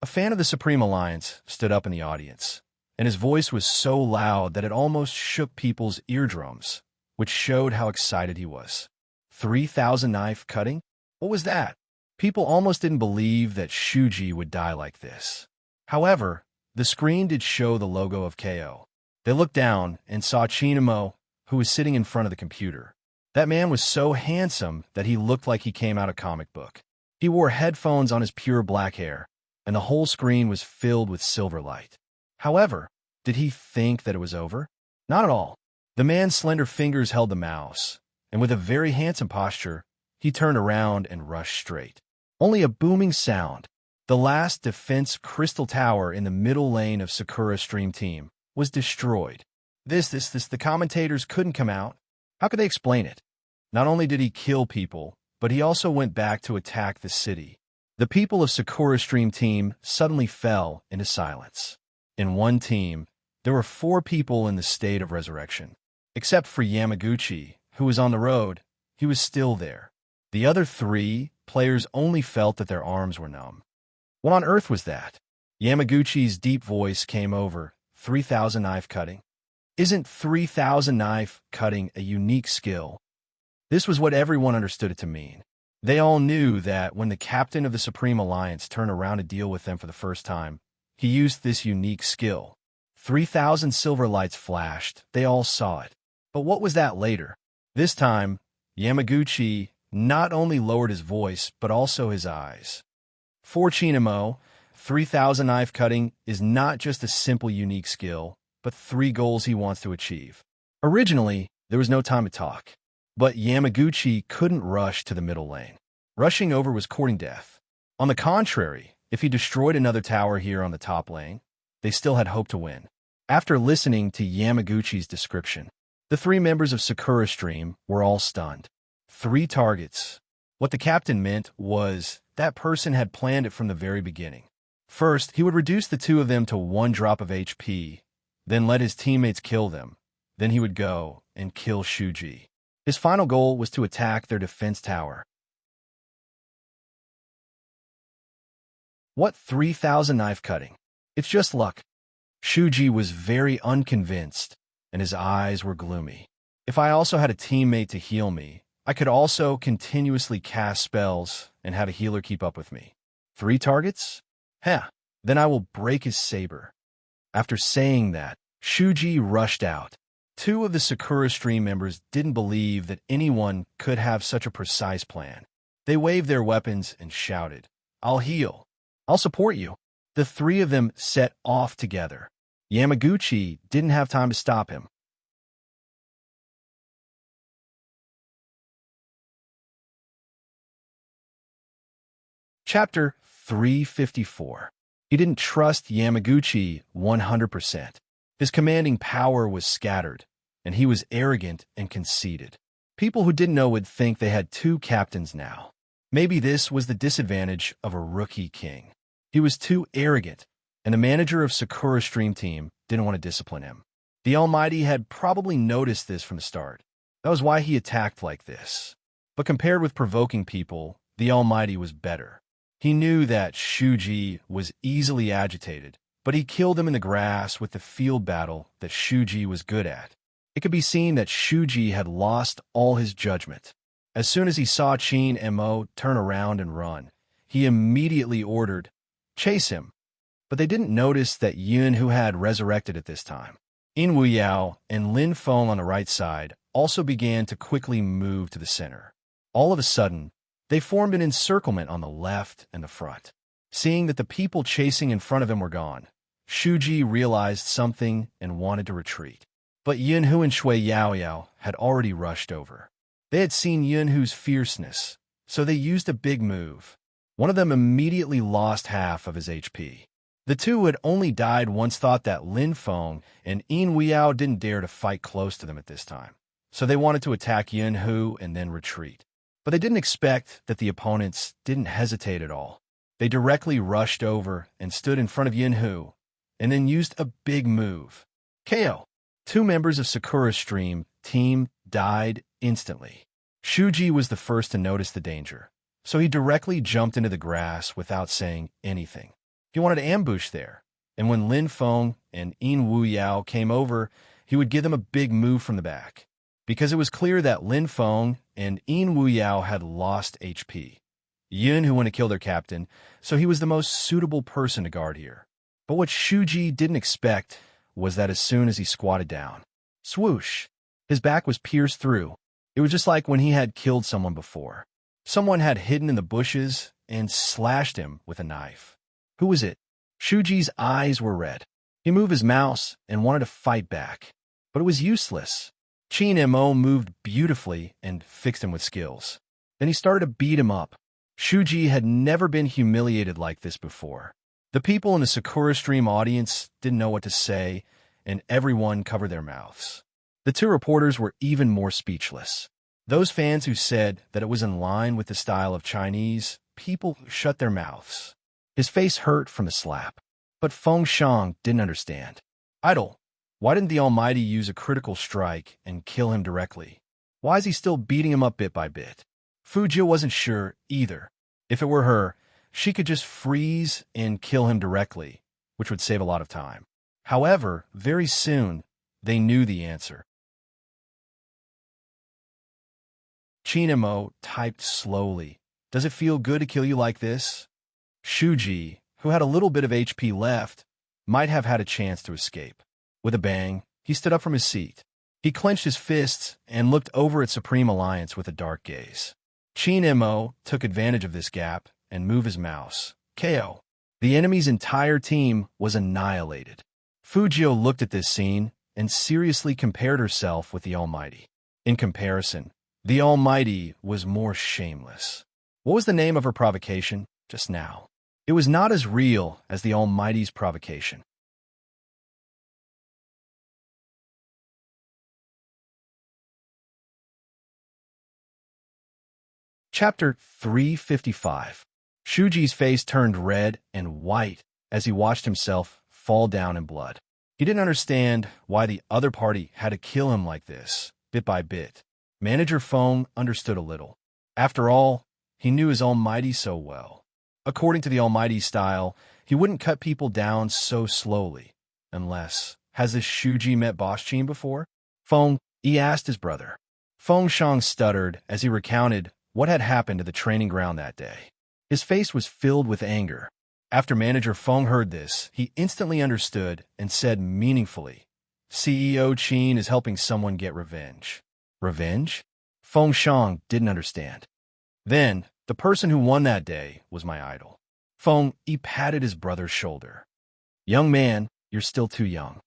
A fan of the Supreme Alliance stood up in the audience, and his voice was so loud that it almost shook people's eardrums, which showed how excited he was. 3,000 knife cutting? What was that? People almost didn't believe that Shuji would die like this. However, the screen did show the logo of KO. They looked down and saw Chinamo, who was sitting in front of the computer. That man was so handsome that he looked like he came out of a comic book. He wore headphones on his pure black hair, and the whole screen was filled with silver light. However, did he think that it was over? Not at all. The man's slender fingers held the mouse, and with a very handsome posture, he turned around and rushed straight. Only a booming sound. The last defense crystal tower in the middle lane of Sakura Stream Team was destroyed. The commentators couldn't come out. How could they explain it? Not only did he kill people, but he also went back to attack the city. The people of Sakura Stream Team suddenly fell into silence. In one team, there were 4 people in the state of resurrection. Except for Yamaguchi, who was on the road, he was still there. The other 3 players only felt that their arms were numb. What on earth was that? Yamaguchi's deep voice came over. 3,000 knife cutting? Isn't 3,000 knife cutting a unique skill? This was what everyone understood it to mean. They all knew that when the captain of the Supreme Alliance turned around to deal with them for the first time, he used this unique skill. 3,000 silver lights flashed. They all saw it. But what was that later? This time, Yamaguchi not only lowered his voice, but also his eyes. For Chinamo, 3,000 knife cutting is not just a simple unique skill, but 3 goals he wants to achieve. Originally, there was no time to talk, but Yamaguchi couldn't rush to the middle lane. Rushing over was courting death. On the contrary, if he destroyed another tower here on the top lane, they still had hope to win. After listening to Yamaguchi's description, the 3 members of Sakura Stream were all stunned. 3 targets. What the captain meant was that person had planned it from the very beginning. First, he would reduce the 2 of them to 1 drop of HP, then let his teammates kill them. Then he would go and kill Shuji. His final goal was to attack their defense tower. What 3,000 knife cutting? It's just luck. Shuji was very unconvinced, and his eyes were gloomy. If I also had a teammate to heal me, I could also continuously cast spells and have a healer keep up with me. 3 targets? Heh, then I will break his saber. After saying that, Shuji rushed out. 2 of the Sakura Stream members didn't believe that anyone could have such a precise plan. They waved their weapons and shouted, "I'll heal. I'll support you." The 3 of them set off together. Yamaguchi didn't have time to stop him. Chapter 354. He didn't trust Yamaguchi 100%. His commanding power was scattered, and he was arrogant and conceited. People who didn't know would think they had 2 captains now. Maybe this was the disadvantage of a rookie king. He was too arrogant, and the manager of Sakura Stream Team didn't want to discipline him. The Almighty had probably noticed this from the start. That was why he attacked like this. But compared with provoking people, the Almighty was better. He knew that Shuji was easily agitated, but he killed him in the grass with the field battle that Shuji was good at. It could be seen that Shuji had lost all his judgment. As soon as he saw Qin Mo turn around and run, he immediately ordered, "Chase him." but they didn't notice that Yun, who had resurrected at this time. In Wu Yao and Lin Feng on the right side also began to quickly move to the center. All of a sudden, they formed an encirclement on the left and the front. Seeing that the people chasing in front of him were gone, Shuji realized something and wanted to retreat. But Yunhu and Shui Yaoyao had already rushed over. They had seen Yunhu's fierceness, so they used a big move. One of them immediately lost half of his HP. The two who had only died once thought that Lin Feng and Yin Weiyao didn't dare to fight close to them at this time, so they wanted to attack Yunhu and then retreat. But they didn't expect that the opponents didn't hesitate at all. They directly rushed over and stood in front of Yunhu, and then used a big move. KO. Two members of Sakura's Stream team died instantly. Shuji was the first to notice the danger, so he directly jumped into the grass without saying anything. He wanted to ambush there, and when Lin Feng and Yin Wuyao came over, he would give them a big move from the back, because it was clear that Lin Feng and Yin Wuyao had lost HP. Yun, who wanted to kill their captain, so he was the most suitable person to guard here. But what Shuji didn't expect was that as soon as he squatted down, swoosh, his back was pierced through. It was just like when he had killed someone before. Someone had hidden in the bushes and slashed him with a knife. Who was it? Shuji's eyes were red. He moved his mouse and wanted to fight back, but it was useless. Qin Mo moved beautifully and fixed him with skills. Then he started to beat him up. Shuji had never been humiliated like this before. The people in the Sakura Stream audience didn't know what to say, and everyone covered their mouths. The two reporters were even more speechless. Those fans who said that it was in line with the style of Chinese people shut their mouths. His face hurt from the slap. But Feng Shang didn't understand. Idol, why didn't the Almighty use a critical strike and kill him directly? Why is he still beating him up bit by bit? Fujia wasn't sure either. If it were her, she could just freeze and kill him directly, which would save a lot of time. However, very soon, they knew the answer. Chinamo typed slowly. Does it feel good to kill you like this? Shuji, who had a little bit of HP left, might have had a chance to escape. With a bang, he stood up from his seat. He clenched his fists and looked over at Supreme Alliance with a dark gaze. Chinamo took advantage of this gap and moved his mouse. KO. The enemy's entire team was annihilated. Fujio looked at this scene and seriously compared herself with the Almighty. In comparison, the Almighty was more shameless. What was the name of her provocation just now? It was not as real as the Almighty's provocation. Chapter 355. Shuji's face turned red and white as he watched himself fall down in blood. He didn't understand why the other party had to kill him like this, bit by bit. Manager Feng understood a little. After all, he knew his Almighty so well. According to the Almighty's style, he wouldn't cut people down so slowly, unless, has this Shuji met Boss Qin before? Feng, he asked his brother. Feng Shang stuttered as he recounted what had happened at the training ground that day. His face was filled with anger. After Manager Feng heard this, he instantly understood and said meaningfully, CEO Qin is helping someone get revenge. Revenge? Feng Shang didn't understand. Then, the person who won that day was my idol. Feng, he patted his brother's shoulder. Young man, you're still too young.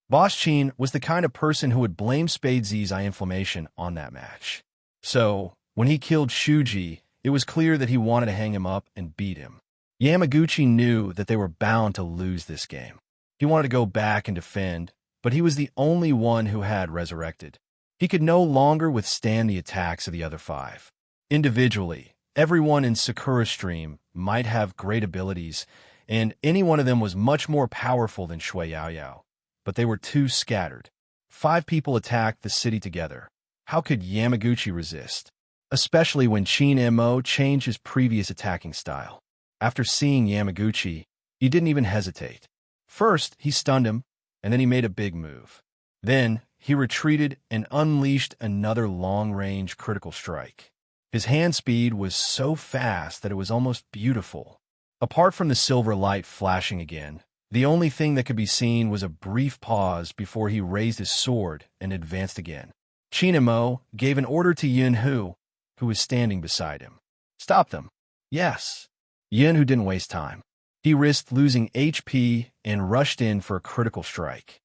Boss Qin was the kind of person who would blame Spadesy's eye inflammation on that match. So, when he killed Shuji, it was clear that he wanted to hang him up and beat him. Yamaguchi knew that they were bound to lose this game. He wanted to go back and defend, but he was the only one who had resurrected. He could no longer withstand the attacks of the other five. Individually, everyone in Sakura Stream might have great abilities, and any one of them was much more powerful than Shui Yaoyao, but they were too scattered. 5 people attacked the city together. How could Yamaguchi resist? Especially when Qin Mo changed his previous attacking style. After seeing Yamaguchi, he didn't even hesitate. First, he stunned him, and then he made a big move. Then, he retreated and unleashed another long-range critical strike. His hand speed was so fast that it was almost beautiful. Apart from the silver light flashing again, The only thing that could be seen was a brief pause before he raised his sword and advanced again. Qin Mo gave an order to Yin Hu, who was standing beside him. Stop them. Yes. Yin Hu didn't waste time. He risked losing HP and rushed in for a critical strike.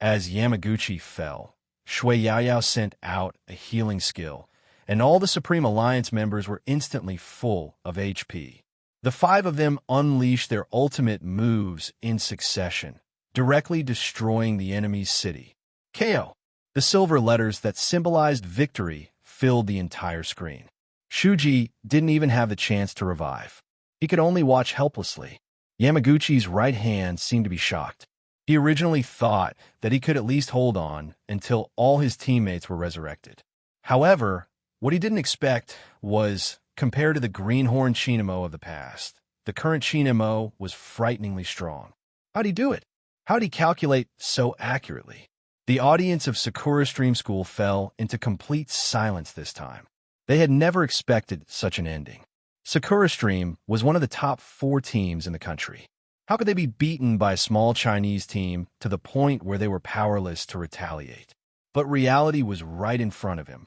As Yamaguchi fell, Shui Yaoyao sent out a healing skill, and all the Supreme Alliance members were instantly full of HP. The 5 of them unleashed their ultimate moves in succession, directly destroying the enemy's city. KO. The silver letters that symbolized victory filled the entire screen. Shuji didn't even have the chance to revive. He could only watch helplessly. Yamaguchi's right hand seemed to be shocked. He originally thought that he could at least hold on until all his teammates were resurrected. However, what he didn't expect was, compared to the greenhorn Shinamo of the past, the current Shinamo was frighteningly strong. How'd he do it? How'd he calculate so accurately? The audience of Sakura Stream School fell into complete silence this time. They had never expected such an ending. Sakura Stream was one of the top 4 teams in the country. How could they be beaten by a small Chinese team to the point where they were powerless to retaliate? But reality was right in front of him.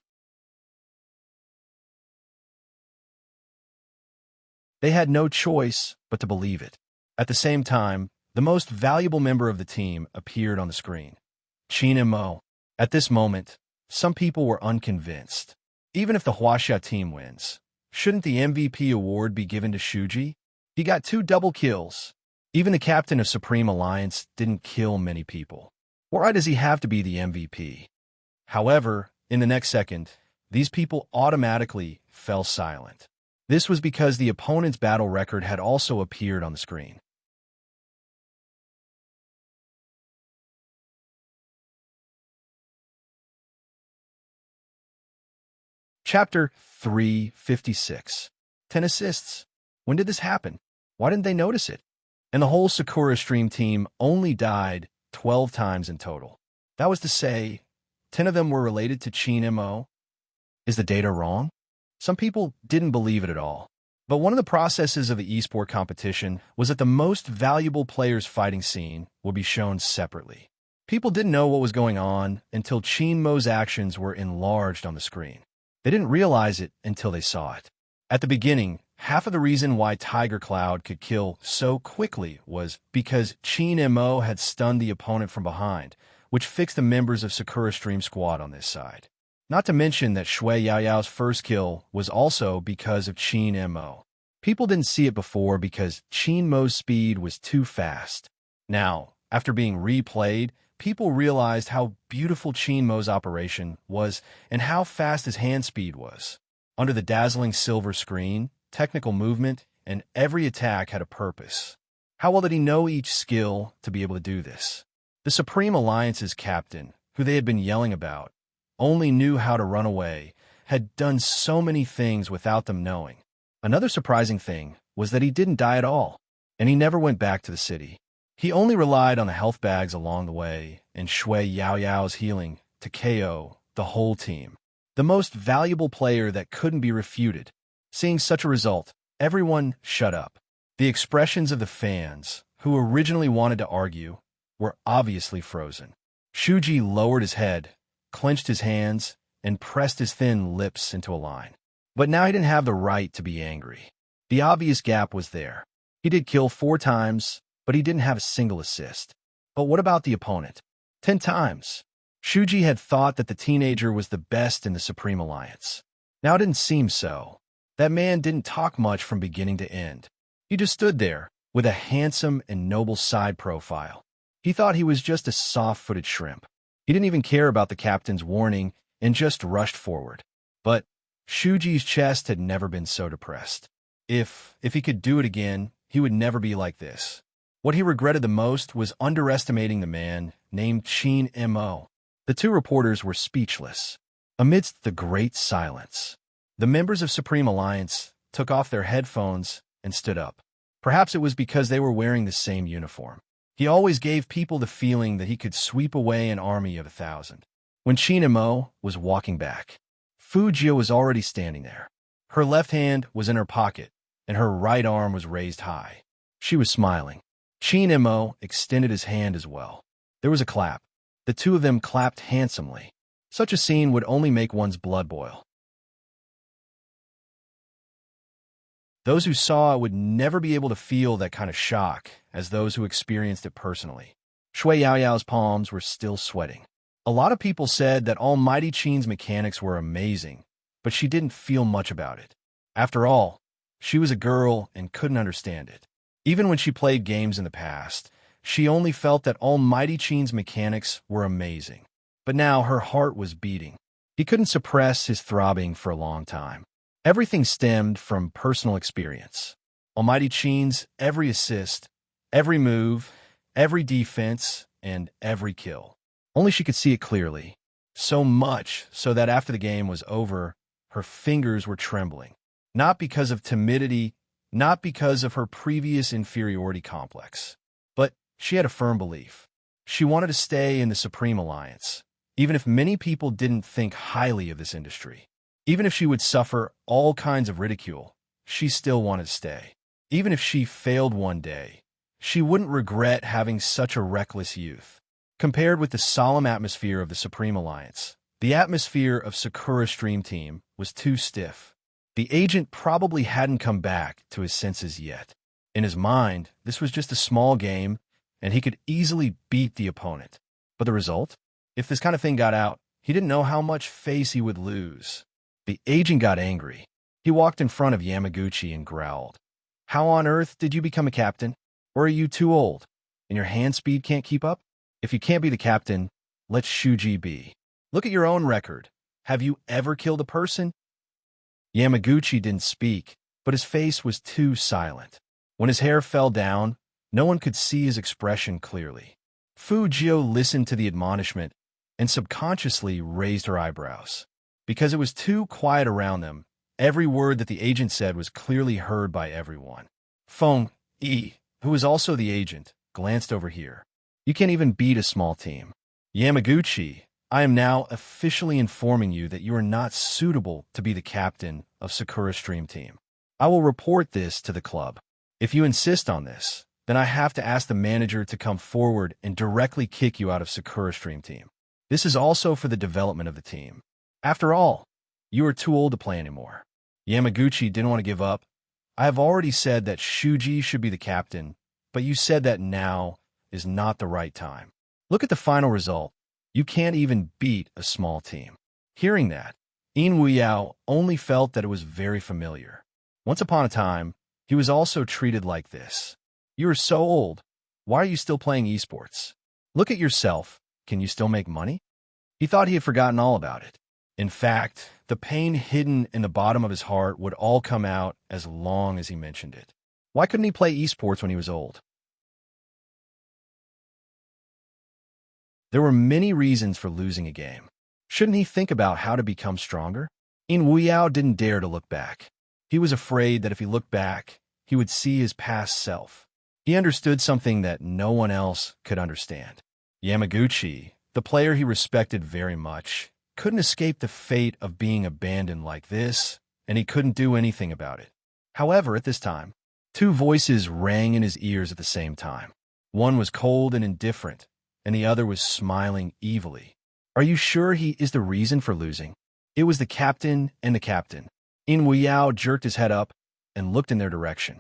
They had no choice but to believe it. At the same time, the most valuable member of the team appeared on the screen. Qin Mo. At this moment, some people were unconvinced. Even if the Huaxia team wins, shouldn't the MVP award be given to Shuji? He got 2 double kills. Even the captain of Supreme Alliance didn't kill many people. Why does he have to be the MVP? However, in the next second, these people automatically fell silent. This was because the opponent's battle record had also appeared on the screen. Chapter 356. 10 assists. When did this happen? Why didn't they notice it? And the whole Sakura Stream team only died 12 times in total. That was to say, 10 of them were related to Qin Mo. Is the data wrong? Some people didn't believe it at all. But one of the processes of the esport competition was that the most valuable players' fighting scene would be shown separately. People didn't know what was going on until Qin Mo's actions were enlarged on the screen. They didn't realize it until they saw it. At the beginning, half of the reason why Tiger Cloud could kill so quickly was because Qin Mo had stunned the opponent from behind, which fixed the members of Sakura Stream Squad on this side. Not to mention that Shui Yaoyao's first kill was also because of Qin Mo. People didn't see it before because Qin Mo's speed was too fast. Now, after being replayed, people realized how beautiful Qin Mo's operation was and how fast his hand speed was. Under the dazzling silver screen, technical movement, and every attack had a purpose. How well did he know each skill to be able to do this? The Supreme Alliance's captain, who they had been yelling about, only knew how to run away, had done so many things without them knowing. Another surprising thing was that he didn't die at all, and he never went back to the city. He only relied on the health bags along the way and Shui Yaoyao's healing to KO the whole team. The most valuable player that couldn't be refuted. Seeing such a result, everyone shut up. The expressions of the fans, who originally wanted to argue, were obviously frozen. Shuji lowered his head, clenched his hands, and pressed his thin lips into a line. But now he didn't have the right to be angry. The obvious gap was there. He did kill 4 times, but he didn't have a single assist. But what about the opponent? 10 times. Shuji had thought that the teenager was the best in the Supreme Alliance. Now it didn't seem so. That man didn't talk much from beginning to end. He just stood there, with a handsome and noble side profile. He thought he was just a soft-footed shrimp. He didn't even care about the captain's warning and just rushed forward. But Shuji's chest had never been so depressed. If he could do it again, he would never be like this. What he regretted the most was underestimating the man named Qin Mo. The 2 reporters were speechless. Amidst the great silence, the members of Supreme Alliance took off their headphones and stood up. Perhaps it was because they were wearing the same uniform. He always gave people the feeling that he could sweep away an army of 1,000. When Qin Mo was walking back, Fujio was already standing there. Her left hand was in her pocket, and her right arm was raised high. She was smiling. Chinemo extended his hand as well. There was a clap. The two of them clapped handsomely. Such a scene would only make one's blood boil. Those who saw it would never be able to feel that kind of shock as those who experienced it personally. Shui Yaoyao's palms were still sweating. A lot of people said that Almighty Qin's mechanics were amazing, but she didn't feel much about it. After all, she was a girl and couldn't understand it. Even when she played games in the past, she only felt that Almighty Qin's mechanics were amazing. But now her heart was beating. He couldn't suppress his throbbing for a long time. Everything stemmed from personal experience. Almighty Qin's every assist, every move, every defense, and every kill. Only she could see it clearly. So much so that after the game was over, her fingers were trembling. Not because of timidity, not because of her previous inferiority complex. But she had a firm belief. She wanted to stay in the Supreme Alliance, even if many people didn't think highly of this industry. Even if she would suffer all kinds of ridicule, she still wanted to stay. Even if she failed one day, she wouldn't regret having such a reckless youth. Compared with the solemn atmosphere of the Supreme Alliance, the atmosphere of Sakura Stream Team was too stiff. The agent probably hadn't come back to his senses yet. In his mind, this was just a small game, and he could easily beat the opponent. But the result? If this kind of thing got out, he didn't know how much face he would lose. The agent got angry. He walked in front of Yamaguchi and growled. How on earth did you become a captain? Or are you too old, and your hand speed can't keep up? If you can't be the captain, let Shuji be. Look at your own record. Have you ever killed a person? Yamaguchi didn't speak, but his face was too silent. When his hair fell down, no one could see his expression clearly. Fujio listened to the admonishment and subconsciously raised her eyebrows. Because it was too quiet around them, every word that the agent said was clearly heard by everyone. Feng Yi, who was also the agent, glanced over here. You can't even beat a small team. Yamaguchi, I am now officially informing you that you are not suitable to be the captain of Sakura Stream Team. I will report this to the club. If you insist on this, then I have to ask the manager to come forward and directly kick you out of Sakura Stream Team. This is also for the development of the team. After all, you are too old to play anymore. Yamaguchi didn't want to give up. I have already said that Shuji should be the captain, but you said that now is not the right time. Look at the final result. You can't even beat a small team. Hearing that, In Wuyao only felt that it was very familiar. Once upon a time, he was also treated like this. You are so old. Why are you still playing esports? Look at yourself. Can you still make money? He thought he had forgotten all about it. In fact, the pain hidden in the bottom of his heart would all come out as long as he mentioned it. Why couldn't he play esports when he was old? There were many reasons for losing a game. Shouldn't he think about how to become stronger? In Wuyao didn't dare to look back. He was afraid that if he looked back, he would see his past self. He understood something that no one else could understand. Yamaguchi, the player he respected very much, couldn't escape the fate of being abandoned like this, and he couldn't do anything about it. However, at this time, two voices rang in his ears at the same time. One was cold and indifferent, and the other was smiling evilly. Are you sure he is the reason for losing? It was the captain and the captain. In Wuyao jerked his head up and looked in their direction.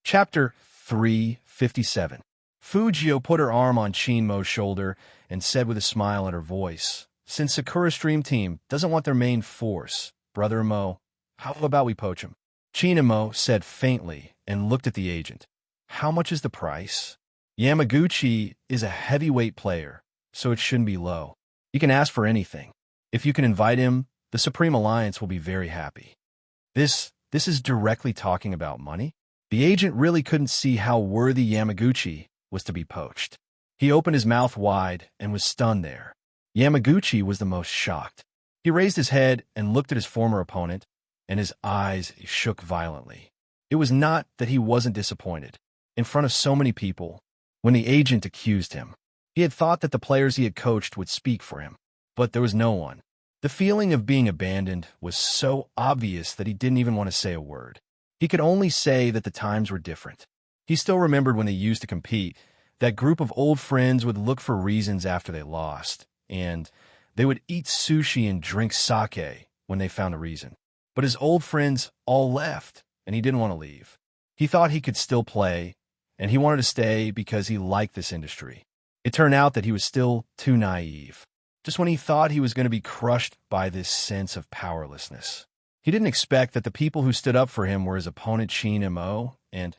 Chapter 357. Fujio put her arm on Chinmo's shoulder and said with a smile in her voice, Since Sakura Stream Team doesn't want their main force, Brother Mo, how about we poach him? Chinmo said faintly and looked at the agent. How much is the price? Yamaguchi is a heavyweight player, so it shouldn't be low. You can ask for anything. If you can invite him, the Supreme Alliance will be very happy. This is directly talking about money? The agent really couldn't see how worthy Yamaguchi was to be poached. He opened his mouth wide and was stunned there. Yamaguchi was the most shocked. He raised his head and looked at his former opponent, and his eyes shook violently. It was not that he wasn't disappointed. In front of so many people, when the agent accused him, he had thought that the players he had coached would speak for him. But there was no one. The feeling of being abandoned was so obvious that he didn't even want to say a word. He could only say that the times were different. He still remembered when they used to compete. That group of old friends would look for reasons after they lost, and they would eat sushi and drink sake when they found a reason. But his old friends all left, and he didn't want to leave. He thought he could still play, and he wanted to stay because he liked this industry. It turned out that he was still too naive. Just when he thought he was going to be crushed by this sense of powerlessness. He didn't expect that the people who stood up for him were his opponent Shin Mo and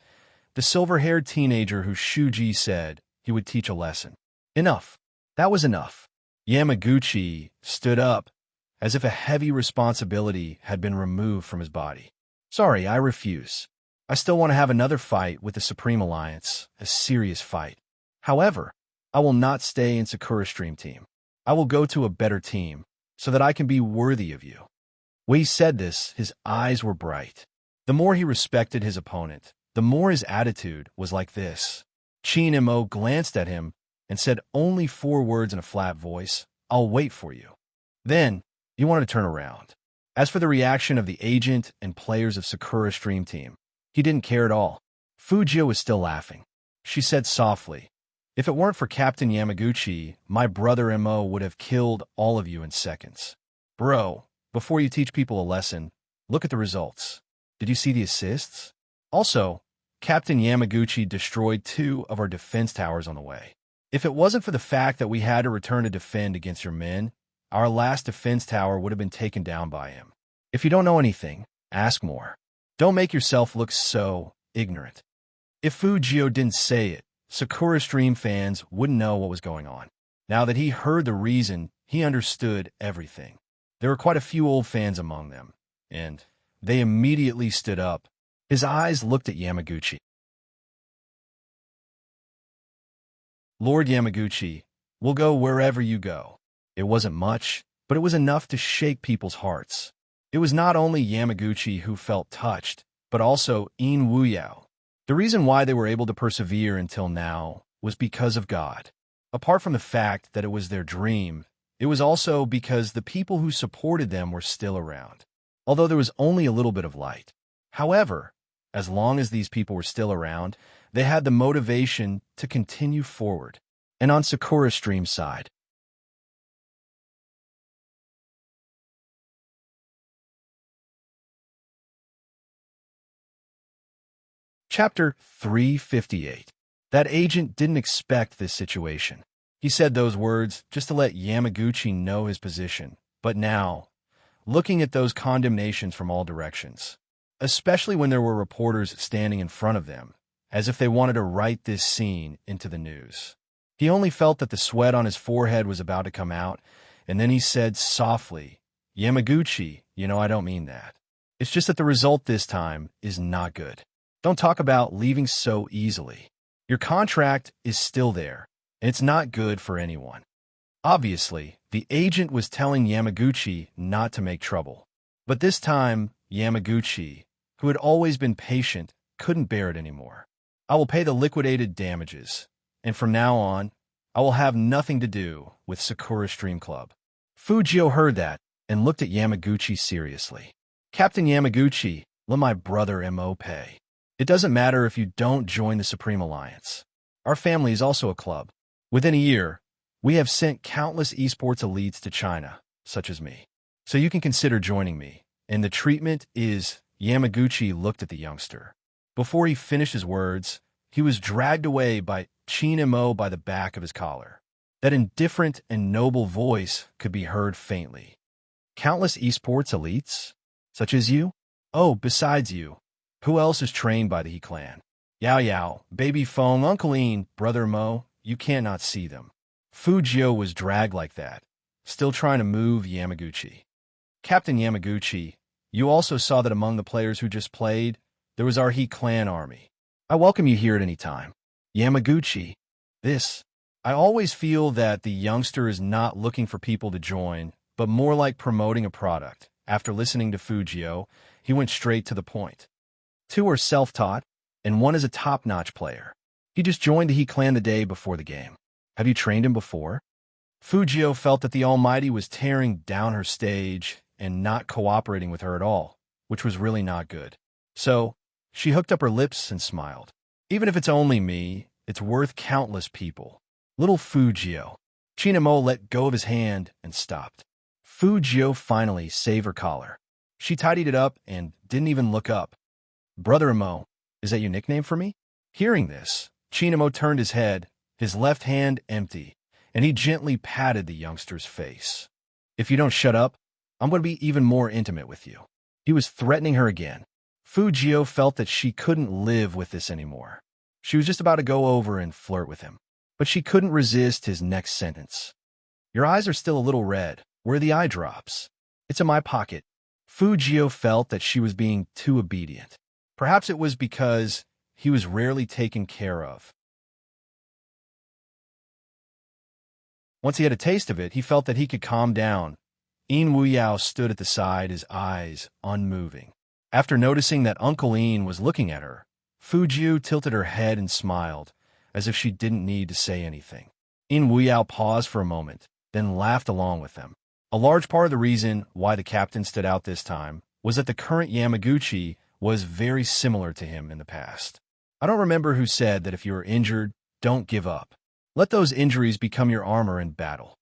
the silver-haired teenager who Shuji said he would teach a lesson. Enough. That was enough. Yamaguchi stood up as if a heavy responsibility had been removed from his body. Sorry, I refuse. I still want to have another fight with the Supreme Alliance, a serious fight. However, I will not stay in Sakura's Dream Team. I will go to a better team so that I can be worthy of you. When he said this, his eyes were bright. The more he respected his opponent, the more his attitude was like this. Shin Mo glanced at him and said only 4 words in a flat voice, "I'll wait for you." Then, he wanted to turn around. As for the reaction of the agent and players of Sakura's Dream Team, he didn't care at all. Fujio was still laughing. She said softly, "If it weren't for Captain Yamaguchi, my brother Mo would have killed all of you in seconds. Bro, before you teach people a lesson, look at the results. Did you see the assists? Also, Captain Yamaguchi destroyed 2 of our defense towers on the way. If it wasn't for the fact that we had to return to defend against your men, our last defense tower would have been taken down by him. If you don't know anything, ask more. Don't make yourself look so ignorant." If Fujio didn't say it, Sakura Stream fans wouldn't know what was going on. Now that he heard the reason, he understood everything. There were quite a few old fans among them, and they immediately stood up. His eyes looked at Yamaguchi. "Lord Yamaguchi, we'll go wherever you go." It wasn't much, but it was enough to shake people's hearts. It was not only Yamaguchi who felt touched, but also In Wuyao. The reason why they were able to persevere until now was because of God. Apart from the fact that it was their dream, it was also because the people who supported them were still around, although there was only a little bit of light. However, as long as these people were still around, they had the motivation to continue forward. And on Sakura Stream's side, Chapter 358. That agent didn't expect this situation. He said those words just to let Yamaguchi know his position. But now, looking at those condemnations from all directions, especially when there were reporters standing in front of them, as if they wanted to write this scene into the news, he only felt that the sweat on his forehead was about to come out, and then he said softly, "Yamaguchi, I don't mean that. It's just that the result this time is not good. Don't talk about leaving so easily. Your contract is still there, and it's not good for anyone." Obviously, the agent was telling Yamaguchi not to make trouble. But this time, Yamaguchi, who had always been patient, couldn't bear it anymore. "I will pay the liquidated damages, and from now on, I will have nothing to do with Sakura Stream Club." Fujio heard that and looked at Yamaguchi seriously. "Captain Yamaguchi, let my brother Mo pay. It doesn't matter if you don't join the Supreme Alliance. Our family is also a club. Within a year, we have sent countless esports elites to China, such as me. So you can consider joining me. And the treatment is..." Yamaguchi looked at the youngster. Before he finished his words, he was dragged away by Shin Mo by the back of his collar. That indifferent and noble voice could be heard faintly. "Countless esports elites? Such as you? Oh, besides you, who else is trained by the He clan? Yao Yao, Baby Feng, Uncle In, Brother Mo, you cannot see them." Fujio was dragged like that, still trying to move Yamaguchi. "Captain Yamaguchi, you also saw that among the players who just played, there was our He clan army. I welcome you here at any time. Yamaguchi, I always feel that the youngster is not looking for people to join, but more like promoting a product." After listening to Fujio, he went straight to the point. 2 are self-taught, and 1 is a top-notch player. He just joined the He clan the day before the game. Have you trained him before? Fujio felt that the Almighty was tearing down her stage and not cooperating with her at all, which was really not good. So, she hooked up her lips and smiled. Even if it's only me, it's worth countless people. Little Fujio. Chinamo let go of his hand and stopped. Fujio finally saved her collar. She tidied it up and didn't even look up. Brother Imo, is that your nickname for me? Hearing this, Chinamo turned his head, his left hand empty, and he gently patted the youngster's face. If you don't shut up, I'm going to be even more intimate with you. He was threatening her again. Fujio felt that she couldn't live with this anymore. She was just about to go over and flirt with him, but she couldn't resist his next sentence. Your eyes are still a little red. Where are the eye drops? It's in my pocket. Fujio felt that she was being too obedient. Perhaps it was because he was rarely taken care of. Once he had a taste of it, he felt that he could calm down. Een Wuyao stood at the side, his eyes unmoving. After noticing that Uncle Een was looking at her, Fujio tilted her head and smiled, as if she didn't need to say anything. Een Wuyao paused for a moment, then laughed along with them. A large part of the reason why the captain stood out this time was that the current Yamaguchi was very similar to him in the past. I don't remember who said that if you are injured, don't give up. Let those injuries become your armor in battle.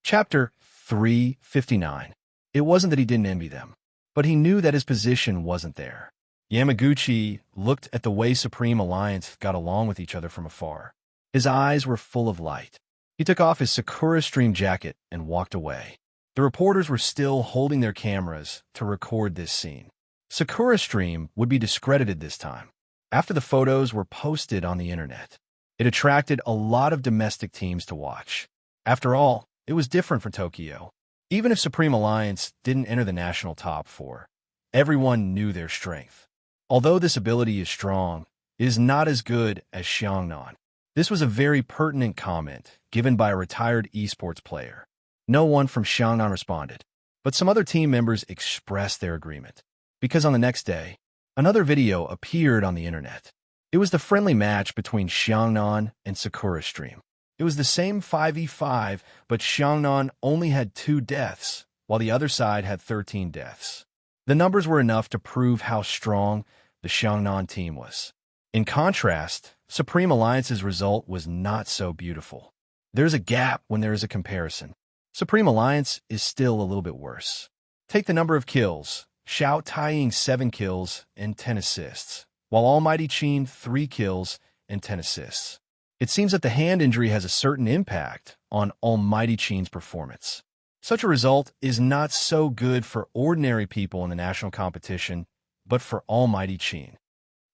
Chapter 359. It wasn't that he didn't envy them, but he knew that his position wasn't there. Yamaguchi looked at the way Supreme Alliance got along with each other from afar. His eyes were full of light. He took off his Sakura Stream jacket and walked away. The reporters were still holding their cameras to record this scene. Sakura Stream would be discredited this time. After the photos were posted on the internet, it attracted a lot of domestic teams to watch. After all, it was different for Tokyo. Even if Supreme Alliance didn't enter the national top 4, everyone knew their strength. Although this ability is strong, it is not as good as Xiangnan. This was a very pertinent comment given by a retired esports player. No one from Xiangnan responded, but some other team members expressed their agreement. Because on the next day, another video appeared on the internet. It was the friendly match between Xiangnan and Sakura Stream. It was the same 5v5, but Xiangnan only had 2 deaths, while the other side had 13 deaths. The numbers were enough to prove how strong the Xiangnan team was. In contrast, Supreme Alliance's result was not so beautiful. There's a gap when there is a comparison. Supreme Alliance is still a little bit worse. Take the number of kills. Xiao tying 7 kills and 10 assists, while Almighty Qin 3 kills and 10 assists. It seems that the hand injury has a certain impact on Almighty Qin's performance. Such a result is not so good for ordinary people in the national competition, but for Almighty Qin.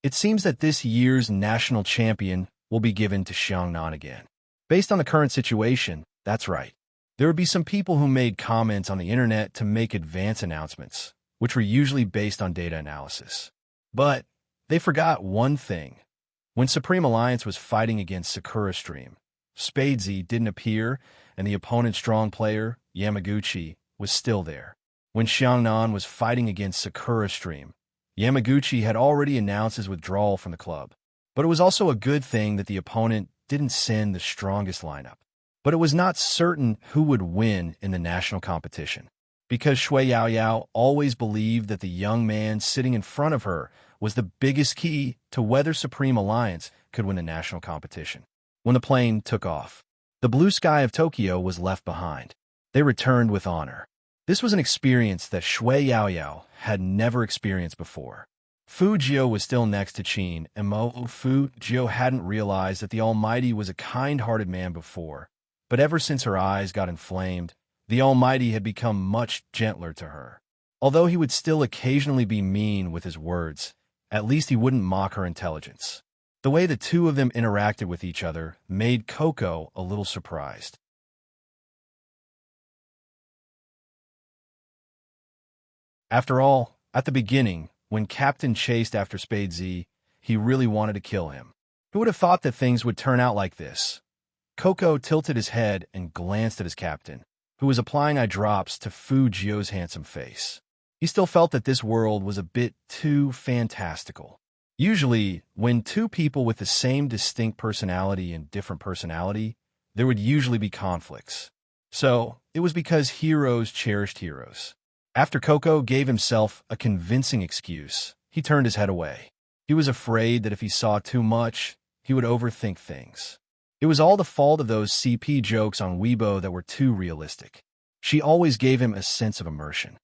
It seems that this year's national champion will be given to Xiangnan again. Based on the current situation, that's right. There would be some people who made comments on the internet to make advance announcements, which were usually based on data analysis. But they forgot one thing. When Supreme Alliance was fighting against Sakura Stream, Spadesy didn't appear, and the opponent's strong player, Yamaguchi, was still there. When Xiangnan was fighting against Sakura Stream, Yamaguchi had already announced his withdrawal from the club. But it was also a good thing that the opponent didn't send the strongest lineup. But it was not certain who would win in the national competition, because Shui Yaoyao always believed that the young man sitting in front of her was the biggest key to whether Supreme Alliance could win the national competition. When the plane took off, the blue sky of Tokyo was left behind. They returned with honor. This was an experience that Shui Yaoyao had never experienced before. Fujio was still next to Qin, and Fujio hadn't realized that the Almighty was a kind-hearted man before, but ever since her eyes got inflamed, the Almighty had become much gentler to her. Although he would still occasionally be mean with his words, at least he wouldn't mock her intelligence. The way the two of them interacted with each other made Coco a little surprised. After all, at the beginning, when Captain chased after Spadesy, he really wanted to kill him. Who would have thought that things would turn out like this? Coco tilted his head and glanced at his captain, who was applying eye drops to Fujio's handsome face. He still felt that this world was a bit too fantastical. Usually, when two people with the same distinct personality and different personality, there would usually be conflicts. So, it was because heroes cherished heroes. After Coco gave himself a convincing excuse, he turned his head away. He was afraid that if he saw too much, he would overthink things. It was all the fault of those CP jokes on Weibo that were too realistic. She always gave him a sense of immersion.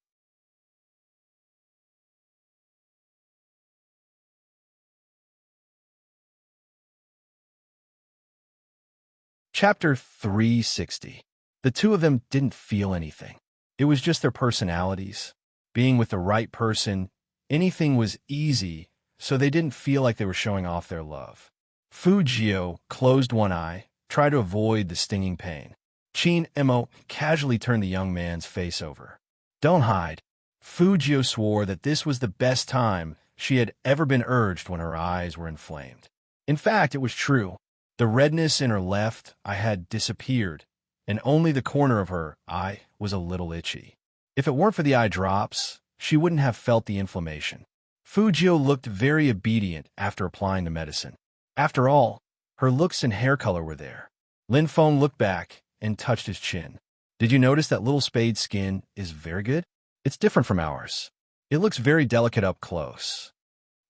Chapter 360. The two of them didn't feel anything. It was just their personalities. Being with the right person, anything was easy, so they didn't feel like they were showing off their love. Fujio closed one eye, tried to avoid the stinging pain. Chin Emo casually turned the young man's face over. Don't hide. Fujio swore that this was the best time she had ever been urged when her eyes were inflamed. In fact, it was true. The redness in her left eye had disappeared, and only the corner of her eye was a little itchy. If it weren't for the eye drops, she wouldn't have felt the inflammation. Fujio looked very obedient after applying the medicine. After all, her looks and hair color were there. Lin Feng looked back and touched his chin. Did you notice that little spade's skin is very good? It's different from ours. It looks very delicate up close.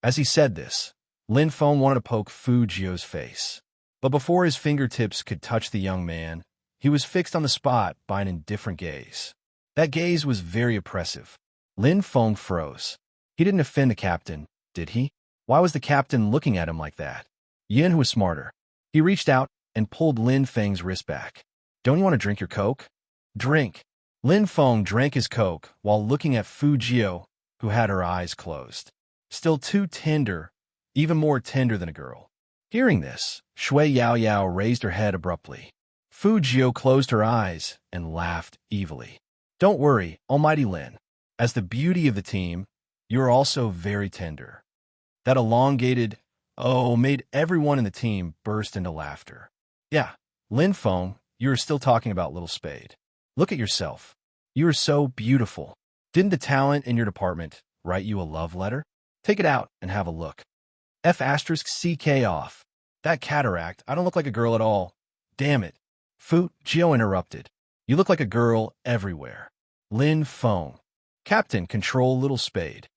As he said this, Lin Feng wanted to poke Fujio's face. But before his fingertips could touch the young man, he was fixed on the spot by an indifferent gaze. That gaze was very oppressive. Lin Feng froze. He didn't offend the captain, did he? Why was the captain looking at him like that? Yin was smarter. He reached out and pulled Lin Feng's wrist back. Don't you want to drink your Coke? Drink. Lin Feng drank his Coke while looking at Fujio, who had her eyes closed. Still too tender, even more tender than a girl. Hearing this, Shui Yao Yao raised her head abruptly. Fujio closed her eyes and laughed evilly. Don't worry, Almighty Lin. As the beauty of the team, you're also very tender. That elongated "oh" made everyone in the team burst into laughter. Yeah, Lin Feng, you're still talking about Little Spade. Look at yourself. You are so beautiful. Didn't the talent in your department write you a love letter? Take it out and have a look. F***CK off. That cataract, I don't look like a girl at all. Damn it. Gio interrupted. You look like a girl everywhere. Lin Feng. Captain, control Little Spade.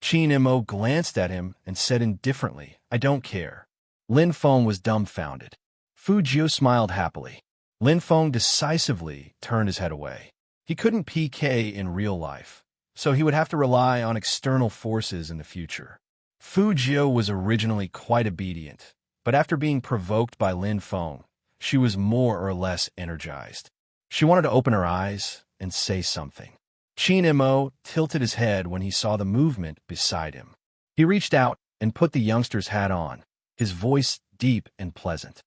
Chin Mo glanced at him and said indifferently, I don't care. Lin Feng was dumbfounded. Fujio smiled happily. Lin Feng decisively turned his head away. He couldn't PK in real life, so he would have to rely on external forces in the future. Fujio was originally quite obedient, but after being provoked by Lin Feng, she was more or less energized. She wanted to open her eyes and say something. Chin Mo tilted his head when he saw the movement beside him. He reached out and put the youngster's hat on, his voice deep and pleasant.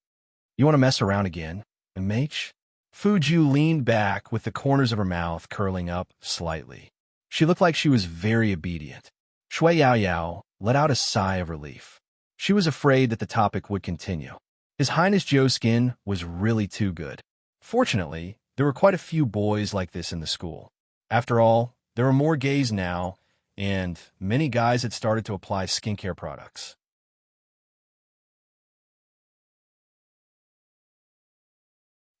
You want to mess around again, mate? Fujiu leaned back with the corners of her mouth curling up slightly. She looked like she was very obedient. Shui Yao Yao let out a sigh of relief. She was afraid that the topic would continue. His Highness Joe's skin was really too good. Fortunately, there were quite a few boys like this in the school. After all, there were more gays now, and many guys had started to apply skincare products.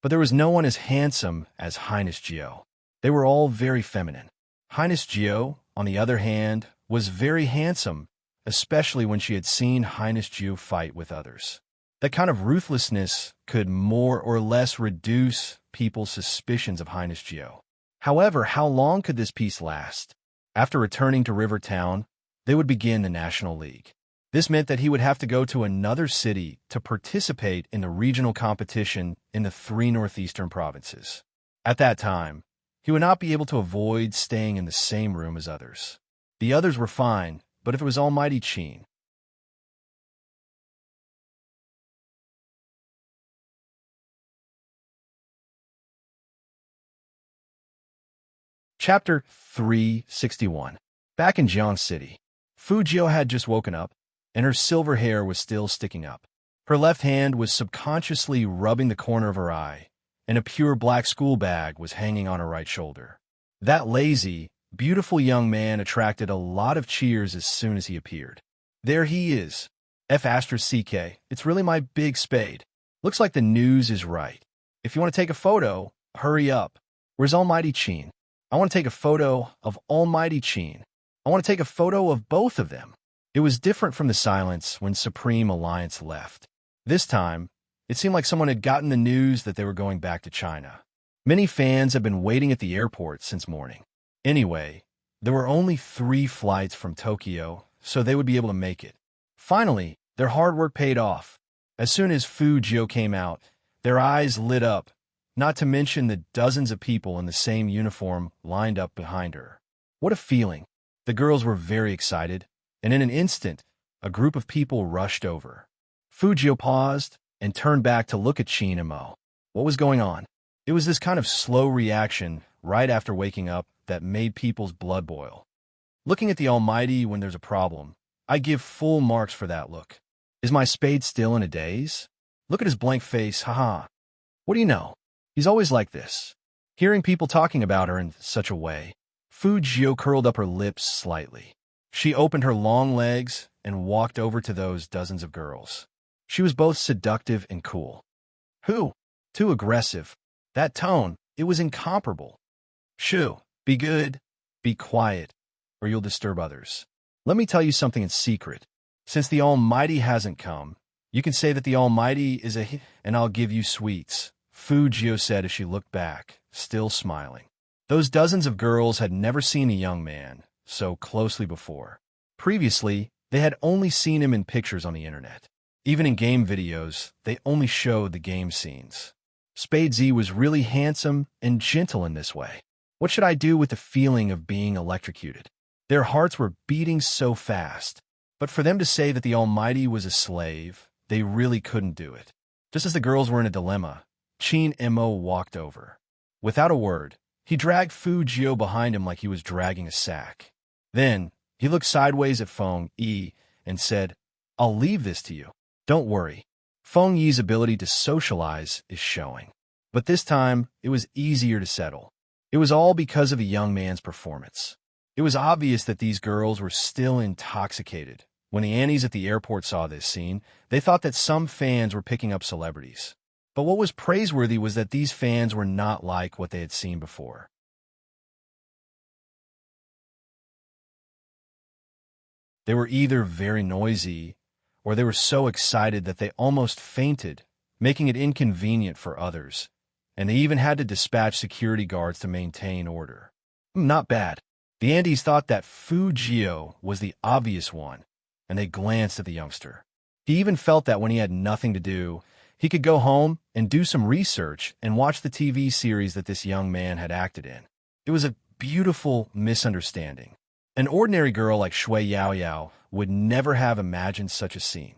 But there was no one as handsome as Highness Gio. They were all very feminine. Highness Gio, on the other hand, was very handsome, especially when she had seen Highness Gio fight with others. That kind of ruthlessness could more or less reduce people's suspicions of Highness Gio. However, how long could this peace last? After returning to Rivertown, they would begin the National League. This meant that he would have to go to another city to participate in the regional competition in the 3 northeastern provinces. At that time, he would not be able to avoid staying in the same room as others. The others were fine, but if it was Almighty Chin. Chapter 361. Back in Jiang City, Fujio had just woken up, and her silver hair was still sticking up. Her left hand was subconsciously rubbing the corner of her eye, and a pure black school bag was hanging on her right shoulder. That lazy, beautiful young man attracted a lot of cheers as soon as he appeared. There he is. F***. It's really my big spade. Looks like the news is right. If you want to take a photo, hurry up. Where's Almighty Chin? I want to take a photo of Almighty Chin. I want to take a photo of both of them. It was different from the silence when Supreme Alliance left. This time, it seemed like someone had gotten the news that they were going back to China. Many fans have been waiting at the airport since morning. Anyway, there were only 3 flights from Tokyo, so they would be able to make it. Finally, their hard work paid off. As soon as Fu Jio came out, their eyes lit up, not to mention the dozens of people in the same uniform lined up behind her. What a feeling! The girls were very excited, and in an instant, a group of people rushed over. Fu Jio paused and turned back to look at Chin and Mo. What was going on? It was this kind of slow reaction right after waking up that made people's blood boil. Looking at the Almighty when there's a problem, I give full marks for that look. Is my spade still in a daze? Look at his blank face, haha. What do you know? He's always like this. Hearing people talking about her in such a way, Fu Jio curled up her lips slightly. She opened her long legs and walked over to those dozens of girls. She was both seductive and cool. Who? Too aggressive. That tone, it was incomparable. Shoo, be good, be quiet, or you'll disturb others. Let me tell you something in secret. Since the Almighty hasn't come, you can say that the Almighty is and I'll give you sweets, Fu Jio said as she looked back, still smiling. Those dozens of girls had never seen a young man so closely before. Previously, they had only seen him in pictures on the internet. Even in game videos, they only showed the game scenes. Spade Z was really handsome and gentle in this way. What should I do with the feeling of being electrocuted? Their hearts were beating so fast. But for them to say that the Almighty was a slave, they really couldn't do it. Just as the girls were in a dilemma, Chin Mo walked over. Without a word, he dragged Fu Jio behind him like he was dragging a sack. Then, he looked sideways at Feng Yi and said, I'll leave this to you. Don't worry. Feng Yi's ability to socialize is showing. But this time, it was easier to settle. It was all because of a young man's performance. It was obvious that these girls were still intoxicated. When the Annies at the airport saw this scene, they thought that some fans were picking up celebrities. But what was praiseworthy was that these fans were not like what they had seen before. They were either very noisy, or they were so excited that they almost fainted, making it inconvenient for others, and they even had to dispatch security guards to maintain order. Not bad. The Andes thought that Fu Jio was the obvious one, and they glanced at the youngster. He even felt that when he had nothing to do, he could go home and do some research and watch the TV series that this young man had acted in. It was a beautiful misunderstanding. An ordinary girl like Shui Yao Yao would never have imagined such a scene.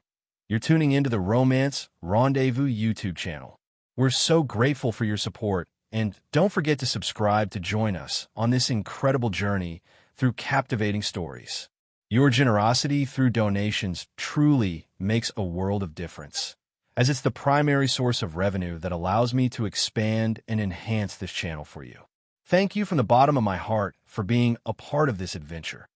You're tuning into the Romance Rendezvous YouTube channel. We're so grateful for your support, and don't forget to subscribe to join us on this incredible journey through captivating stories. Your generosity through donations truly makes a world of difference, as it's the primary source of revenue that allows me to expand and enhance this channel for you. Thank you from the bottom of my heart for being a part of this adventure.